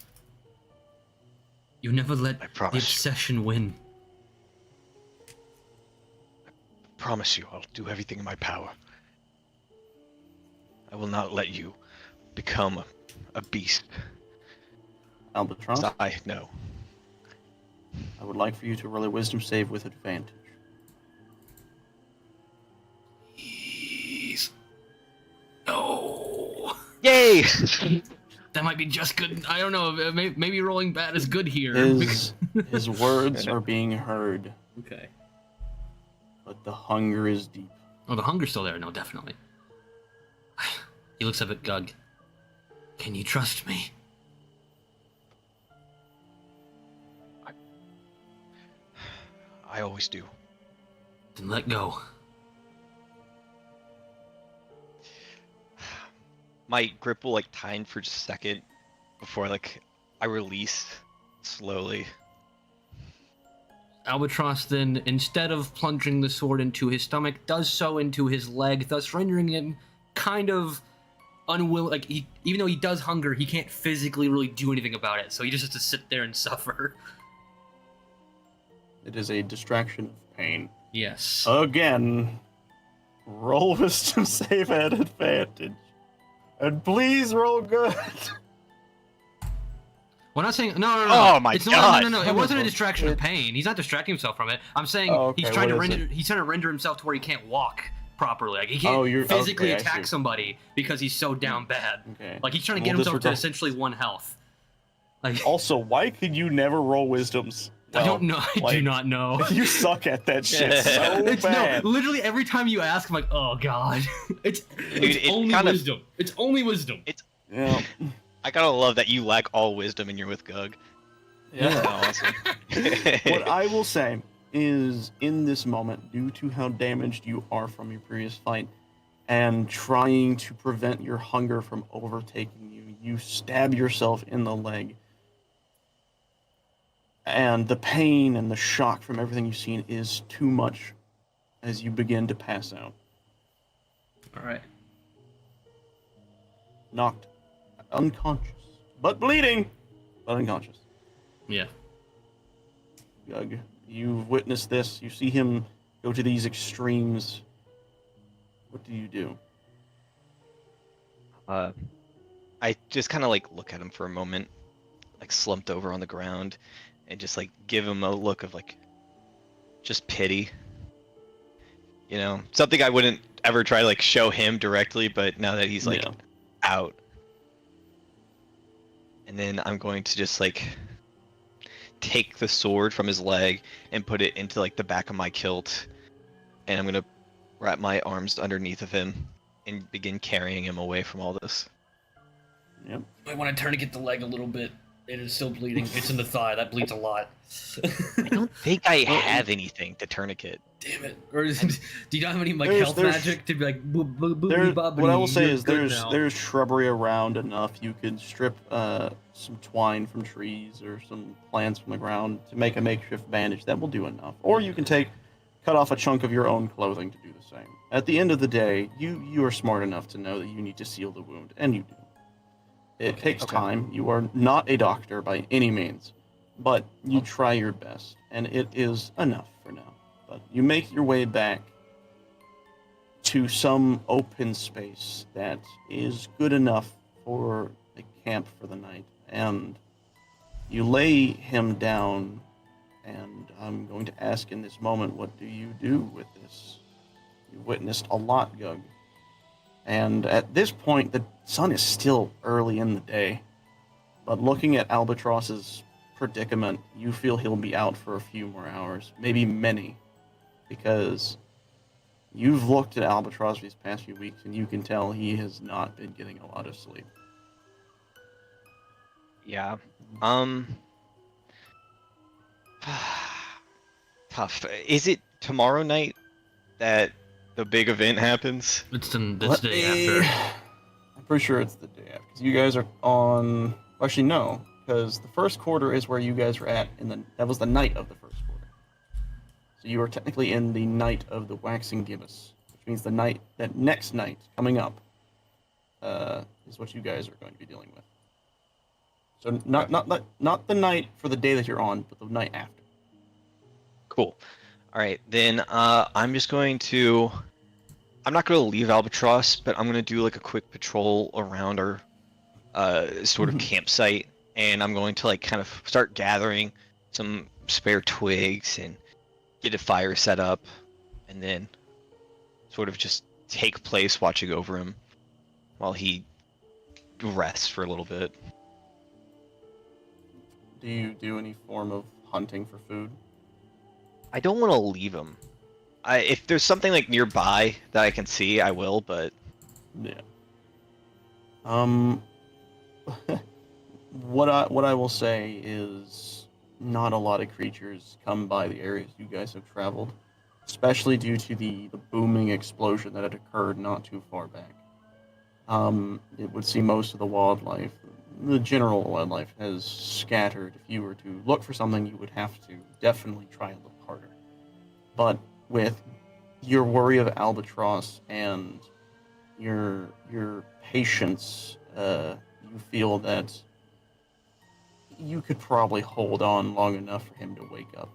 You'll never let I the promise you. obsession win. Promise you, I'll do everything in my power. I will not let you become a beast. Albatross, I know. I would like for you to roll a wisdom save with advantage. Please. No. Yay! That might be just good. I don't know. Maybe rolling bad is good here. His words are being heard, Okay. but the hunger is deep. Oh, the hunger's still there. No, definitely. He looks up at Gug. Can you trust me? I always do. Then let go. My grip will like tighten for just a second before like I release slowly. Albatross then, instead of plunging the sword into his stomach, does so into his leg, thus rendering him kind of unwilling. Like, even though he does hunger, he can't physically really do anything about it, so he just has to sit there and suffer. It is a distraction of pain. Yes. Again, roll wisdom save at advantage. And please roll good. We're not saying no. Oh my it's God. No. It wasn't a distraction of pain. He's not distracting himself from it. I'm saying he's trying to render. He's trying to render himself to where he can't walk properly. Like he can't physically attack somebody because he's so down bad. Okay. Like he's trying to get himself to essentially 1 health. Like Also, why could you never roll wisdoms? I don't know. I do not know. You suck at that shit so It's bad. no, literally every time you ask, I'm like, oh god. It's Dude, only wisdom. It's only wisdom. Yeah. I gotta love that you lack all wisdom and you're with Gug. Yeah. Awesome. What I will say is, in this moment, due to how damaged you are from your previous fight, and trying to prevent your hunger from overtaking you, you stab yourself in the leg. And the pain and the shock from everything you've seen is too much as you begin to pass out. Alright. Knocked unconscious, but bleeding, but unconscious. Yeah. Gug, you've witnessed this. You see him go to these extremes. What do you do? I just kind of like look at him for a moment, like slumped over on the ground, and just like give him a look of like just pity. You know, something I wouldn't ever try to like show him directly, but now that he's like out. And then I'm going to just like take the sword from his leg and put it into like the back of my kilt, and I'm gonna wrap my arms underneath of him and begin carrying him away from all this. Yep. I want to tourniquet the leg a little bit. It is still bleeding. It's in the thigh. That bleeds a lot. I don't think I have anything to tourniquet. Damn it. Or do you not have any like health magic to be like what I will say is there's shrubbery around enough. You could strip some twine from trees or some plants from the ground to make a makeshift bandage. That will do enough. Or you can cut off a chunk of your own clothing to do the same. At the end of the day, you are smart enough to know that you need to seal the wound, and you do. It takes time. You are not a doctor by any means, but you try your best, and it is enough for now. But you make your way back to some open space that is good enough for a camp for the night, and you lay him down, and I'm going to ask in this moment, what do you do with this? You witnessed a lot, Gug. And at this point, the sun is still early in the day. But looking at Albatross's predicament, you feel he'll be out for a few more hours, maybe many. Because you've looked at Albatross these past few weeks, and you can tell he has not been getting a lot of sleep. Yeah. Tough. Is it tomorrow night that the big event happens? It's the day after. I'm pretty sure it's the day after. Because you guys are on... Actually, no. Because the first quarter is where you guys were at. That was the night of the first quarter. So you are technically in the night of the waxing gibbous. Which means that next night coming up is what you guys are going to be dealing with. So not the night for the day that you're on, but the night after. Cool. All right, then I'm just going to. I'm not going to leave Albatross, but I'm going to do like a quick patrol around our sort of campsite, and I'm going to like kind of start gathering some spare twigs and get a fire set up, and then sort of just take place watching over him while he rests for a little bit. Do you do any form of hunting for food? I don't want to leave him. If there's something like nearby that I can see, I will, but Yeah. What I will say is not a lot of creatures come by the areas you guys have traveled, especially due to the booming explosion that had occurred not too far back. It would seem most of the wildlife, the general wildlife, has scattered. If you were to look for something, you would have to definitely try and look harder. But with your worry of albatross and your patience, you feel that you could probably hold on long enough for him to wake up.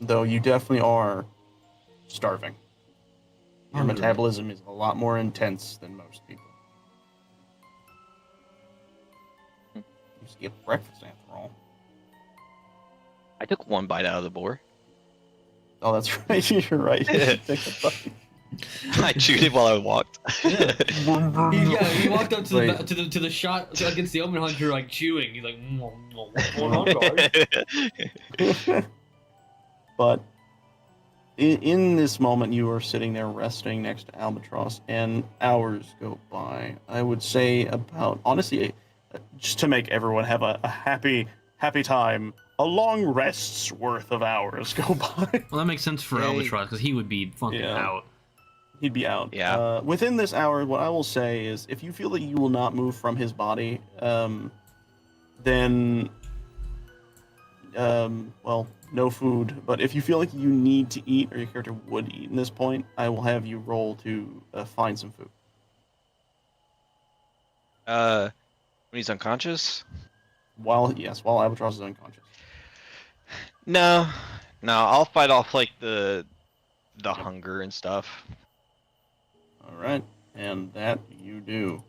Though you definitely are starving. Your Hungry. metabolism is a lot more intense than most people. You skipped breakfast after all. I took one bite out of the boar. Oh, that's right. You're right. You take a bite. I chewed it while I walked. He walked up to Wait. to the shot against the Omen Hunter, like chewing. He's like, what's going on, guys? But in this moment, you are sitting there resting next to Albatross, and hours go by. I would say about, honestly, just to make everyone have a happy time, a long rest's worth of hours go by. Well, that makes sense for Yay. Albatross because he would be fucking Yeah. out. He'd be out. Yeah. Within this hour, what I will say is, if you feel that you will not move from his body, then, well, no food. But if you feel like you need to eat, or your character would eat in this point, I will have you roll to find some food. When he's unconscious? While Albatross is unconscious. No, I'll fight off like the hunger and stuff. All right, and that you do.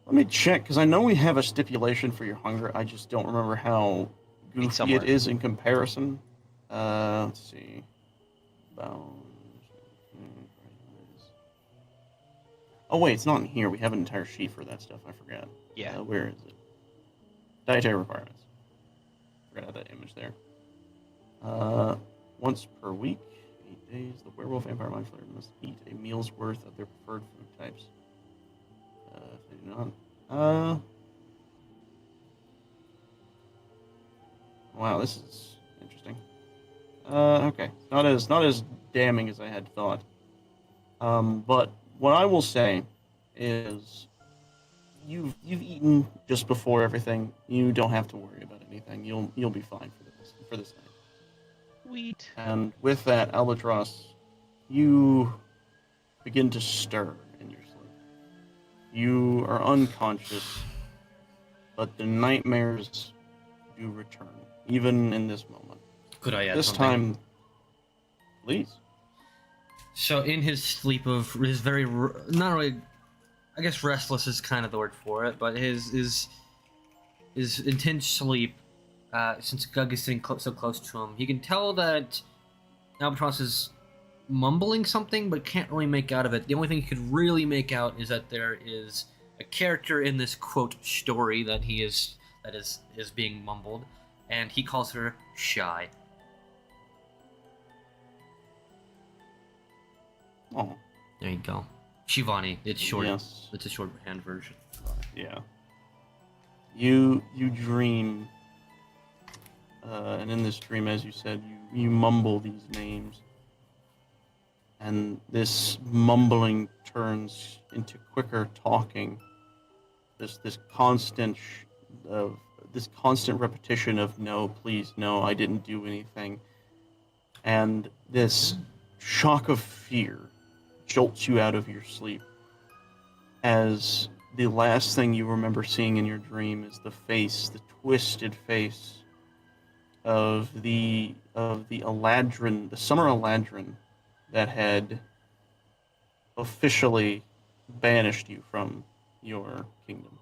Let me check, because I know we have a stipulation for your hunger. I just don't remember how goofy it somewhere. is in comparison. Let's see. Bound. Oh wait, it's not in here. We have an entire sheet for that stuff. I forgot. Yeah. Where is it? Dietary requirements. Forgot that image there. Once per week, 8 days, the werewolf vampire mind flayer must eat a meal's worth of their preferred food types. If they do not, wow, this is interesting. Okay, not as damning as I had thought. But what I will say is, you've eaten just before everything. You don't have to worry about anything. You'll be fine for this night. Sweet. And with that, Albatross, you begin to stir in your sleep. You are unconscious, but the nightmares do return, even in this moment. Could I add This something? time, please. So in his sleep of his very not really, I guess restless is kind of the word for it, but his intense sleep, since Gug is sitting so close to him, he can tell that Albatross is mumbling something, but can't really make out of it. The only thing he could really make out is that there is a character in this quote story that is being mumbled, and he calls her Shy. Oh, There you go. Shivani. It's short. yes. It's a shorthand version. Yeah. You dream, and in this dream, as you said, you mumble these names, and this mumbling turns into quicker talking. This constant repetition of no, please, no, I didn't do anything, and this shock of fear jolts you out of your sleep. As the last thing you remember seeing in your dream is the twisted face of the Eladrin, the summer Eladrin that had officially banished you from your kingdom.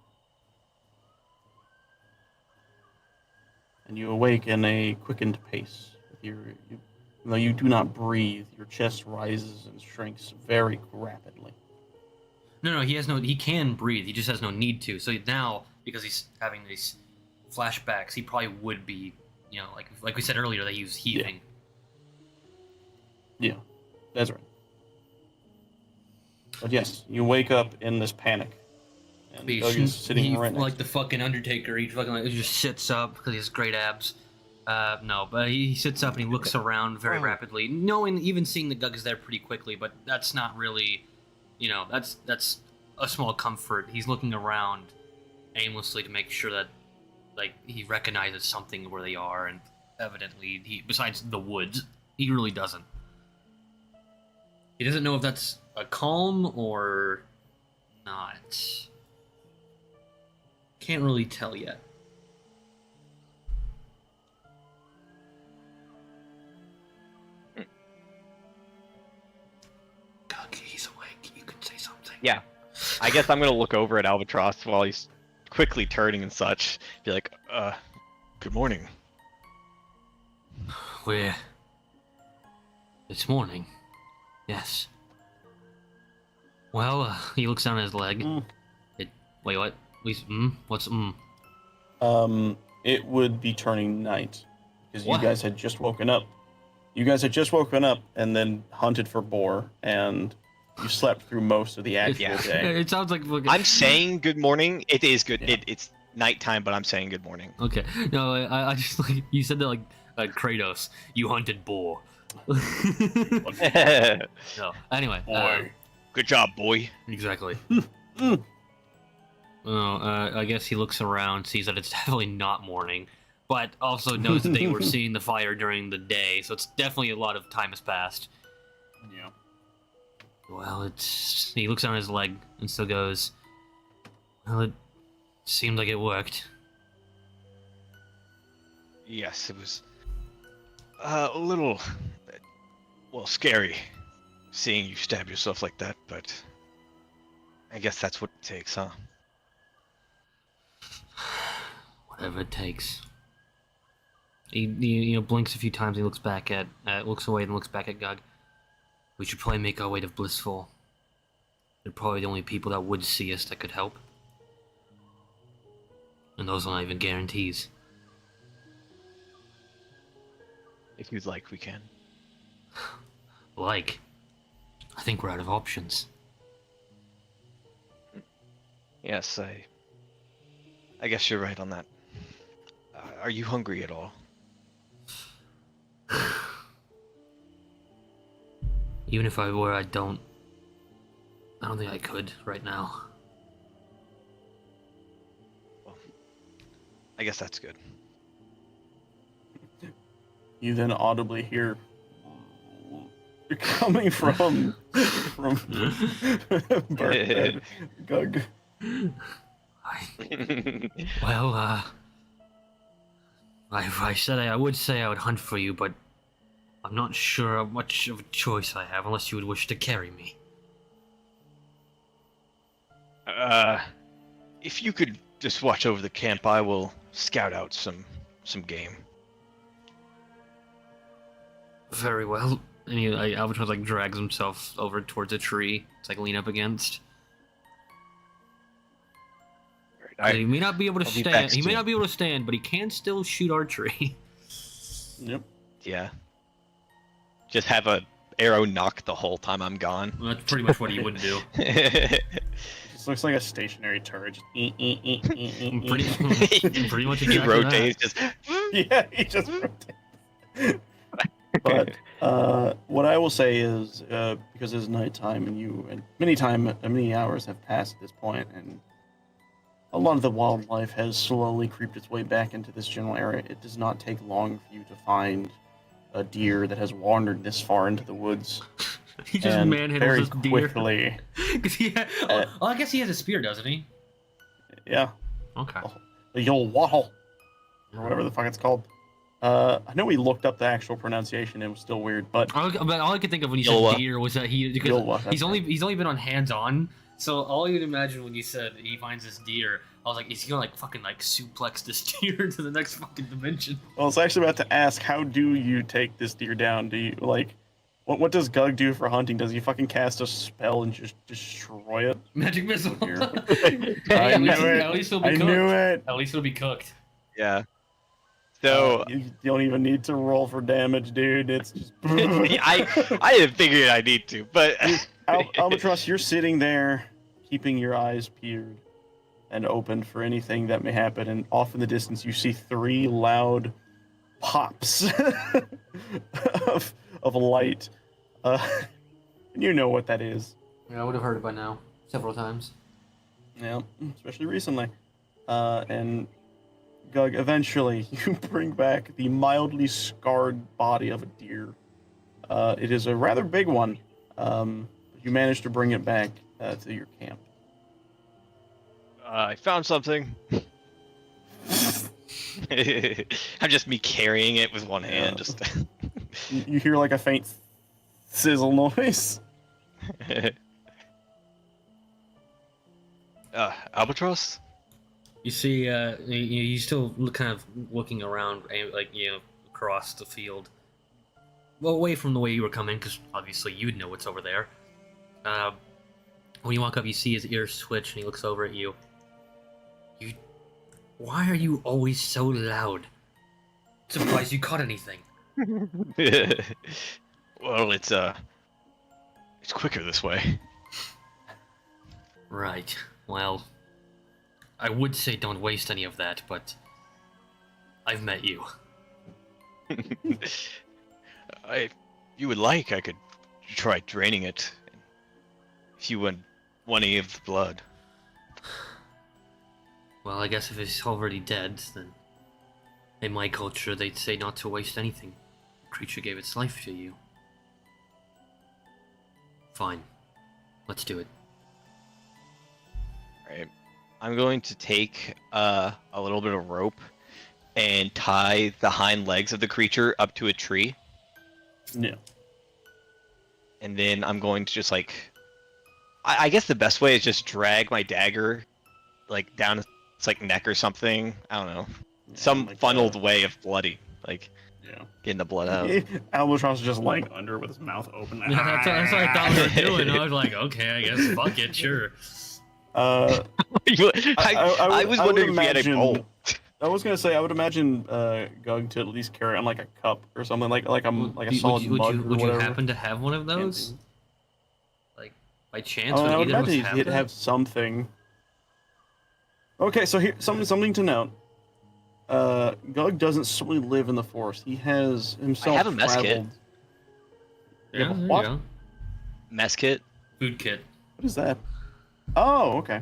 And you awake in a quickened pace. Even though you do not breathe, your chest rises and shrinks very rapidly. No, he can breathe. He just has no need to. So now, because he's having these flashbacks, he probably would be, like we said earlier, that he was heaving. Yeah, that's right. But yes, you wake up in this panic. And Doug is sitting right next like to the fucking Undertaker. He just sits up because he has great abs. No, but he sits up and he looks around very rapidly, even seeing that Doug is there pretty quickly. But that's not really, that's a small comfort. He's looking around aimlessly to make sure that, like, he recognizes something where they are, and evidently, besides the woods, he really doesn't. He doesn't know if that's a calm or not. Can't really tell yet. God, he's awake. You can say something. Yeah. I guess I'm gonna look over at Albatross while he's quickly turning and such. Be like, good morning. It's morning. Yes. Well, he looks down at his leg. Wait, what? What's It would be turning night. Because you What? guys had just woken up. You guys had just woken up and then hunted for boar, and you slept through most of the actual day. It sounds like I'm saying good morning. It is good. Yeah. It's nighttime, but I'm saying good morning. Okay. No, I just like you said that like Kratos. You hunted boar. No. Anyway. Boy. Good job, boy. Exactly. I guess he looks around, sees that it's definitely not morning, but also knows that they were seeing the fire during the day, so it's definitely a lot of time has passed. Yeah. Well, he looks down his leg and still goes, well, it seemed like it worked. Yes, it was a little, scary seeing you stab yourself like that, but I guess that's what it takes, huh? Whatever it takes. He blinks a few times. He looks away and looks back at Gug. We should probably make our way to Blissful. They're probably the only people that would see us that could help. And those are not even guarantees. If you'd like, we can. I think we're out of options. Yes, I guess you're right on that. Are you hungry at all? Even if I were, I don't think I could right now. Well, I guess that's good. You then audibly hear coming from Bert, Gug. Well, I said I would say I would hunt for you, but I'm not sure how much of a choice I have unless you would wish to carry me. If you could just watch over the camp, I will scout out some game. Very well. And Albatross drags himself over towards a tree. It's lean up against. He may not be able to I'll be stand. back He may soon. not be able to stand, but he can still shoot archery. Yep. Yeah. Just have a arrow knock the whole time I'm gone. Well, that's pretty much what he would do. This looks like a stationary turret. Just Pretty much He exactly rotates, just Yeah, he just rotates. But what I will say is, because it's nighttime and many hours have passed at this point, and a lot of the wildlife has slowly creeped its way back into this general area. It does not take long for you to find a deer that has wandered this far into the woods. He just and manhandles very this deer. quickly. 'Cause I guess he has a spear, doesn't he? Yeah, Okay. the old wattle, or whatever the fuck it's called. I know we looked up the actual pronunciation. It was still weird, but But all I could think of when you said Yola. deer was that because Yola, that's he's only been on hands on. So all I could imagine when you said he finds this deer, I was like, is he gonna like fucking like suplex this deer into the next fucking dimension? well, I was actually about to ask, how do you take this deer down? Do you like, what does Gug do for hunting? Does he fucking cast a spell and just destroy it? Magic missile. Deer. Hey, I knew it. At least it'll be I cooked. knew it. At least it'll be cooked. Yeah. So You don't even need to roll for damage, dude. It's just. I didn't figure I need to, but Albatross, you're sitting there, keeping your eyes peeled and open for anything that may happen, and off in the distance you see 3 loud pops of light. And you know what that is. Yeah, I would have heard it by now several times. Yeah, especially recently. And Gug, eventually you bring back the mildly scarred body of a deer. It is a rather big one. You managed to bring it back to your camp. I found something. I'm just me carrying it with one hand. Just You hear like a faint sizzle noise. Albatross? You see, you still kind of looking around, like across the field, well, away from the way you were coming, because obviously you'd know what's over there. When you walk up, you see his ears twitch, and he looks over at you. Why are you always so loud? Surprised you caught anything. Well, it's quicker this way. Right. Well, I would say don't waste any of that, but I've met you. If you would like, I could try draining it. If you want any of the blood. Well, I guess if it's already dead, then in my culture they'd say not to waste anything. The creature gave its life to you. Fine. Let's do it. Right. I'm going to take a little bit of rope and tie the hind legs of the creature up to a tree. Yeah. And then I'm going to just like... I guess the best way is just drag my dagger like down its like neck or something. I don't know. Some like funneled way of bloody. Like Yeah. getting the blood out. Albatross is just lying under with his mouth open. Yeah, that's what I thought we were doing. I was like, okay, I guess fuck it, sure. I was wondering if we had a bowl. I was gonna say I would imagine Gug to at least carry on like a cup or something like a solid mug or Would you whatever. happen to have one of those? Like by chance, I would would either of us imagine have he'd that? have something. Okay, so here something to note. Gug doesn't solely live in the forest. He has himself I have a mess kit. traveled. Yeah, Yeah, there what? you go. Mess kit? Food kit. What is that? Oh, okay.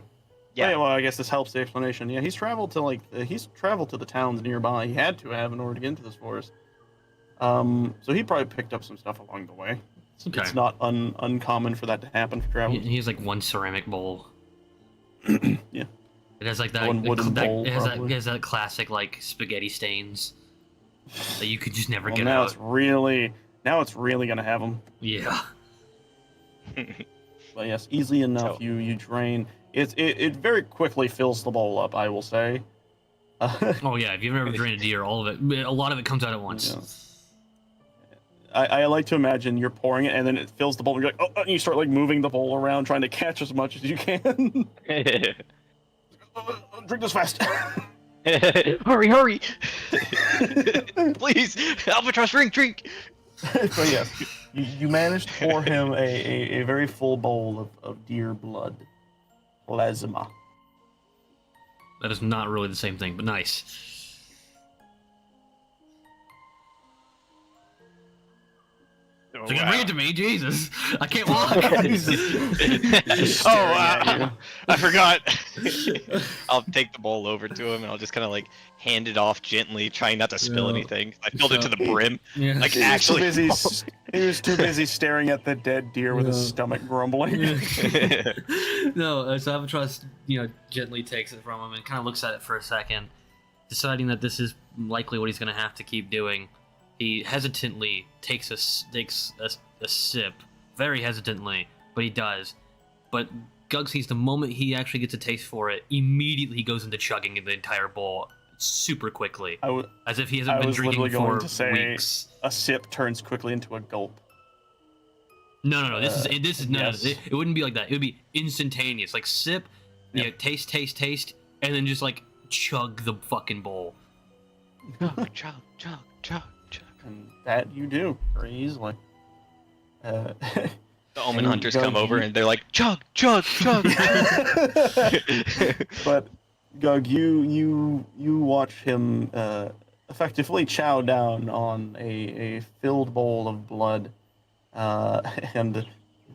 Yeah. Well, I guess this helps the explanation. Yeah, he's traveled to the towns nearby. He had to have in order to get into this forest. So he probably picked up some stuff along the way. Okay. It's not uncommon for that to happen for travel. He has like one ceramic bowl. Yeah. It has like that. One wooden bowl, it probably. has that classic like spaghetti stains that you could just never Well, get now out. it's really gonna have them. Yeah. But yes, easily enough. So- You drain. It very quickly fills the bowl up. I will say. Oh yeah. If you've ever drained a deer, a lot of it comes out at once. Yeah. I like to imagine you're pouring it and then it fills the bowl. And you're like, oh, and you start like moving the bowl around, trying to catch as much as you can. Drink this fast. Hurry! Please, Albatross, drink! So yes, you managed to pour him a very full bowl of deer blood. Plasma. That is not really the same thing, but nice. So you bring it to me, Jesus. I can't walk. Just Oh, staring at you. I forgot. I'll take the bowl over to him and I'll just kind of like hand it off gently, trying not to spill Yeah. anything. I filled it to the brim. Yeah. Like He was actually. he was too busy staring at the dead deer with his Yeah. stomach grumbling. No, so Albatross, gently takes it from him and kind of looks at it for a second, deciding that this is likely what he's going to have to keep doing. He hesitantly takes a sip, very hesitantly, but he does. But Gug sees the moment he actually gets a taste for it, immediately he goes into chugging the entire bowl super quickly, as if he hasn't I been was drinking literally going for to say weeks. a sip turns quickly into a gulp. No. This is no. yes. It wouldn't be like that. It would be instantaneous, like sip, Yep. taste, and then just like chug the fucking bowl. Chug, chug, chug, chug. And that you do very easily. The Omen And hunters Gug, come over you- and they're like, chug, chug, chug. But Gug, you watch him effectively chow down on a filled bowl of blood, and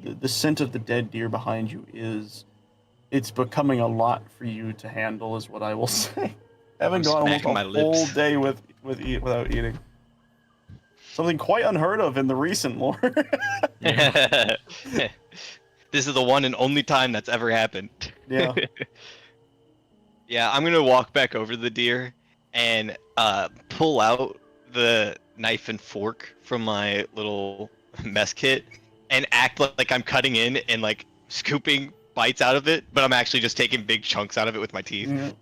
the scent of the dead deer behind you it's becoming a lot for you to handle, is what I will say. Haven't I'm gone almost smacking my a whole lips. day without eating. Something quite unheard of in the recent lore. This is the one and only time that's ever happened. Yeah. Yeah, I'm gonna walk back over to the deer and pull out the knife and fork from my little mess kit and act like I'm cutting in and like scooping bites out of it, but I'm actually just taking big chunks out of it with my teeth. Yeah.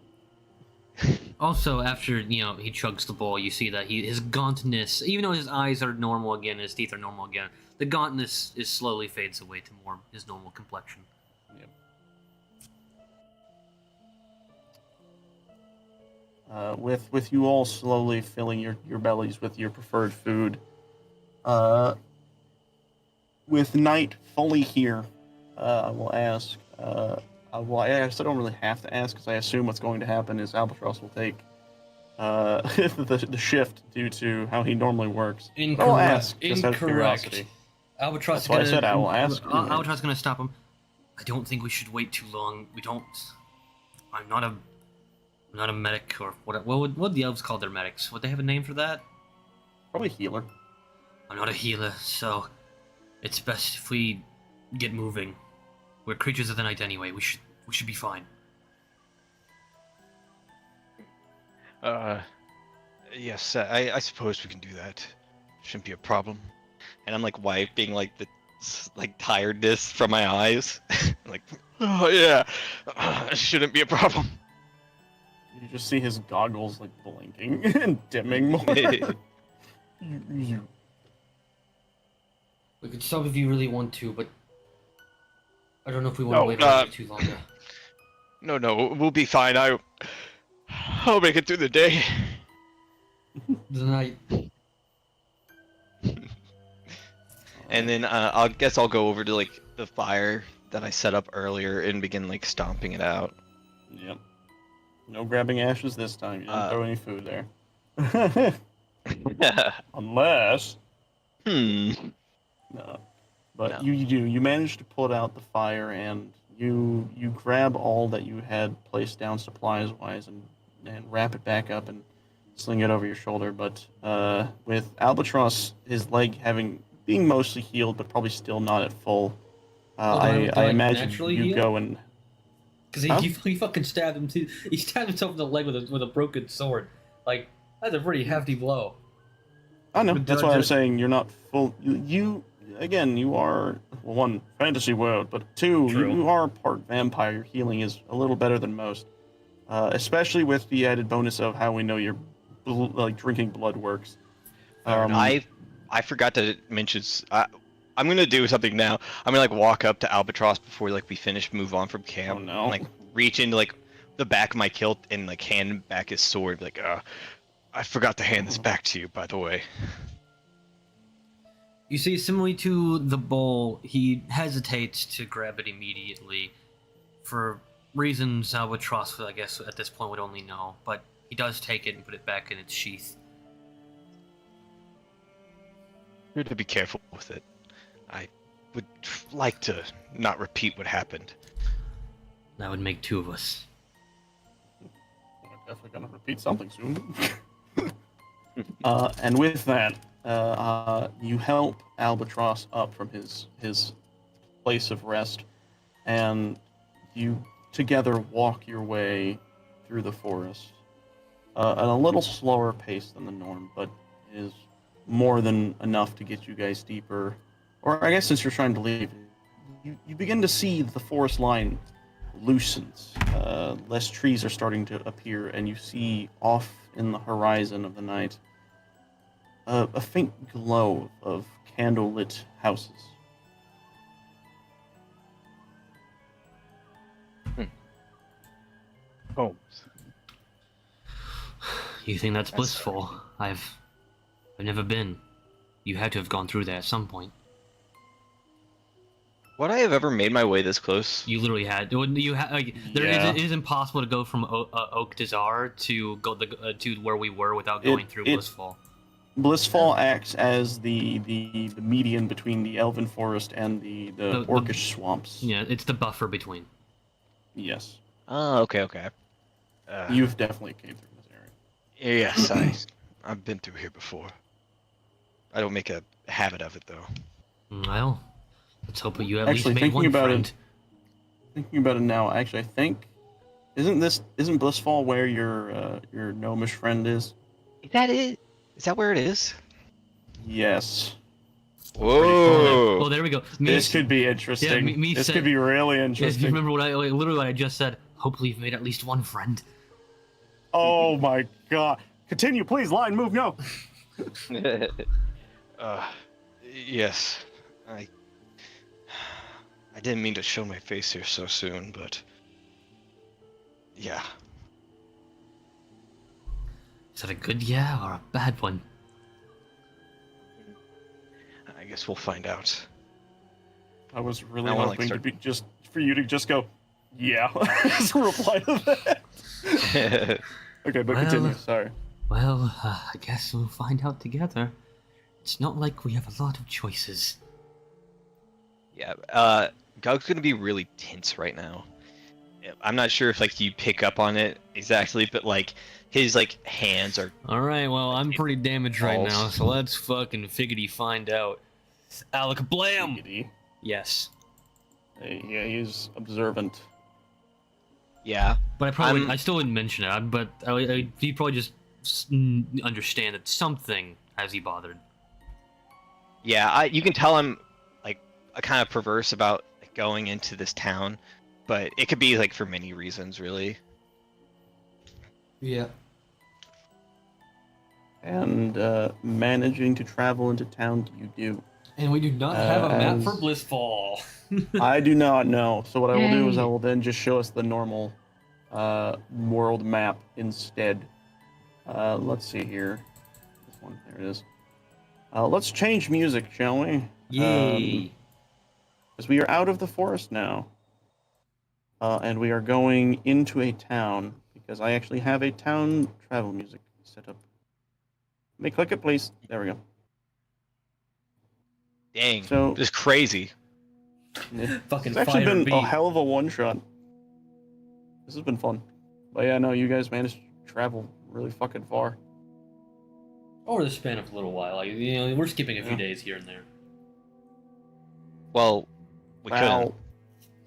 Also, after he chugs the bowl, you see that his gauntness, even though his eyes are normal again, his teeth are normal again, the gauntness is slowly fades away to more his normal complexion. With you all slowly filling your bellies with your preferred food, with night fully here, I will ask. I don't really have to ask because I assume what's going to happen is Albatross will take the shift due to how he normally works. Incorrect. I'll ask just out of Incorrect. curiosity. Albatross That's why I said I will ask. Albatross is gonna stop him. I don't think we should wait too long. We don't. I'm not a medic or what would the elves call their medics? Would they have a name for that? Probably healer. I'm not a healer, so it's best if we get moving. We're creatures of the night anyway. We should be fine. Yes, I suppose we can do that. Shouldn't be a problem. And I'm like wiping like the tiredness from my eyes. Like, oh yeah, it shouldn't be a problem. You just see his goggles like blinking and dimming more. You- We could stop if you really want to, but I don't know if we want to wait around too long. No, we'll be fine. I'll make it through the day. The night. And then I guess I'll go over to like the fire that I set up earlier and begin like stomping it out. Yep. No grabbing ashes this time. You don't throw any food there. Unless. Hmm. No. But No. you do. You manage to put out the fire and you grab all that you had placed down supplies wise and wrap it back up and sling it over your shoulder. But with Albatross, his leg being mostly healed but probably still not at full, I imagine naturally you healed? go and Because he fucking stabbed him too. He stabbed himself in the leg with a broken sword. Like, that's a pretty hefty blow. I know. But That's why I'm just- saying you're not full. You again, you are one fantasy world, but two, True. you are part vampire. Your healing is a little better than most, especially with the added bonus of how we know your drinking blood works. I forgot to mention. I'm gonna do something now. I'm gonna like walk up to Albatross before like we finish, move on from camp. Oh, no. And, like reach into like the back of my kilt and like hand back his sword. Like, I forgot to hand this back to you, by the way. You see, similarly to the bowl, he hesitates to grab it immediately for reasons Albatross, I guess, at this point would only know. But he does take it and put it back in its sheath. You have to be careful with it. I would like to not repeat what happened. That would make two of us. We're definitely gonna repeat something soon. And with that, you help Albatross up from his place of rest, and you together walk your way through the forest at a little slower pace than the norm, but is more than enough to get you guys deeper. Or I guess since you're trying to leave, you begin to see the forest line loosens. Less trees are starting to appear, and you see off in the horizon of the night a faint glow of candlelit houses. Homes. You think that's That's blissful? I've never been. You had to have gone through there at some point. Would I have ever made my way this close? You literally had. You had. Like, Yeah. it is impossible to go from Oak to Zar to go to where we were without going through Blissful. Blissfall acts as the median between the Elven Forest and the Orcish swamps. Yeah, it's the buffer between. Yes. Oh, okay. You've definitely came through this area. Yes, I've been through here before. I don't make a habit of it though. Well, let's hope you at Actually, least made one friend. Thinking about it now, actually, I think isn't Blissfall where your gnomish friend is? Is that it? Is that where it is? Yes. Whoa! Well, there we go. This could be interesting. me This said- could be really If interesting. you remember literally what I just said. Hopefully, you've made at least one friend. Oh my god. Continue, please. Line, move, no. Yes. I didn't mean to show my face here so soon, but yeah. Is that a good yeah or a bad one? I guess we'll find out. I was really I wanna, hoping start- to be just for you to just go, yeah, as a reply to that. Okay, but Well, continue. Sorry. Well, I guess we'll find out together. It's not like we have a lot of choices. Yeah. Gug's gonna be really tense right now. I'm not sure if you pick up on it exactly, but his hands are. All right, well, I'm pretty damaged right Balls. now, so let's fucking figgity find out. Alec Blam! Giggity. Yes. Yeah, he's observant. Yeah. But I I'm- still wouldn't mention it, but he probably just understand that something has he bothered. Yeah. You can tell I'm kind of perverse about going into this town, but it could be for many reasons, really. Yeah. And managing to travel into town, you do. And we do not have a map for Blissfall. I do not know. So what I will do is I will then just show us the normal world map instead. Let's see here. This one, there it is. Let's change music, shall we? Yay. Because we are out of the forest now. And we are going into a town, because I actually have a town travel music set up. Let me click it, please. There we go. Dang. So- This is crazy. Fucking It's actually fire been beat. a hell of a one-shot. This has been fun. But yeah, no, you guys managed to travel really fucking far. Over the span of a little while. We're skipping a few Yeah. days here and there. Well, we Well,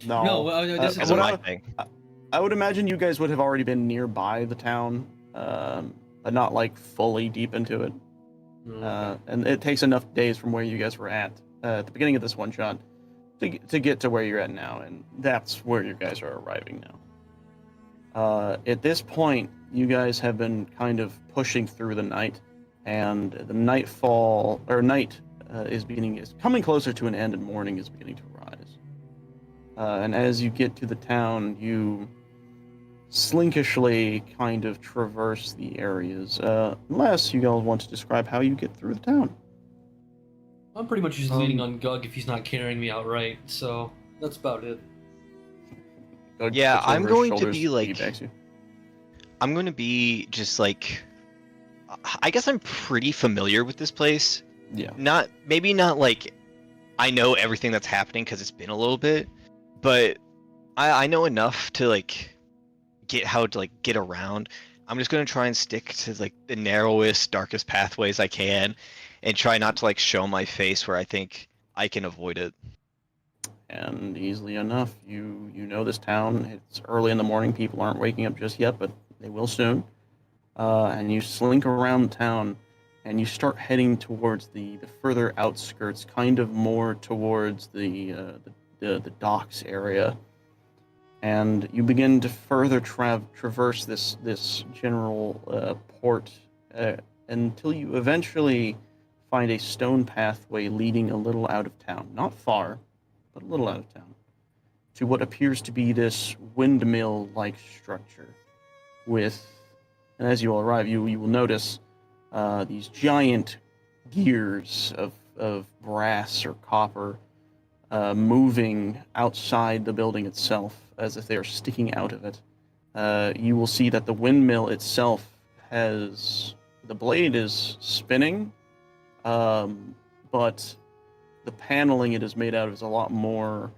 no. No, well, this couldn't. is That's what my I- thing. I would imagine you guys would have already been nearby the town, but not fully deep into it. And it takes enough days from where you guys were at the beginning of this one shot to get to where you're at now, and that's where you guys are arriving now. At this point, you guys have been kind of pushing through the night, and the night is coming closer to an end, and morning is beginning to rise. And as you get to the town, you slinkishly kind of traverse the areas, unless you guys want to describe how you get through the town. I'm pretty much just leaning on Gug if he's not carrying me outright, so that's about it. Doug Yeah, looks over I'm his going to shoulders, be, feedbacks you. I'm going to be just I guess I'm pretty familiar with this place. Yeah. Maybe not I know everything that's happening because it's been a little bit, but I know enough to like get how to like get around. I'm just gonna try and stick to like the narrowest, darkest pathways I can, and try not to like show my face where I think I can avoid it. And easily enough, you know this town. It's early in the morning. People aren't waking up just yet, but they will soon. And you slink around town, and you start heading towards the further outskirts, kind of more towards the docks area. And you begin to further traverse this general port until you eventually find a stone pathway leading a little out of town. Not far, but a little out of town, to what appears to be this windmill-like structure with, and as you all arrive, you will notice these giant gears of brass or copper moving outside the building itself as if they are sticking out of it. You will see that the windmill itself the blade is spinning, but the paneling it is made out of is a lot more,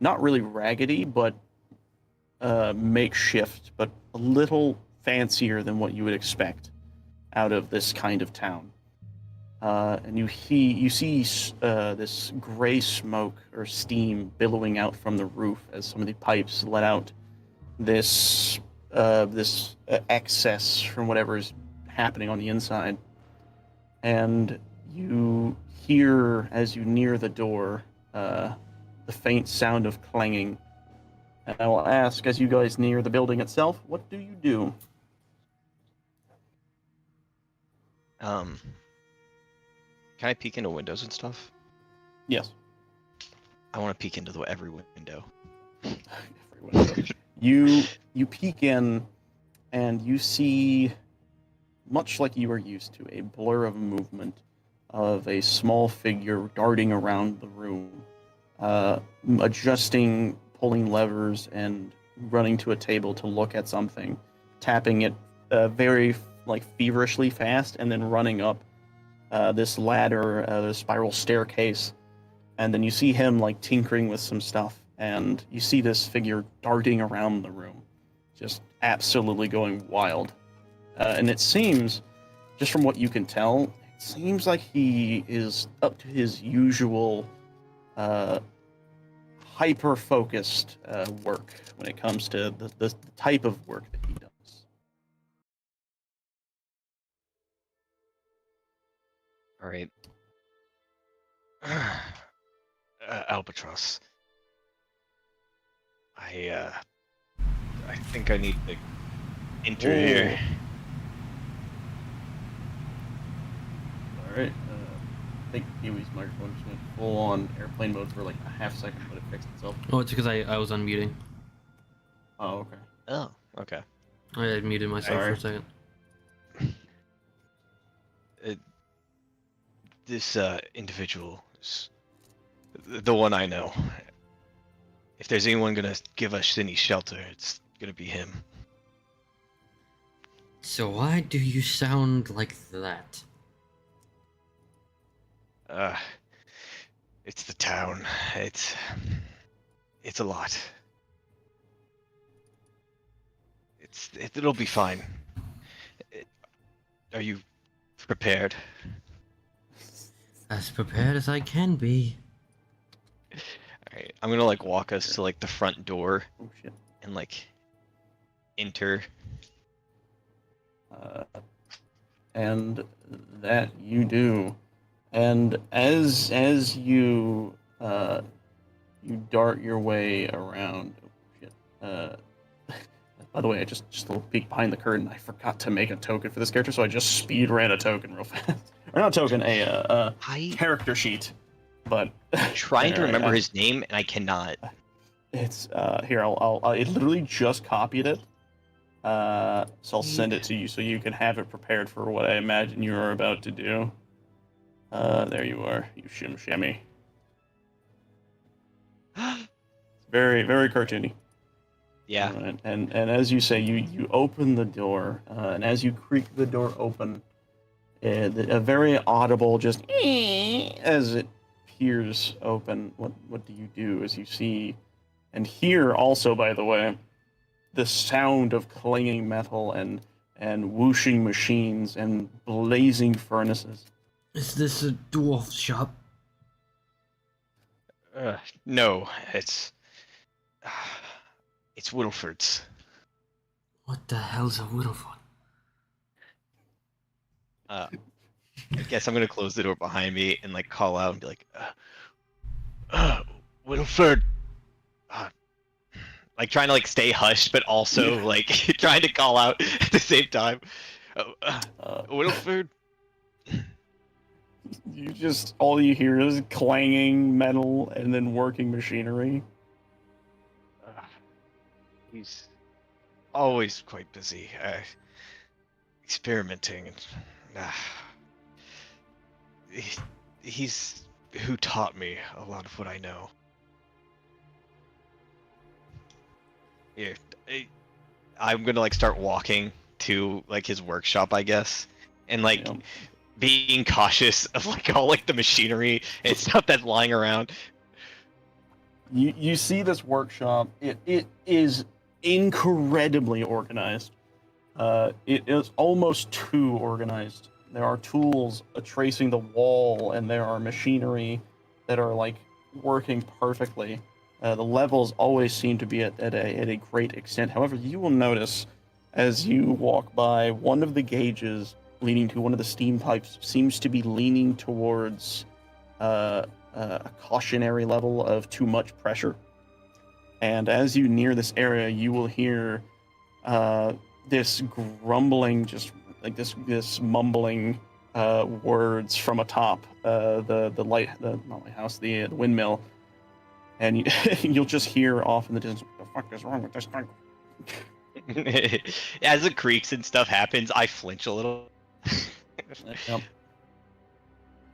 not really raggedy, but makeshift, but a little fancier than what you would expect out of this kind of town. And you see this gray smoke or steam billowing out from the roof as some of the pipes let out this excess from whatever is happening on the inside. And you hear, as you near the door, the faint sound of clanging. And I will ask, as you guys near the building itself, what do you do? Can I peek into windows and stuff? Yes. I want to peek into every window. Every window. You peek in, and you see, much like you are used to, a blur of movement of a small figure darting around the room, adjusting, pulling levers, and running to a table to look at something, tapping it very feverishly fast, and then running up this ladder, the spiral staircase, and then you see him tinkering with some stuff, and you see this figure darting around the room, just absolutely going wild. And it seems, just from what you can tell, it seems like he is up to his usual hyper-focused work when it comes to the type of work that he does. All right. Albatross. I think I need to enter here. Alright, I think Kiwi's microphone just went full on airplane mode for a half second, but it fixed itself. Oh, it's because I was unmuting. Oh, okay. Oh, okay. I had muted myself for a Sorry. second. This individual is the one I know. If there's anyone gonna give us any shelter, it's gonna be him. So why do you sound like that? It's the town. It's a lot. It'll be fine. Are you prepared? As prepared as I can be. Alright, I'm gonna walk us to the front door Oh shit. and enter. And that you do. And as you you dart your way around. Oh shit. By the way, I just a little peek behind the curtain. I forgot to make a token for this character, so I just speed ran a token real fast. Or not a token, a character sheet. But Trying to Alright, remember his name and I cannot. it's here. I literally just copied it. So I'll send it to you so you can have it prepared for what I imagine you are about to do. There you are, you shimmy. Very, very cartoony. Yeah. And as you say, you open the door, and as you creak the door open, a very audible just as it appears open, what do you do as you see and hear also, by the way, the sound of clanging metal and whooshing machines and blazing furnaces? Is this a dwarf shop? No, it's Wilford's. What the hell's a Wilford? I guess I'm gonna close the door behind me and like call out and be like, Wilford. Like trying to like stay hushed, but also like trying to call out at the same time. Wilford. You just, all you hear is clanging metal and then working machinery. He's always quite busy, experimenting. He's who taught me a lot of what I know. Yeah, I'm gonna like start walking to like his workshop, I guess, and like Yeah. being cautious of like all like the machinery and stuff that's lying around. You see this workshop. It is incredibly organized. It is almost too organized. There are tools tracing the wall, and there are machinery that are like working perfectly. The levels always seem to be at a great extent. However, you will notice as you walk by, one of the gauges leading to one of the steam pipes seems to be leaning towards a cautionary level of too much pressure. And as you near this area, you will hear this grumbling, just like this mumbling words from atop the not lighthouse, the windmill. And you'll just hear off in the distance, "What the fuck is wrong with this thing?" As the creaks and stuff happens, I flinch a little. Yep.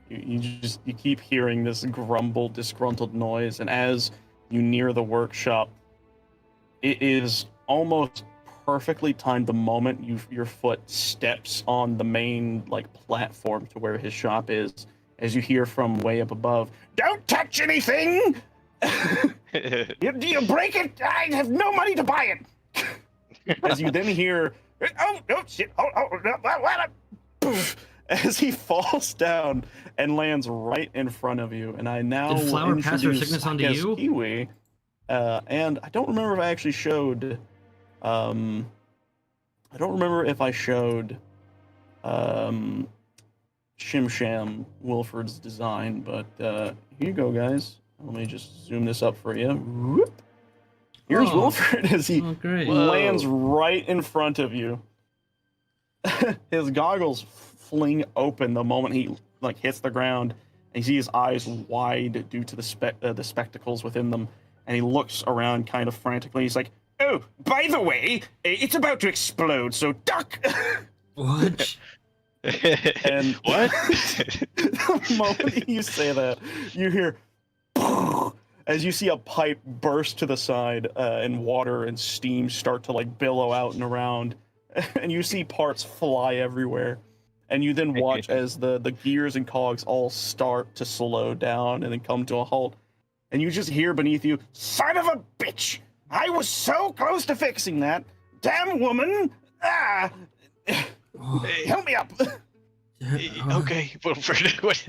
You keep hearing this grumble, disgruntled noise, and as you near the workshop, it is almost perfectly timed the moment your foot steps on the main like platform to where his shop is, as you hear from way up above, "Don't touch anything! Do you break it? I have no money to buy it." As you then hear, "Oh shit! Poof," as he falls down and lands right in front of you. And I now Did Flower will pass her introduce, sickness I onto guess, you? Kiwi. And I don't remember if I actually showed. I don't remember if I showed Shim Sham Wilford's design, but here you go, guys. Let me just zoom this up for you. Whoop. Here's Oh. Wilford as he Oh, great. lands right in front of you. His goggles fling open the moment he like hits the ground, and you see his eyes wide due to the spectacles within them, and he looks around kind of frantically. He's like, "Oh, by the way, it's about to explode, so duck." What? And What? the moment you say that, you hear as you see a pipe burst to the side, and water and steam start to like billow out and around, and you see parts fly everywhere. And you then watch as the gears and cogs all start to slow down and then come to a halt. And you just hear beneath you, "Son of a bitch! I was so close to fixing that! Damn woman! Ah! Help me up!" Okay, Wilford. What?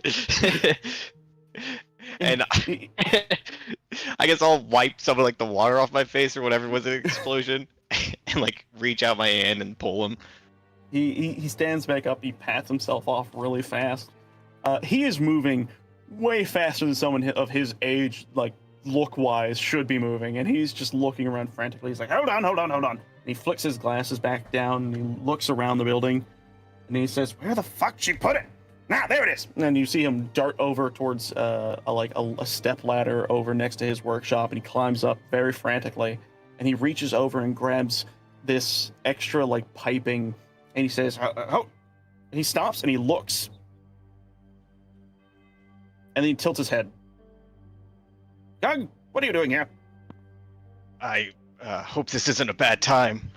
And I guess I'll wipe some of like the water off my face or whatever was an explosion, and like reach out my hand and pull him. He stands back up. He pats himself off really fast. He is moving way faster than someone of his age, like look-wise, should be moving. And he's just looking around frantically. He's like, hold on. And he flicks his glasses back down and he looks around the building. And he says, "Where the fuck she put it? Nah, there it is." And you see him dart over towards a step ladder over next to his workshop. And he climbs up very frantically. And he reaches over and grabs this extra like piping. And he says, "Oh." And he stops and he looks. And then he tilts his head. "Doug, what are you doing here?" I hope this isn't a bad time.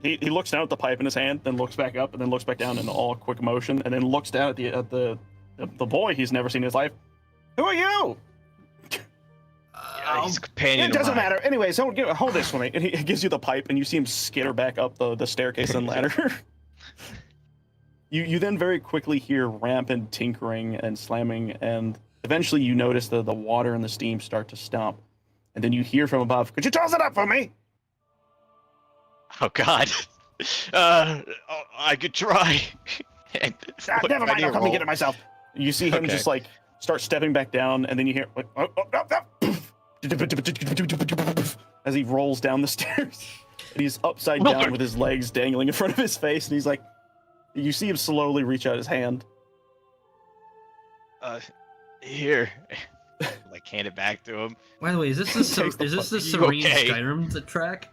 He looks down at the pipe in his hand, then looks back up, and then looks back down in all quick motion, and then looks down at the the boy he's never seen in his life. Who are you? He's a companion It of doesn't mine. matter. Anyways, hold this for me. And he gives you the pipe, and you see him skitter back up the staircase and ladder. You then very quickly hear rampant tinkering and slamming, and eventually you notice the water and the steam start to stop. And then you hear from above, "Could you toss it up for me?" Oh God. I could try. And Never mind, I'll come and roll? get it myself. You see him Okay. just like start stepping back down, and then you hear like, as he rolls down the stairs. And he's upside down Lord. with his legs dangling in front of his face, and he's like, you see him slowly reach out his hand. Here. Like hand it back to him. By the way, is this the Takes the is this the You Serene okay? Skyrim track?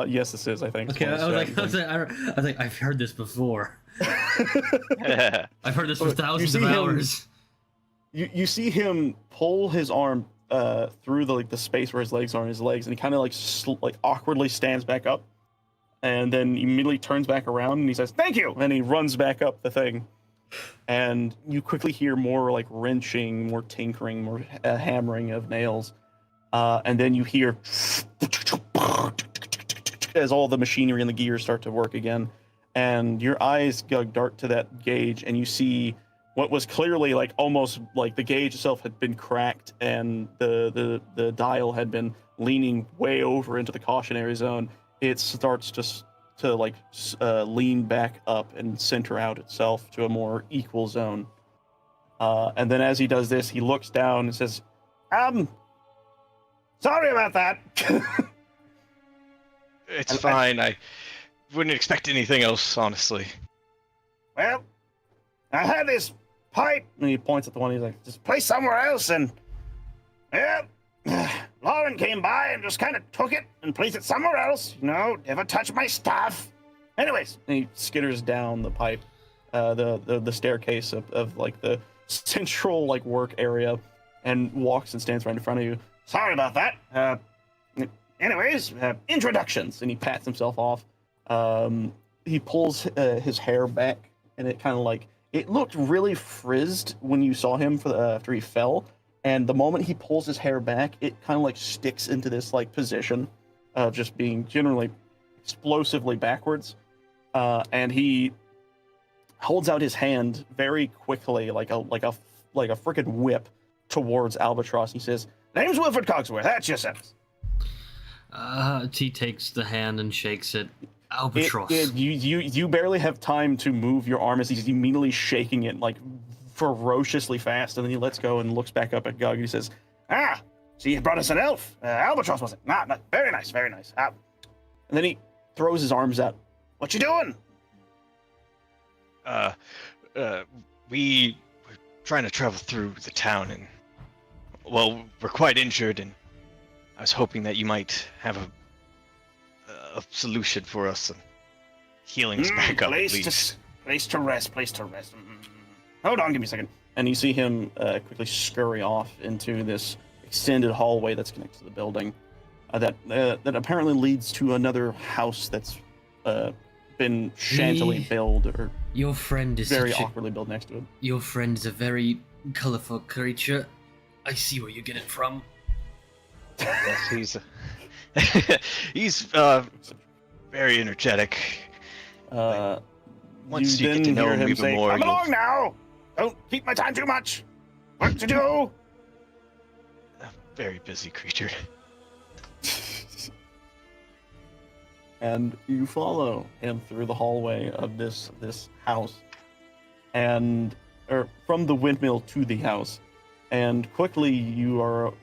Yes, this is, I think. Okay, It's I one was of like, the I was like, I've heard this before. strategy I've heard this for Look, you thousands see of him- hours. you see him pull his arm through the space where his legs are in his legs, and he kind of like awkwardly stands back up, and then immediately turns back around and he says, "Thank you," and he runs back up the thing. And you quickly hear more like wrenching, more tinkering, more hammering of nails, and then you hear as all the machinery and the gears start to work again, and your eyes go dart to that gauge, and you see what was clearly like almost like the gauge itself had been cracked, and the dial had been leaning way over into the cautionary zone. It starts to lean back up and center out itself to a more equal zone. And then as he does this, he looks down and says, sorry about that. It's And fine. I wouldn't expect anything else, honestly. Well, I had this pipe, and he points at the one. He's like, just place somewhere else, and yeah, Lauren came by and just kind of took it and placed it somewhere else. You know, never touch my stuff. Anyways, and he skitters down the pipe, the staircase of like the central like work area, and walks and stands right in front of you. Sorry about that. Anyways, introductions, and he pats himself off. He pulls his hair back, and it kind of like it looked really frizzed when you saw him after he fell. And the moment he pulls his hair back, it kind of like sticks into this like position of just being generally explosively backwards. And he holds out his hand very quickly, like a freaking whip towards Albatross. He says, "Name's Wilfred Cogsworth. That's your sentence." He takes the hand and shakes it. Albatross. You barely have time to move your arm as he's immediately shaking it like ferociously fast, and then he lets go and looks back up at Gug and he says, so you brought us an elf. Albatross, was it? Nah, very nice, very nice. And then he throws his arms out. What you doing? We were trying to travel through the town, and well, we're quite injured, and I was hoping that you might have a solution for us and healing us back up, at least. Place to rest. Hold on, give me a second. And you see him quickly scurry off into this extended hallway that's connected to the building that apparently leads to another house that's been shantily built or Your friend is very such a, awkwardly built next to it. Your friend is a very colorful creature. I see where you get it from. Yes, he's very energetic. Once you get then to know hear him even say, more, "Come you'll- along now! Don't keep my time too much! Work to do!" A very busy creature. And you follow him through the hallway of this house, or from the windmill to the house, and quickly you are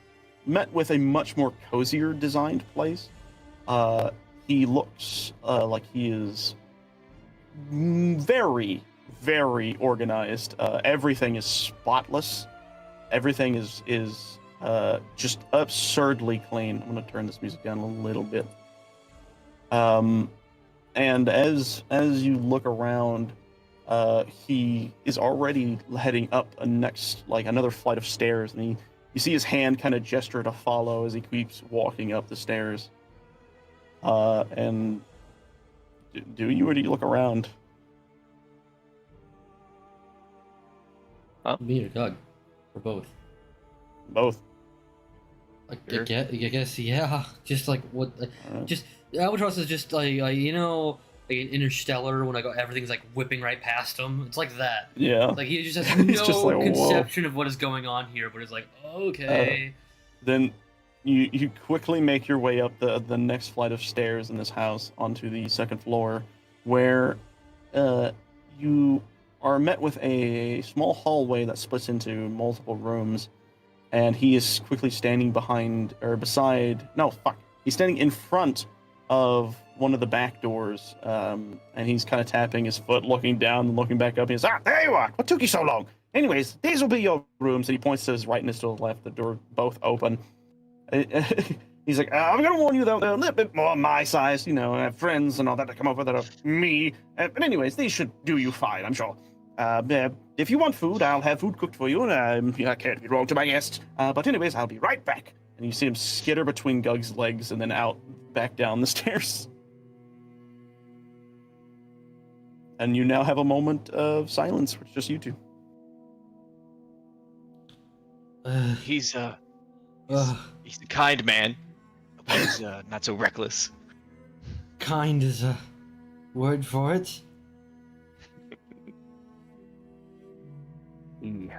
met with a much more cozier designed place. He looks like he is very, very organized. Everything is spotless. Everything is just absurdly clean. I'm gonna turn this music down a little bit. And as you look around, he is already heading up another flight of stairs, and you see his hand kind of gesture to follow as he keeps walking up the stairs. And do you, or do you look around? Me or Doug? Or both? Both. I guess, yeah. Just like what? Alright. Just Albatross is just like like an Interstellar when everything's like whipping right past him. It's like that. Yeah. Like he just has He's no just like, whoa. conception of what is going on here, but it's like okay. Then you quickly make your way up the next flight of stairs in this house onto the second floor, where you are met with a small hallway that splits into multiple rooms, and he is quickly standing behind or beside. No, fuck. He's standing in front of one of the back doors, and he's kind of tapping his foot, looking down and looking back up. He's there you are. What took you so long? Anyways, these will be your rooms. And he points to his right and his to his left. The door both open. He's like, I'm gonna warn you though, they're a little bit more my size. You know, I have friends and all that that come over that are me. But anyways, these should do you fine, I'm sure. If you want food, I'll have food cooked for you, and I can't be wrong to my guests. But anyways, I'll be right back. And you see him skitter between Gug's legs and then out back down the stairs. And you now have a moment of silence, which is just you two. He's a kind man, but he's not so reckless. Kind is a word for it. He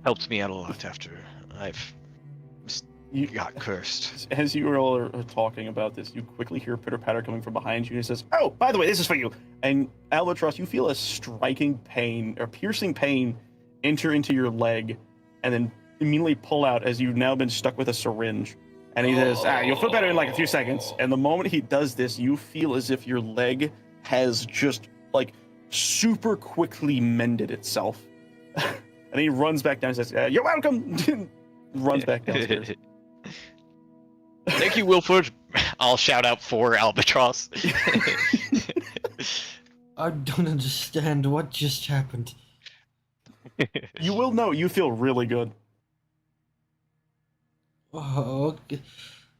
helped me out a lot after I've got cursed. As you all are talking about this, you quickly hear pitter-patter coming from behind you, and he says, "Oh, by the way, this is for you." And Albatross, you feel a striking pain, or piercing pain, enter into your leg, and then immediately pull out as you've now been stuck with a syringe. And he says, "You'll feel better in like a few seconds." And the moment he does this, you feel as if your leg has just, like, super quickly mended itself. And he runs back down and says, "You're welcome!" Runs back downstairs. Thank you, Wilford. I'll shout out for Albatross. I don't understand what just happened. You will know, you feel really good. Oh,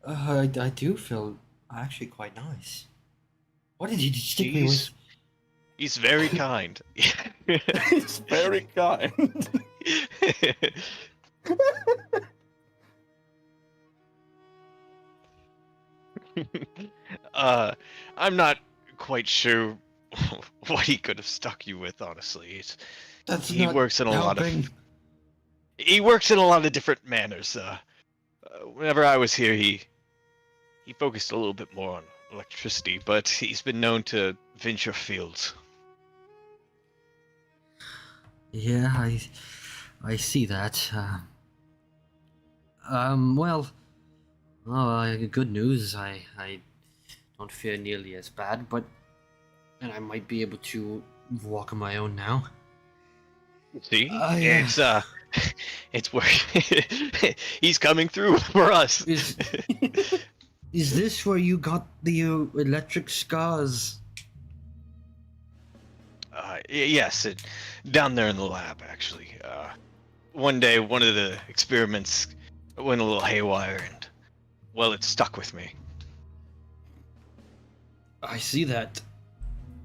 I do feel actually quite nice. What did you stick me with? He's very kind. He's very kind. I'm not quite sure what he could have stuck you with, honestly. He works in a lot of different manners. Whenever I was here, he focused a little bit more on electricity, but he's been known to venture fields. Yeah, I see that. Well, good news. I don't feel nearly as bad, and I might be able to walk on my own now. See, it's working. He's coming through for us. Is this where you got the electric scars? Yes, down there in the lab, actually. One day, one of the experiments went a little haywire, and, well, it stuck with me. I see that.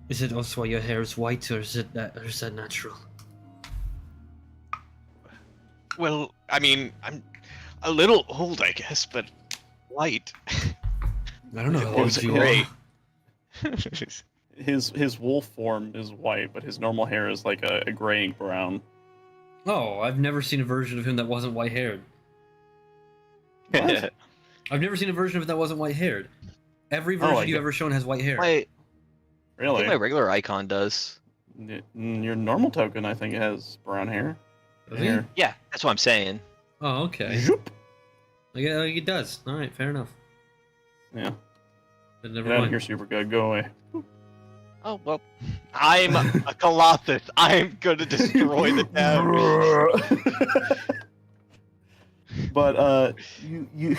Is it also why your hair is white, or is that natural? Well, I mean, I'm a little old, I guess, but white. I don't know how Or was old it you gray? are. His wolf form is white, but his normal hair is like a graying brown. Oh, I've never seen a version of him that wasn't white-haired. What? I've never seen a version of him that wasn't white-haired. Every version you've ever shown has white hair. Wait, I Really? think my regular icon does. Your normal token, I think, has brown hair. Does he? Hair. Yeah, that's what I'm saying. Oh, okay. Zoop. Like it does. All right, fair enough. Yeah. But Get never out of mind. here, super good. Go away. Oh, well, I'm a Colossus. I'm gonna destroy the town. But you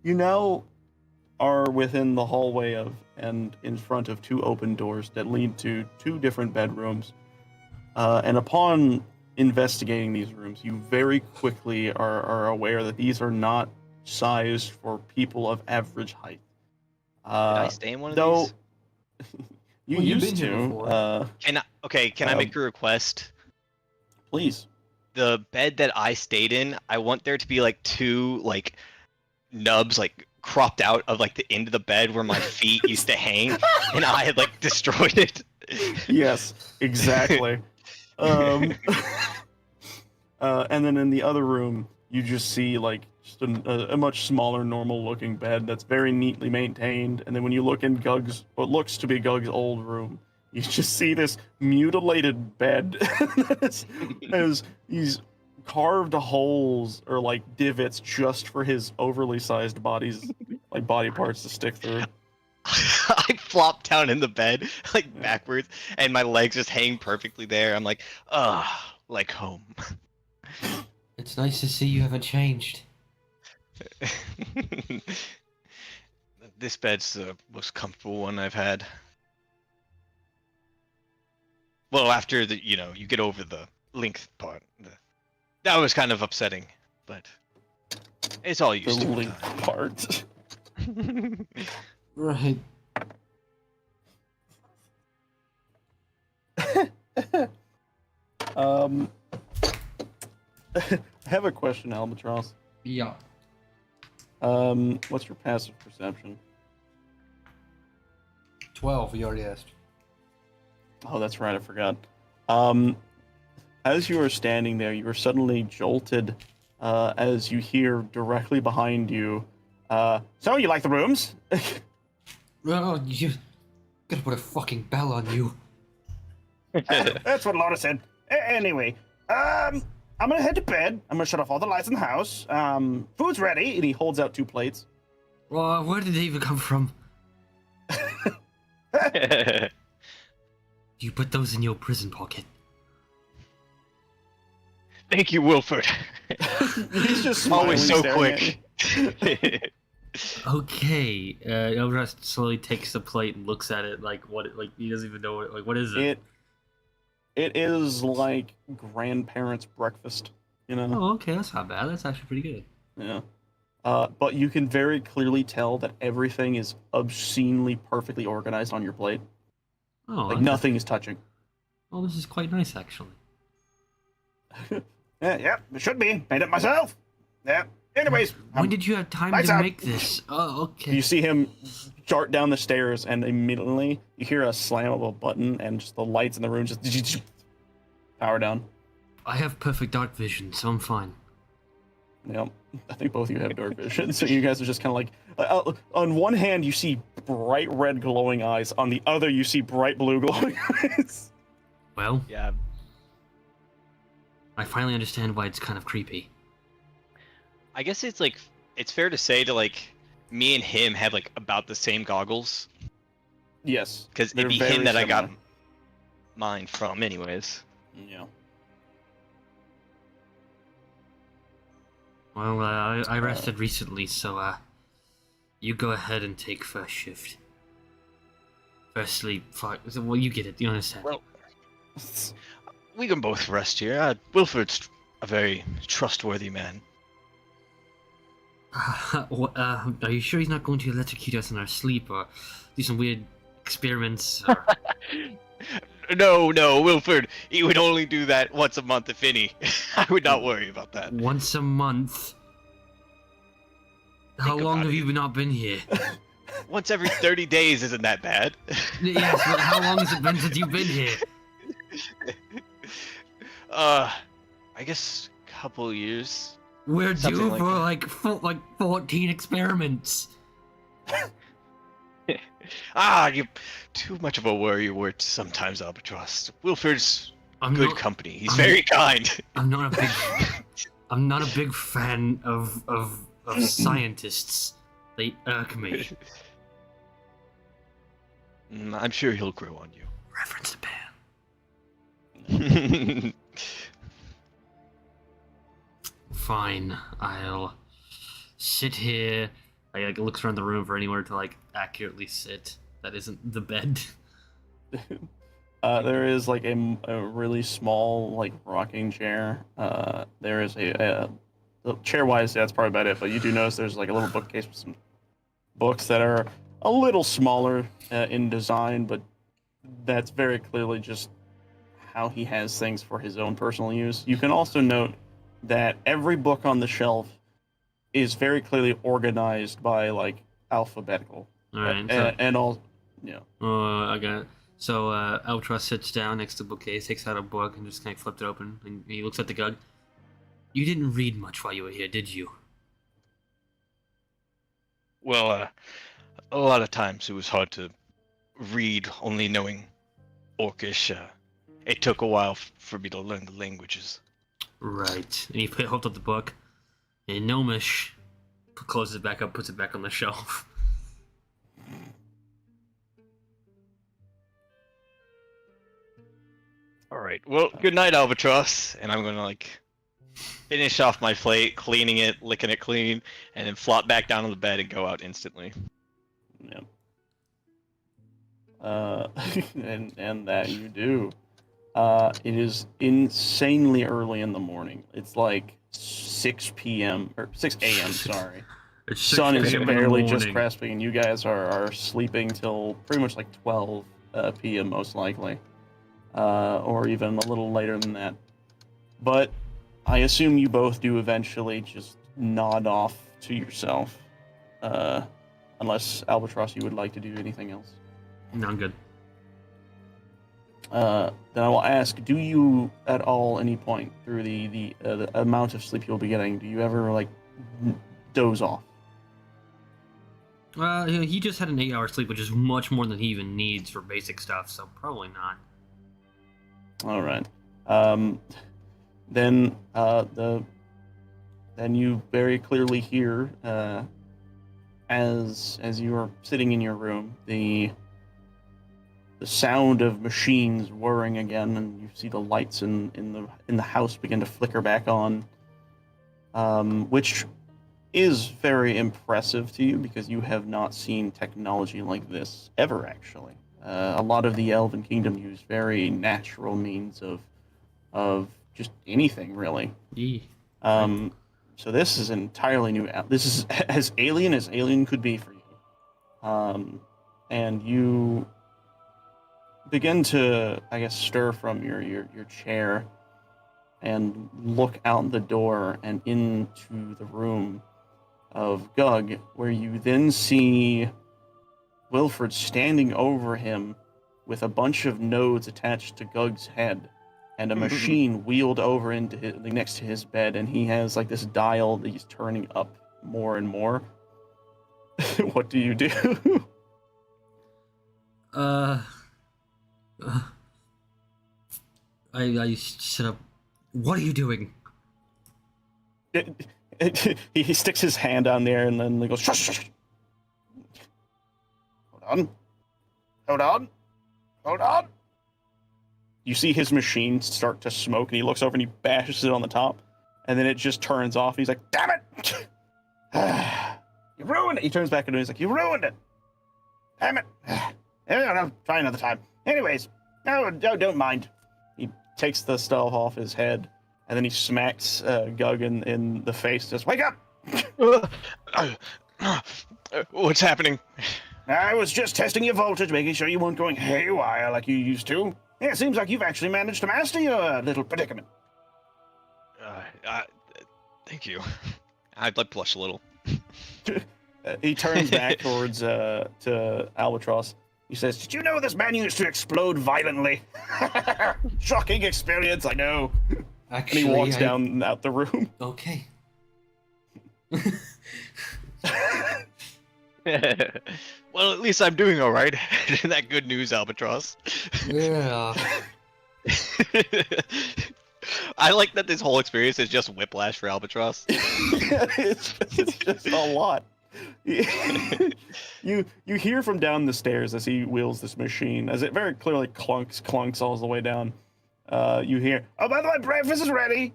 now are within the hallway of and in front of two open doors that lead to two different bedrooms. And upon investigating these rooms, you very quickly are aware that these are not sized for people of average height. Did I stay in one of though, these? You Well, you've used been here to. before. Can I make a request? Please. the bed that I stayed in, I want there to be like two like nubs like cropped out of like the end of the bed where my feet used to hang, and I had like destroyed it. Yes, exactly. Um, and then in the other room, you just see like just a much smaller, normal-looking bed that's very neatly maintained. And then when you look in Gug's, what looks to be Gug's old room, you just see this mutilated bed that has these carved holes or like divots just for his overly sized like body parts to stick through. I flopped down in the bed like backwards, and my legs just hang perfectly there. I'm like, like home. It's nice to see you haven't changed. This bed's the most comfortable one I've had. Well, after you get over the length part. That was kind of upsetting, but it's all The used to link part. it. Right. I have a question, Albatross. Yeah. What's your passive perception? 12, we already asked. Oh, that's right, I forgot. As you are standing there, you are suddenly jolted as you hear directly behind you, so you like the rooms? Oh, you gotta put a fucking bell on you. That's what Laura said. Anyway, I'm gonna head to bed. I'm gonna shut off all the lights in the house. Food's ready, and he holds out 2 plates. Well, where did they even come from? You put those in your prison pocket. Thank you, Wilford. He's just Always so smiling, staring at quick. Okay, Elrest slowly takes the plate and looks at it like he doesn't even know what is it? It is like grandparents' breakfast, you know? Oh, okay, that's not bad. That's actually pretty good. Yeah. But you can very clearly tell that everything is obscenely perfectly organized on your plate. Oh, Like okay. nothing is touching. Oh, this is quite nice actually. Yeah, it should be. Made it myself. Yeah. Anyways, When did you have time lights to out. make this? Oh, okay. You see him dart down the stairs, and immediately you hear a slam of a button, and just the lights in the room just power down. I have perfect dark vision, so I'm fine. Yep. I think both of you have dark vision, so you guys are just kind of like, on one hand you see bright red glowing eyes, on the other you see bright blue glowing eyes. Well, Yeah. I finally understand why it's kind of creepy. I guess it's fair to say to like me and him have like about the same goggles, Yes. because they're it'd be very him that I got similar. mine from, anyways. Yeah. Well, I rested recently, so you go ahead and take first shift. First sleep. Well, you get it. You understand. Well, we can both rest here. Wilford's a very trustworthy man. Are you sure he's not going to electrocute us in our sleep or do some weird experiments? Or... No, Wilford. He would only do that once a month, if any. I would not worry about that. Once a month? How long about have it. you not been here? Once every 30 days isn't that bad. Yes, but how long has it been since you've been here? I guess a couple years. We're Something due like for that. like 14 experiments. You're too much of a worrywart sometimes, Albatross. Wilford's I'm good not, company. He's I'm- very kind. I'm not a big fan of scientists. They irk me. I'm sure he'll grow on you. Reference to Pan. Fine, I'll sit here. I looks around the room for anywhere to like accurately sit. That isn't the bed. There is like a really small like rocking chair. There is a chair-wise, that's probably about it. But you do notice there's like a little bookcase with some books that are a little smaller in design, but that's very clearly just how he has things for his own personal use. You can also note that every book on the shelf is very clearly organized by like alphabetical. All right. So, And all, yeah. I got it. So Albatross sits down next to the bookcase, takes out a book, and just kind of flipped it open. And he looks at the Gug. You didn't read much while you were here, did you? Well, a lot of times it was hard to read only knowing Orcish. It took a while for me to learn the languages. Right. And he holds up the book. And Gnomish closes it back up, puts it back on the shelf. All right. Well, good night, Albatross. And I'm gonna like finish off my plate, cleaning it, licking it clean, and then flop back down on the bed and go out instantly. Yeah. And that you do. It is insanely early in the morning. It's like 6 p.m. or 6 a.m. Sorry. It's Sun 6 is p.m. in the barely just morning. cresting, and you guys are sleeping till pretty much like 12 p.m. most likely, or even a little later than that. But I assume you both do eventually just nod off to yourself, unless Albatross, you would like to do anything else. No, I'm good. Then I will ask: do you, at all, any point through the amount of sleep you'll be getting, do you ever like doze off? He just had an 8-hour sleep, which is much more than he even needs for basic stuff, so probably not. All right. Then you very clearly hear, as you are sitting in your room, the sound of machines whirring again, and you see the lights in the house begin to flicker back on, which is very impressive to you because you have not seen technology like this ever, actually. A lot of the Elven Kingdom use very natural means of just anything, really. Yee. So this is entirely new. This is as alien could be for you. And you begin to, I guess, stir from your chair and look out the door and into the room of Gug, where you then see Wilfred standing over him with a bunch of nodes attached to Gug's head and a machine wheeled over into next to his bed, and he has like this dial that he's turning up more and more. What do you do? I sit up. What are you doing? He sticks his hand down there and then he goes, shush, shush. Hold on. You see his machine start to smoke, and he looks over and he bashes it on the top, and then it just turns off. And he's like, damn it! You ruined it! He turns back and he's like, you ruined it! Damn it! No, try another time. Anyways, no, don't mind. He takes the stuff off his head, and then he smacks Gug in the face, just, wake up! What's happening? I was just testing your voltage, making sure you weren't going haywire like you used to. Yeah, it seems like you've actually managed to master your little predicament. Thank you. I'd like blush a little. He turns back towards to Albatross. He says, did you know this man used to explode violently? Shocking experience, I know. Actually, and he walks down out the room. Okay. Well, at least I'm doing all right. Isn't that good news, Albatross? Yeah. I like that this whole experience is just whiplash for Albatross. It's just a lot. You hear from down the stairs as he wheels this machine, as it very clearly clunks all the way down. You hear, oh, by the way, breakfast is ready.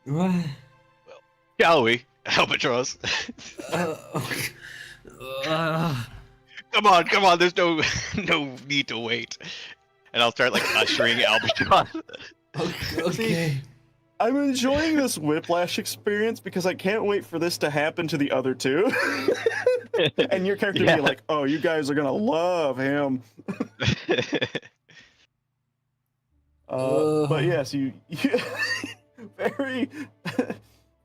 What? Shall we, Albatross? Come on, there's no need to wait. And I'll start like ushering Albatross. Okay. I'm enjoying this whiplash experience because I can't wait for this to happen to the other two. And your character be like, oh, you guys are gonna love him. But yes, you very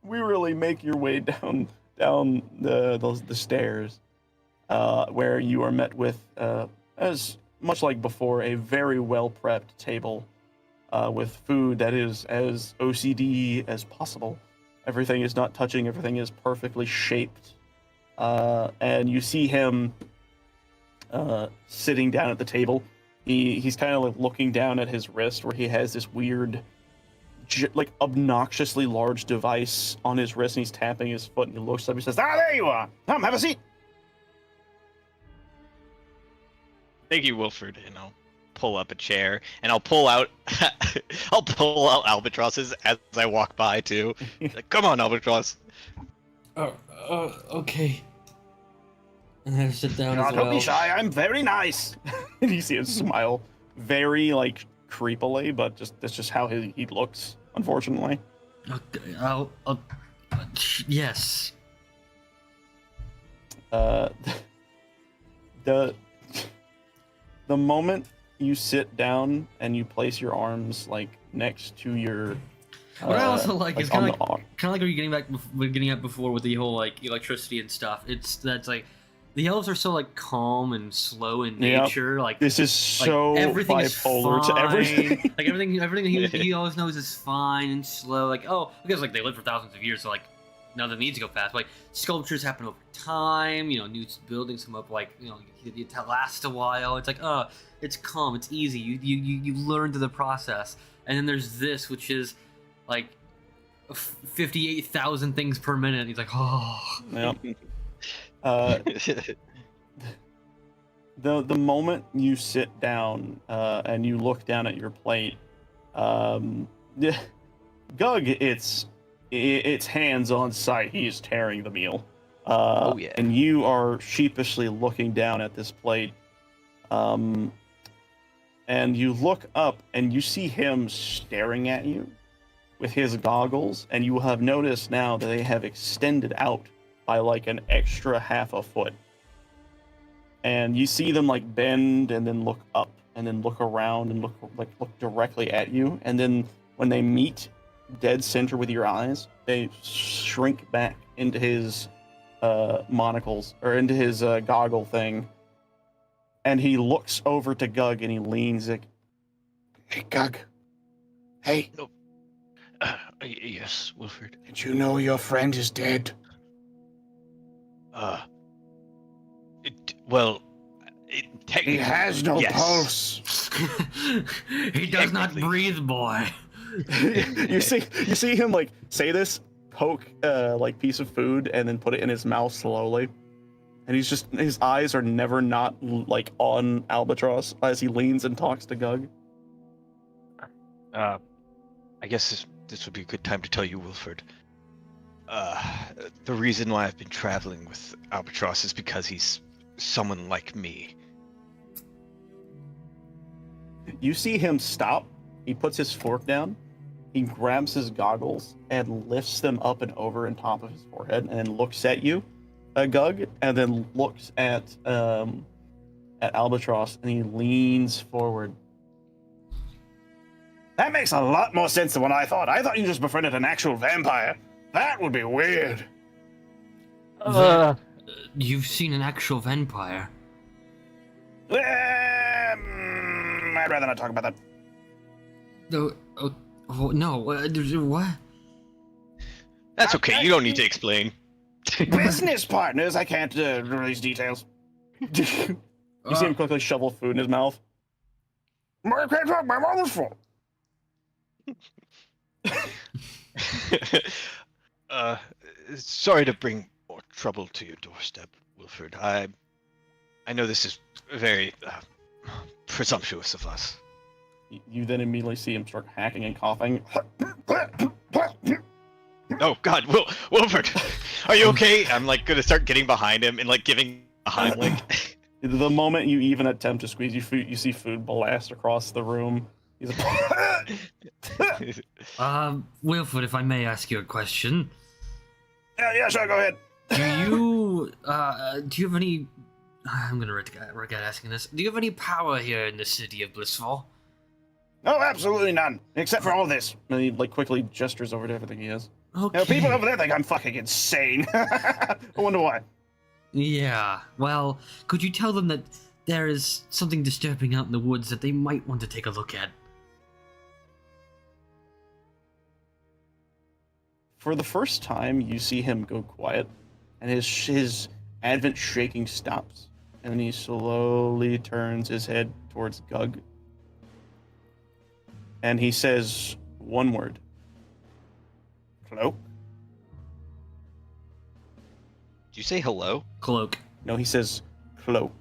wearily make your way down the stairs, where you are met with, as much like before, a very well prepped table, with food that is as OCD as possible. Everything is not touching. Everything is perfectly shaped, and you see him sitting down at the table. He's kind of like looking down at his wrist, where he has this weird, like obnoxiously large device on his wrist, and he's tapping his foot, and he looks up, he says, "Ah, there you are. Come, have a seat." Thank you, Wilford. And I'll pull up a chair, and I'll pull out Albatros's as I walk by too. Like, come on, Albatross. Okay. And I sit down as Don't well. be shy. I'm very nice. And you see him smile, very like creepily, but that's just how he looks. Unfortunately. Okay, yes. The moment you sit down and you place your arms like next to your, What I also like is kind of on like what you're getting at before with the whole like electricity and stuff. That's like the elves are so like calm and slow in Yep. nature. Like this is so everything is bipolar to fine. everything. Like everything he always knows is fine and slow. Like because like they live for thousands of years, so like none of them need to go fast. But, like sculptures happen over time. You know, new buildings come up. Like it lasts a while. It's like it's calm. It's easy. You learn through the process. And then there's this, which is like 58,000 things per minute. He's like, Yep. The moment you sit down and you look down at your plate, Gug, it's hands on sight. He is tearing the meal. Oh, yeah. And you are sheepishly looking down at this plate. And you look up and you see him staring at you with his goggles, and you have noticed now that they have extended out by like an extra half a foot. And you see them like bend and then look up and then look around and look directly at you. And then when they meet dead center with your eyes, they shrink back into his monocles or into his goggle thing. And he looks over to Gug and he leans like, "Hey, Gug. Hey, Yes, Wilford. did you know your friend is dead?" Technically, He has no yes. pulse. he does not breathe, boy. you see him like say this, poke like piece of food, and then put it in his mouth slowly. And his eyes are never not like on Albatross as he leans and talks to Gug. I guess this would be a good time to tell you, Wilford. The reason why I've been traveling with Albatross is because he's someone like me. You see him stop. He puts his fork down. He grabs his goggles and lifts them up and over on top of his forehead, and then looks at you, Gug, and then looks at Albatross, and he leans forward. That makes a lot more sense than what I thought. I thought you just befriended an actual vampire. That would be weird. You've seen an actual vampire. I'd rather not talk about that. No, no. What? That's okay. You don't need to explain. Business partners. I can't release details. You see him quickly shovel food in his mouth. I can't talk. My mother's fault. Sorry to bring more trouble to your doorstep, Wilford. I know this is very presumptuous of us. You then immediately see him start hacking and coughing. Oh God, Wilford, are you okay? I'm like gonna start getting behind him and like giving a Heimlich. The moment you even attempt to squeeze, you see food blast across the room. He's like, Wilford, if I may ask you a question. yeah, sure, go ahead. Do you have any... I'm gonna regret asking this. Do you have any power here in the city of Blissful? Oh, absolutely none, except for all this. And he like quickly gestures over to everything he has. Okay. You know, people over there think I'm fucking insane. I wonder why. Yeah. Well, could you tell them that there is something disturbing out in the woods that they might want to take a look at? For the first time, you see him go quiet, and his advent shaking stops, and then he slowly turns his head towards Gug, and he says one word. Cloak? Did you say hello? Cloak. No, he says cloak.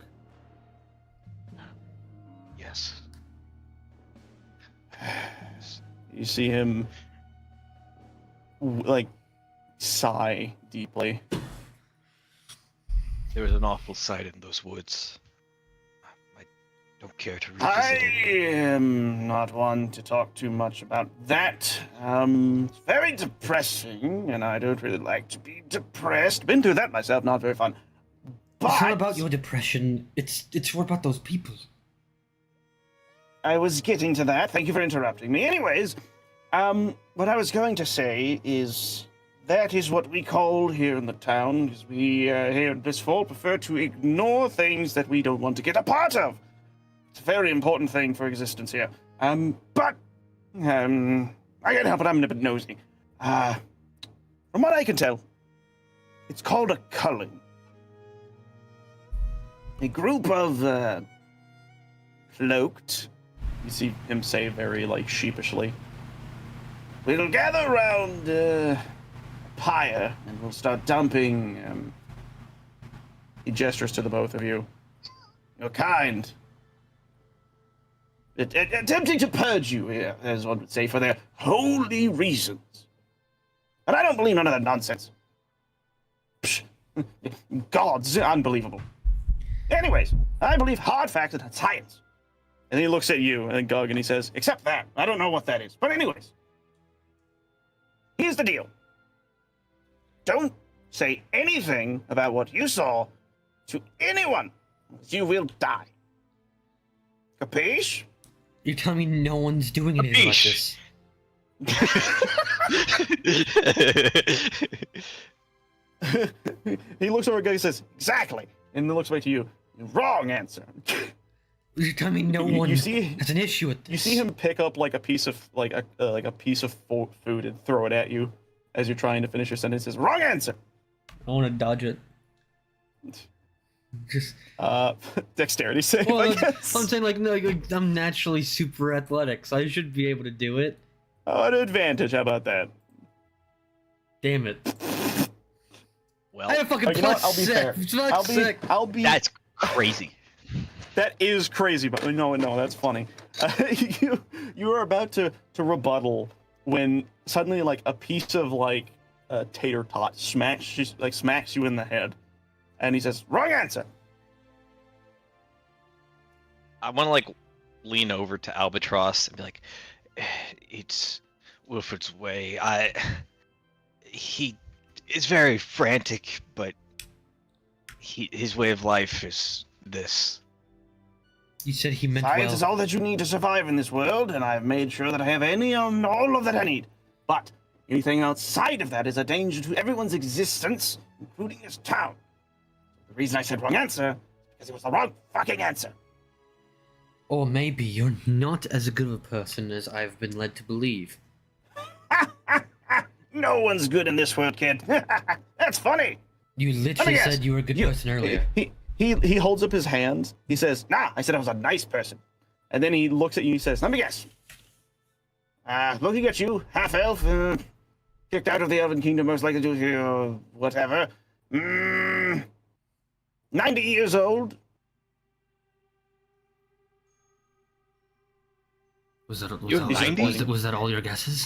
Yes. You see him like sigh deeply. There was an awful sight in those woods. I don't care to revisit I it. am not one to talk too much about that. It's very depressing, and I don't really like to be depressed. Been through that myself, not very fun. But It's not about your depression. It's more about those people. I was getting to that. Thank you for interrupting me. Anyways, what I was going to say is that is what we call here in the town, is we here in Blissful prefer to ignore things that we don't want to get a part of. It's a very important thing for existence here. But I can't help it, I'm a bit nosy. From what I can tell, it's called a culling. A group of cloaked, you see him say very like sheepishly, we'll gather around a pyre and we'll start dumping. He gestures to the both of you. Your kind. Attempting to purge you here, as one would say, for their holy reasons. And I don't believe none of that nonsense. Psh, gods, unbelievable. Anyways, I believe hard facts and science. And he looks at you and Gug and he says, except that, I don't know what that is. But anyways, here's the deal. Don't say anything about what you saw to anyone, or you will die. Capiche? You're telling me no one's doing anything like Capiche. this? He looks over at Gug and says, exactly. And then looks back to you. Wrong answer. You're telling me no You one see- has an issue with this? You see him pick up like a piece of a piece of food and throw it at you as you're trying to finish your sentences. Wrong answer. I want to dodge it. Just Dexterity save, Well, I guess. I'm saying like no, like, I'm naturally super athletic, so I should be able to do it. Oh, an advantage. How about that? Damn it! Well, I had a fucking Oh, you know what? plus I'll be six. fair. Plus six. I'll be. that's crazy. That is crazy, but no, that's funny. You are about to rebuttal when suddenly like a piece of like tater tot smacks you in the head, and he says, "Wrong answer." I want to like lean over to Albatross and be like, "It's Wilfred's way. He is very frantic, but his way of life is this." You said he meant Science well. is all that you need to survive in this world, and I've made sure that I have any and all of that I need. But anything outside of that is a danger to everyone's existence, including this town. The reason I said wrong answer is because it was the wrong fucking answer. Or maybe you're not as good of a person as I've been led to believe. No one's good in this world, kid. That's funny. You literally guess. said you were a good person earlier. He holds up his hands. He says, "Nah, I said I was a nice person." And then he looks at you and he says, "Let me guess. Looking at you, half elf, kicked out of the Elven Kingdom, most likely due to whatever. 90 years old." Was that You're was, that, 90? was that all your guesses?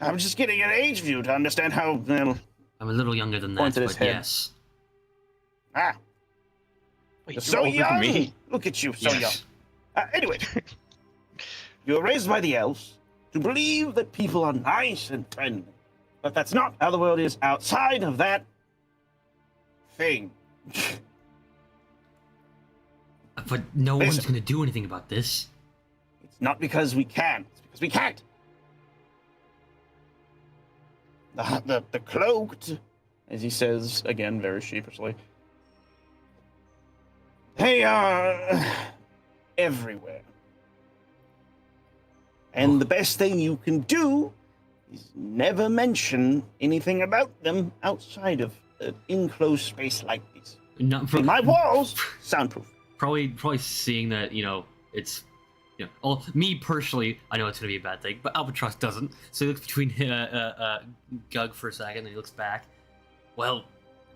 I'm just getting an age view to understand how, well, I'm a little younger than that, Points at his but head. yes. Wait, you're you're so older than young. me? Look at you, so young. Yes. Anyway, you were raised by the elves to believe that people are nice and friendly. But that's not how the world is outside of that thing. But no one's Listen. gonna do anything about this. It's It's not because we can. It's because we can't. The cloaked, as he says again very sheepishly, they are everywhere. And the best thing you can do is never mention anything about them outside of an enclosed space like this. Not See, my walls, soundproof. probably seeing that, it's, well, me personally, I know it's gonna be a bad thing, but Albatross doesn't. So he looks between Gug for a second, and he looks back. Well,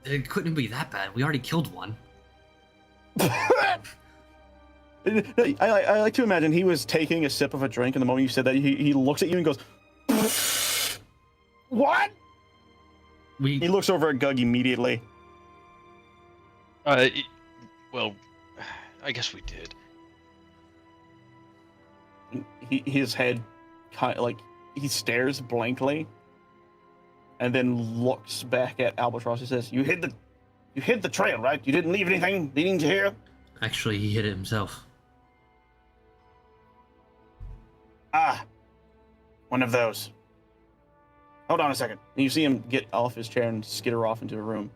it couldn't be that bad. We already killed one. I like to imagine he was taking a sip of a drink, and the moment you said that, he looks at you and goes, "What?" He looks over at Gug immediately. Well, I guess we did. His head kind of like he stares blankly, and then looks back at Albatross. He says, "You hid the trail, right? You didn't leave anything leading to here." Actually, he hit it himself. Ah, one of those. Hold on a second. And you see him get off his chair and skitter off into a room.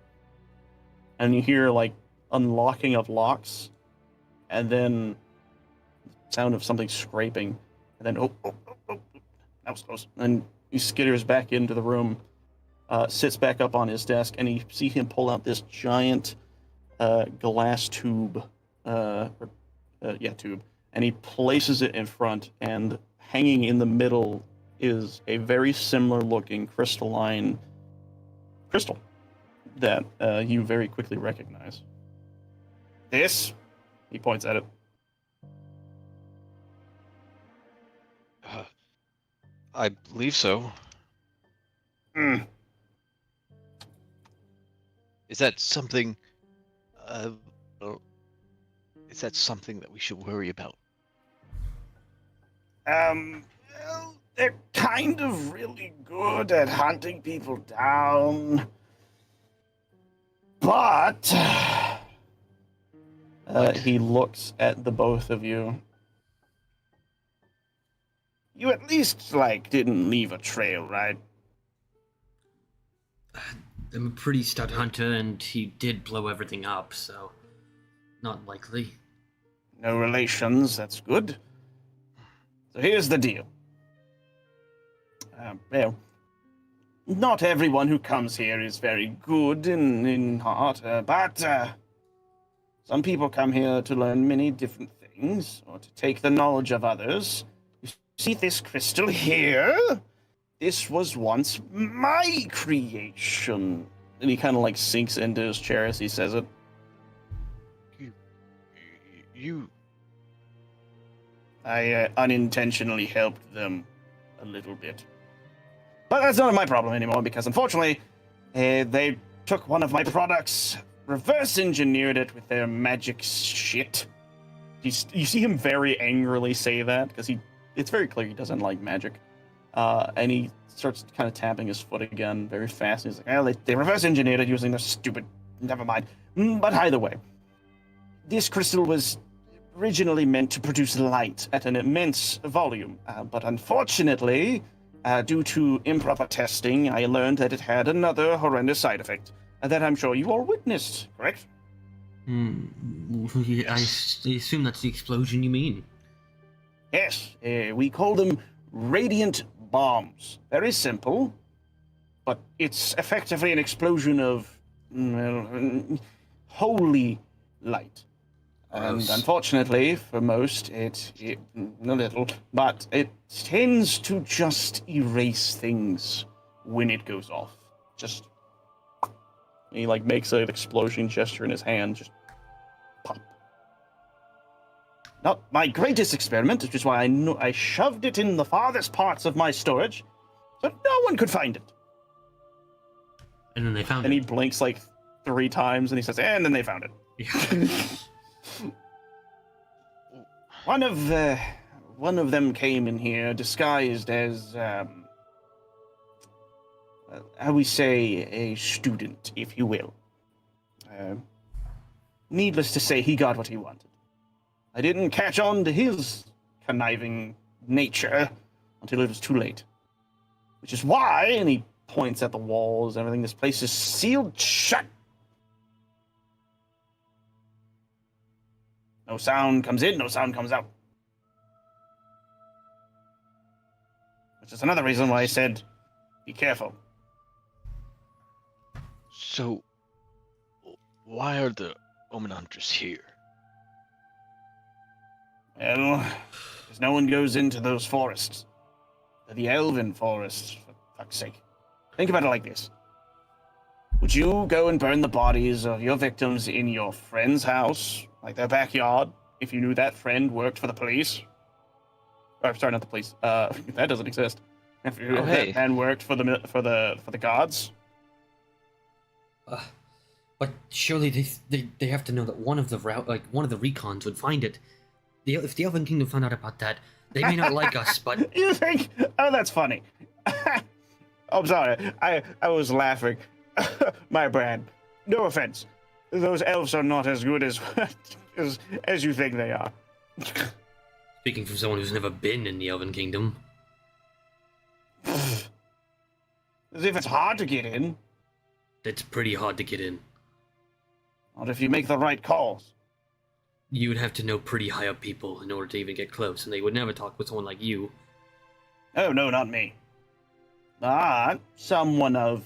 And you hear, like, unlocking of locks, and then sound of something scraping, and then, oh, that was close. And he skitters back into the room, sits back up on his desk, and you see him pull out this giant glass tube, tube, and he places it in front, and hanging in the middle is a very similar looking crystalline crystal that you very quickly recognize. This, he points at it. I believe so. Is that something? Is that something that we should worry about? Well, they're kind of really good at hunting people down. But he looks at the both of you. You at least, didn't leave a trail, right? I'm a pretty stout hunter, and he did blow everything up, so not likely. No relations, that's good. So here's the deal. Not everyone who comes here is very good in heart, but some people come here to learn many different things, or to take the knowledge of others. You see this crystal here? This was once my creation. And he kind of sinks into his chair as he says it. You... I unintentionally helped them a little bit. But that's not my problem anymore, because unfortunately, they took one of my products, reverse engineered it with their magic shit. You see him very angrily say that, because it's very clear he doesn't like magic. And he starts kind of tapping his foot again very fast. He's like, well, they reverse engineered it using their stupid... Never mind. But either way, this crystal was originally meant to produce light at an immense volume. But unfortunately, due to improper testing, I learned that it had another horrendous side effect that I'm sure you all witnessed, correct? I assume that's the explosion you mean. Yes, we call them radiant bombs. Very simple, but it's effectively an explosion of holy light. And unfortunately, for most, it a little, but it tends to just erase things when it goes off. Just, he makes an explosion gesture in his hand, just pop. Not my greatest experiment, which is why I shoved it in the farthest parts of my storage, so no one could find it. And then they found it. And he blinks 3 times, and he says, and then they found it. Yeah. One of them came in here disguised as, how we say, a student, if you will. Needless to say, he got what he wanted. I didn't catch on to his conniving nature until it was too late. Which is why, and he points at the walls and everything, this place is sealed shut. No sound comes in, no sound comes out. Which is another reason why I said, be careful. So, why are the Omen Hunters here? Well, because no one goes into those forests. They're the elven forests, for fuck's sake. Think about it like this. Would you go and burn the bodies of your victims in your friend's house, like their backyard, if you knew that friend worked for the police? Or, sorry, not the police. That doesn't exist. If you hey. that man worked for the guards? But surely they have to know that one of the recons would find it. If the Elven Kingdom found out about that, they may not like us, but... You think? Oh, that's funny. I'm sorry. I was laughing. My bad. No offense. Those elves are not as good as as you think they are. Speaking from someone who's never been in the Elven Kingdom. As if it's hard to get in. It's pretty hard to get in. Not if you make the right calls. You would have to know pretty high up people in order to even get close, and they would never talk with someone like you. Oh, no, not me. But someone of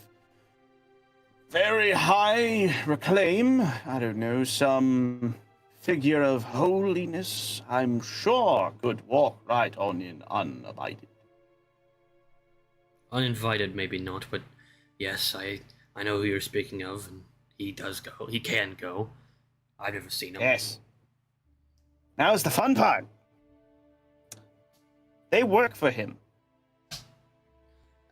very high reclaim, I don't know, some figure of holiness, I'm sure could walk right on in uninvited. Uninvited, maybe not, but yes, I know who you're speaking of, and he does go. He can go. I've never seen him. Yes. Now's the fun part. They work for him.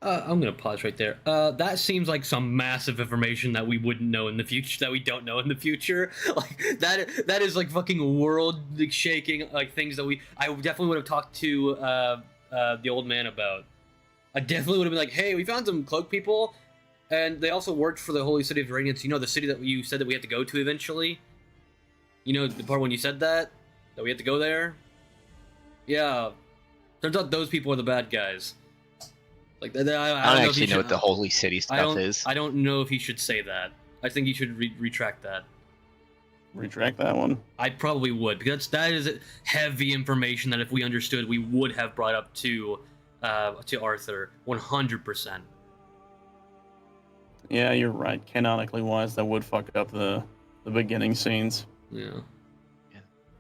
I'm gonna pause right there. That seems like some massive information that we wouldn't know in the future, that we don't know in the future. Like that is like fucking world shaking, like things that I definitely would have talked to the old man about. I definitely would have been like, hey, we found some cloak people, and they also worked for the Holy City of Radiance. You know, the city that you said that we had to go to eventually. You know the part when you said that we had to go there. Yeah, turns out those people are the bad guys. Like I I don't actually know what the Holy City stuff is. I don't know if he should say that. I think he should retract that. Retract that one. I probably would, because that is heavy information that if we understood, we would have brought up to Arthur 100%. Yeah, you're right. Canonically wise, that would fuck up the beginning scenes. Yeah.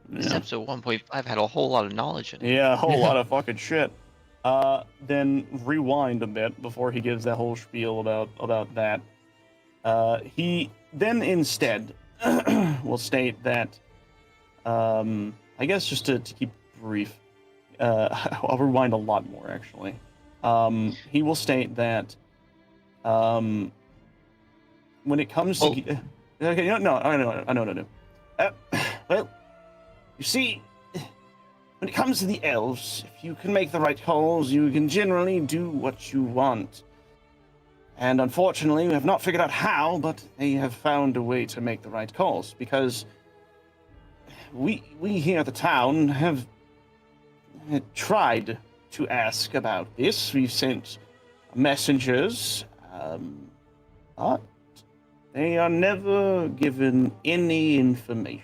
This Yeah. episode 1.5 had a whole lot of knowledge in it. Yeah, a whole lot of fucking shit. Then rewind a bit before he gives that whole spiel about that. He then instead will state that, I guess just to keep brief, I'll rewind a lot more actually. He will state that, when it comes to, okay, I know. Well, you see, when it comes to the elves, if you can make the right calls, you can generally do what you want. And unfortunately, we have not figured out how, but they have found a way to make the right calls, because we here at the town have tried to ask about this. We've sent messengers, but they are never given any information.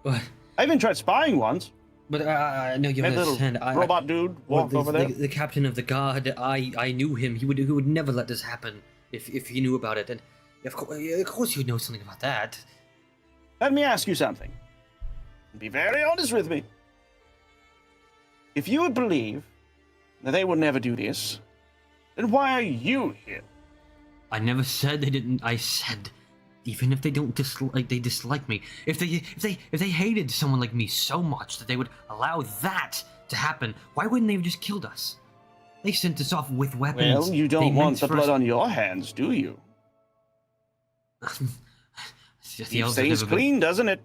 But I even tried spying once. I know you That little understand. robot dude walked over there. The captain of the guard. I knew him. He would never let this happen if he knew about it. And of course you would know something about that. Let me ask you something. Be very honest with me. If you would believe that they would never do this, then why are you here? I never said they didn't. I said, even if they don't dislike me, if they hated someone like me so much that they would allow that to happen, why wouldn't they have just killed us? They sent us off with weapons. Well, you don't want the blood on your hands, do you? The elves Stays clean, doesn't it?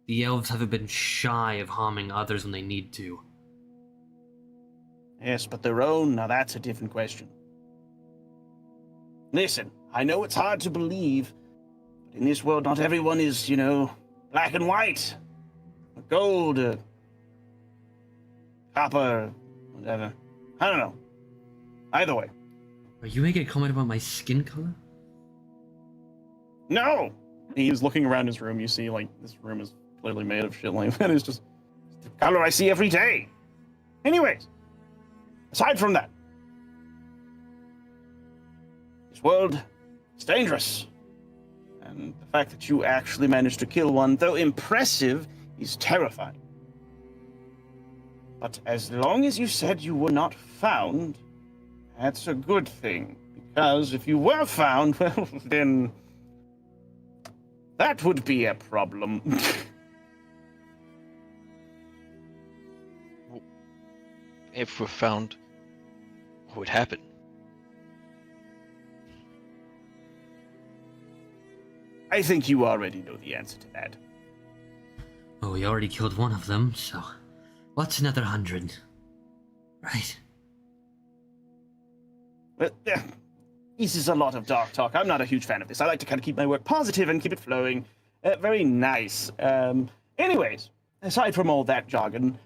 The elves haven't been shy of harming others when they need to. Yes, but their own, now that's a different question. Listen, I know it's hard to believe, but in this world not everyone is, black and white, or gold, or copper, whatever. I don't know. Either way. Are you making a comment about my skin color? No! He's looking around his room. You see, like, this room is clearly made of shit like that. It's just the color I see every day. Anyways, aside from that, this world is dangerous. And the fact that you actually managed to kill one, though impressive, is terrifying. But as long as you said you were not found, that's a good thing. Because if you were found, well, then that would be a problem. If we're found, what would happen? I think you already know the answer to that. Oh, we already killed one of them, so what's another 100? Right. Well, this is a lot of dark talk. I'm not a huge fan of this. I like to kind of keep my work positive and keep it flowing. Very nice. Anyways, aside from all that jargon,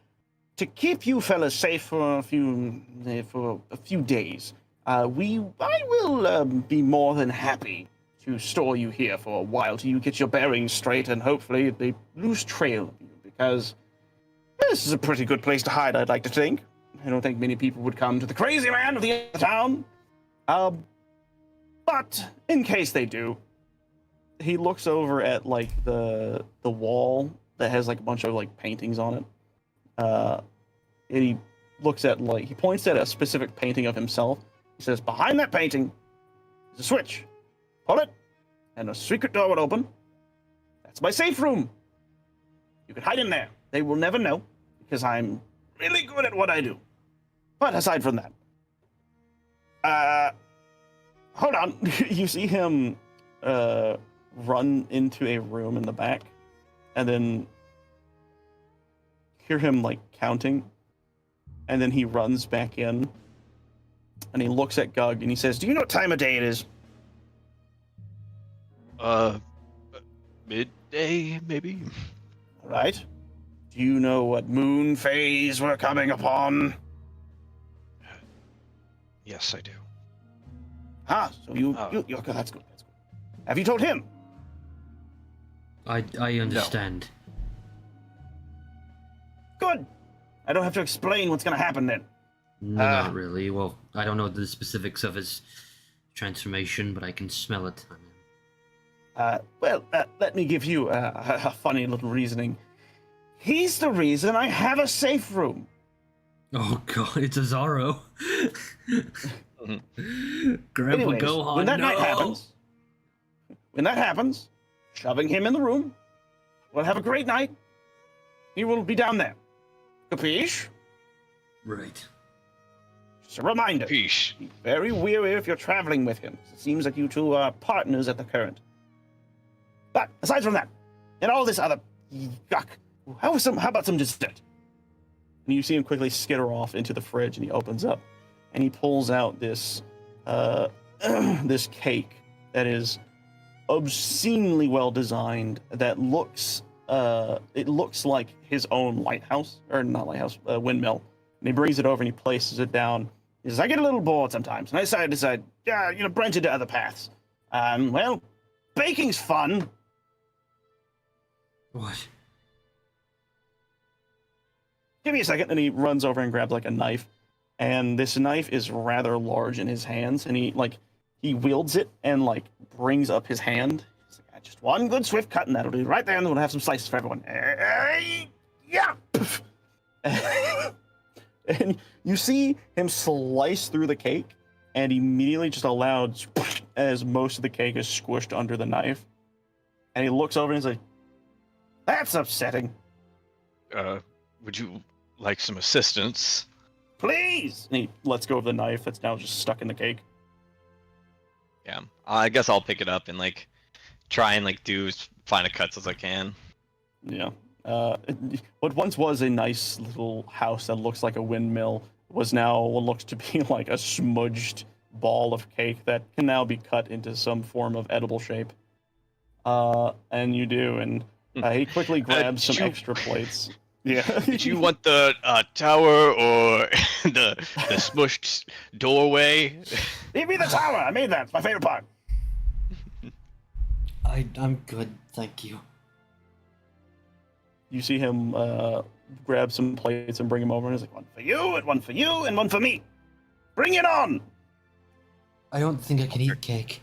to keep you fellas safe for a few days, I will be more than happy to store you here for a while till you get your bearings straight and hopefully they lose trail of you, because this is a pretty good place to hide, I'd like to think. I don't think many people would come to the crazy man of the town. But in case they do, he looks over at like the wall that has like a bunch of like paintings on it. And he looks at he points at a specific painting of himself. He says, behind that painting is a switch. Pull it, and a secret door would open. That's my safe room. You can hide in there. They will never know, because I'm really good at what I do. But aside from that, hold on. You see him run into a room in the back, and then hear him like counting, and then he runs back in, and he looks at Gug, and he says, do you know what time of day it is? Midday, maybe? All right. Do you know what moon phase we're coming upon? Yes, I do. So you're good. That's good. Have you told him? I understand. Good. I don't have to explain what's going to happen then. No, not really. Well, I don't know the specifics of his transformation, but I can smell it. Let me give you a funny little reasoning. He's the reason I have a safe room. Oh god, it's a Zorro. Grandpa Anyways, Gohan, when that no! night happens, shoving him in the room, we'll have a great night. He will be down there. Capiche? Right. Just a reminder. Peace. Be very wary if you're traveling with him. It seems like you two are partners at the current. But aside from that, and all this other yuck, how about some dessert? And you see him quickly skitter off into the fridge, and he opens up, and he pulls out this this cake that is obscenely well designed. That looks it looks like his own lighthouse, or not lighthouse, windmill. And he brings it over and he places it down. He says, I get a little bored sometimes, and I decide, branch into other paths. Well, baking's fun. What? Give me a second. And he runs over and grabs like a knife. And this knife is rather large in his hands. And he wields it and like brings up his hand. He's like, just one good swift cut and that'll do right there. And then we'll have some slices for everyone. Yeah. And you see him slice through the cake and immediately just allowed as most of the cake is squished under the knife. And he looks over and he's like, that's upsetting. Would you like some assistance? Please! And he lets go of the knife that's now just stuck in the cake. Yeah, I guess I'll pick it up and like try and like do as fine a cuts as I can. Yeah. What once was a nice little house that looks like a windmill was now what looks to be like a smudged ball of cake that can now be cut into some form of edible shape. And you do, and he quickly grabs some extra plates. Yeah. Did you want the tower or the smushed doorway? Leave me the tower. I made that. It's my favorite part. I'm good, thank you. You see him grab some plates and bring him over, and he's like, one for you, and one for you, and one for me. Bring it on. I don't think I can eat cake.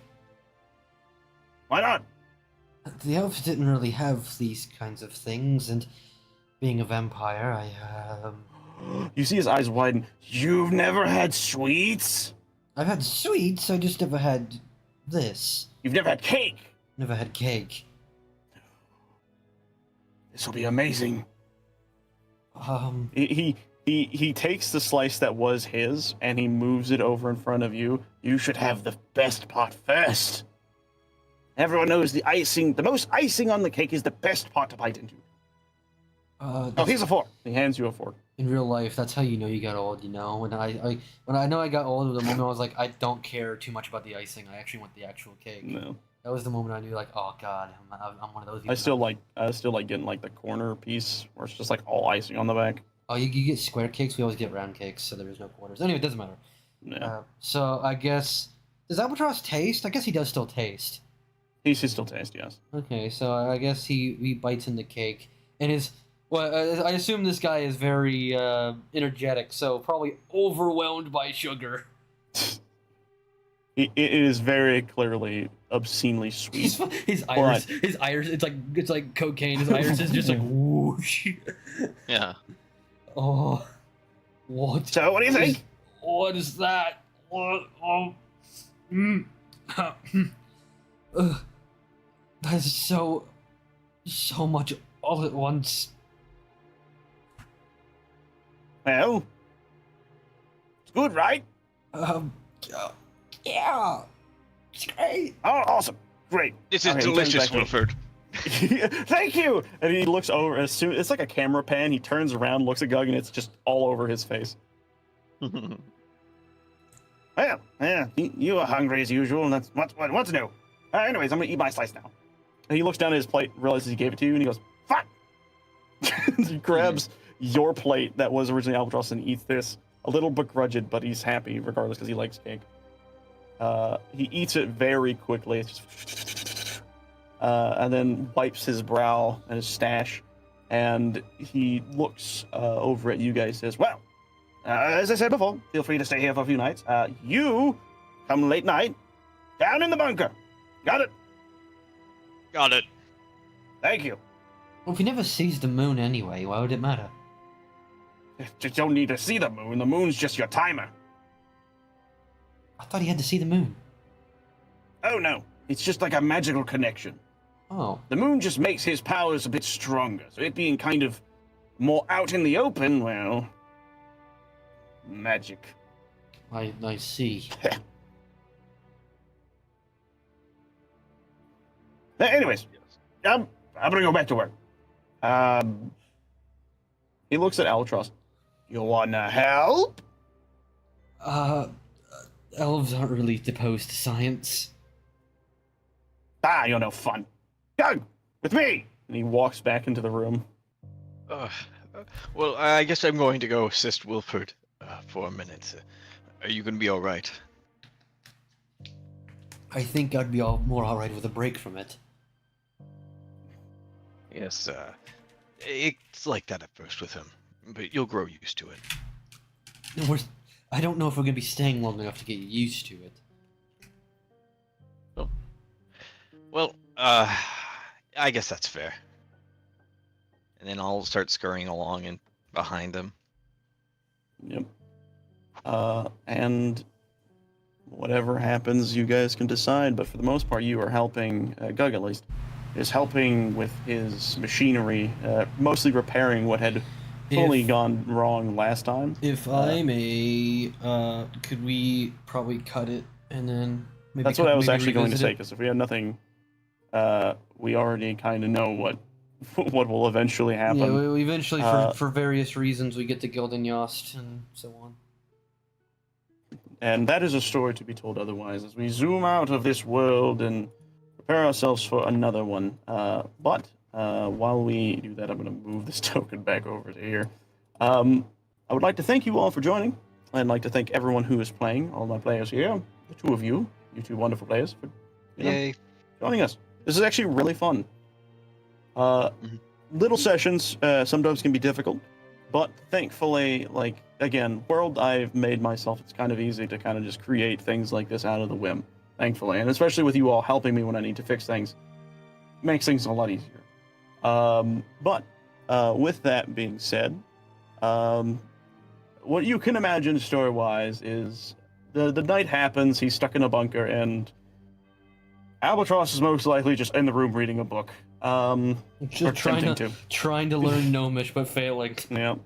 Why not? The elves didn't really have these kinds of things, and being a vampire, You see his eyes widen. You've never had sweets? I've had sweets, I just never had this. You've never had cake? Never had cake. This will be amazing. Um, He takes the slice that was his and he moves it over in front of you. You should have the best part first. Everyone knows the most icing on the cake is the best part to bite into. Oh, here's a fork. He hands you a fork. in real life, that's how you know you got old, you know? When I know I got old, the moment I was like, I don't care too much about the icing. I actually want the actual cake. No. That was the moment I knew, like, oh god, I'm one of those people. I still like getting like the corner piece where it's just like all icing on the back. Oh, you get square cakes. We always get round cakes, so there is no quarters. Anyway, it doesn't matter. Yeah. So I guess, does Albatross taste? I guess he does still taste. He still tastes, yes. Okay, so I guess he bites into cake and is. Well, I assume this guy is very energetic, so probably overwhelmed by sugar. It is very clearly obscenely sweet. His iris, it's like cocaine. His iris is just like whoosh. Yeah. Oh, what? So what do you think? What is that? What? Oh, that's so much all at once. Well, it's good, right? Yeah, it's great. Oh, awesome. Great. This is Okay, he turns delicious, back to- Wilford. Thank you. And he looks over as soon. It's like a camera pan. He turns around, looks at Gug, and it's just all over his face. Well, yeah, you are hungry as usual, and that's what's new. Anyways, I'm gonna eat my slice now. And he looks down at his plate, realizes he gave it to you, and he goes, "Fuck!" He grabs your plate that was originally Albatross and eats this, a little begrudged, but he's happy regardless because he likes cake. He eats it very quickly. It's just and then wipes his brow and his stash, and he looks over at you guys and says, well, as I said before, feel free to stay here for a few nights. You come late night, down in the bunker. Got it? Got it. Thank you. Well, if he never sees the moon anyway, why would it matter? Just don't need to see the moon. The moon's just your timer. I thought he had to see the moon. Oh no, it's just like a magical connection. Oh, The moon just makes his powers a bit stronger, so it being kind of more out in the open, well, magic. I see. Anyways, I'm gonna go back to work. He looks at Albatross. You wanna help? Elves aren't really opposed to science. You're no fun. Go with me. And he walks back into the room. Well, I guess I'm going to go assist Wilford for a minute. Are you going to be all right? I think I'd be more alright with a break from it. Yes, it's like that at first with him, but you'll grow used to it. I don't know if we're gonna be staying long enough to get used to it. Well, I guess that's fair. And then I'll start scurrying along and behind them. Yep. And whatever happens, you guys can decide. But for the most part, you are helping, Gug at least, is helping with his machinery, mostly repairing what had fully gone wrong last time. If I may, could we probably cut it and then maybe That's what I was maybe actually going to revisit say, it? because if we have nothing, we already kind of know what will eventually happen. Yeah, we eventually, for various reasons, we get to Gildenyost and so on. And that is a story to be told otherwise, as we zoom out of this world and prepare ourselves for another one. But while we do that, I'm going to move this token back over to here. I would like to thank you all for joining. I'd like to thank everyone who is playing, all my players here, the two of you, you two wonderful players, for Yay. joining us. This is actually really fun. Little sessions sometimes can be difficult, but thankfully, like, again, world I've made myself, it's kind of easy to kind of just create things like this out of the whim, thankfully, and especially with you all helping me when I need to fix things, makes things a lot easier. But with that being said, what you can imagine story-wise is the night happens, he's stuck in a bunker, and Albatross is most likely just in the room reading a book. Or Just trying to learn Gnomish, but failing. Yeah.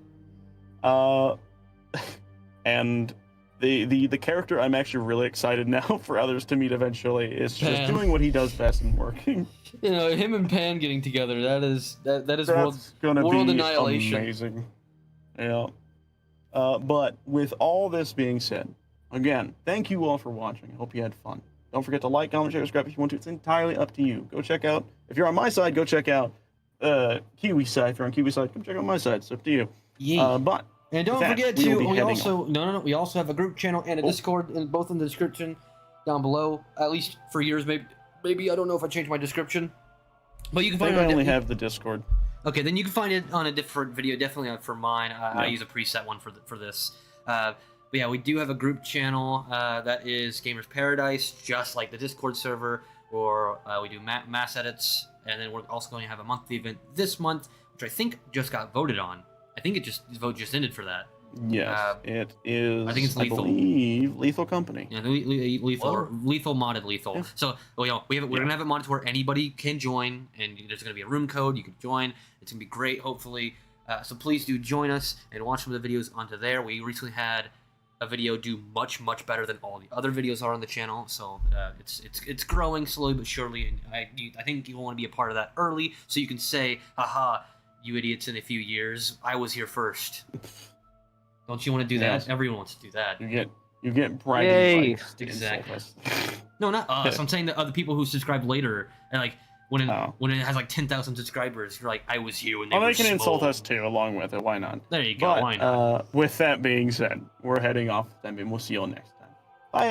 And the character I'm actually really excited now for others to meet eventually is just Pan. doing what he does best and working. You know, him and Pan getting together, that is That's world gonna world be annihilation. amazing. Yeah. But with all this being said, again, thank you all for watching. I hope you had fun. Don't forget to like, comment, share, subscribe if you want to. It's entirely up to you. Go check out, if you're on my side, go check out Kiwi side. If you're on Kiwi side, come check out my side. It's up to you. Yeah. But And don't with that, forget we will to, be we heading also, no, we also have a group channel and a Oh. Discord, in both in the description down below. At least for years, maybe I don't know if I changed my description. But you can I find think it I on only have the Discord. Okay, then you can find it on a different video, definitely for mine. I Yeah. use a preset one for this. But yeah, we do have a group channel that is Gamers Paradise, just like the Discord server, or we do mass edits, and then we're also going to have a monthly event this month, which I think just got voted on. I think the vote just ended for that. Yes, it is. I think it's Lethal. I believe Lethal Company. Yeah, lethal modded lethal. Yeah. So we're gonna have it modded to where anybody can join, and there's gonna be a room code. You can join. It's gonna be great, hopefully. So please do join us and watch some of the videos onto there. We recently had a video do much better than all the other videos are on the channel. So it's growing slowly but surely, and I think you want to be a part of that early, so you can say, "Haha, you idiots! In a few years, I was here first." Don't you want to do Yes. that? Everyone wants to do that. You get bragging Yay. rights to Exactly. insult us. No, not us. I'm saying the other people who subscribe later, and like when it has like 10,000 subscribers, you're like, I was here when they Well, were they can insult small. us too, along with it. Why not? There you go. But Why not? with that being said, we're heading off. I mean, we'll see you all next time.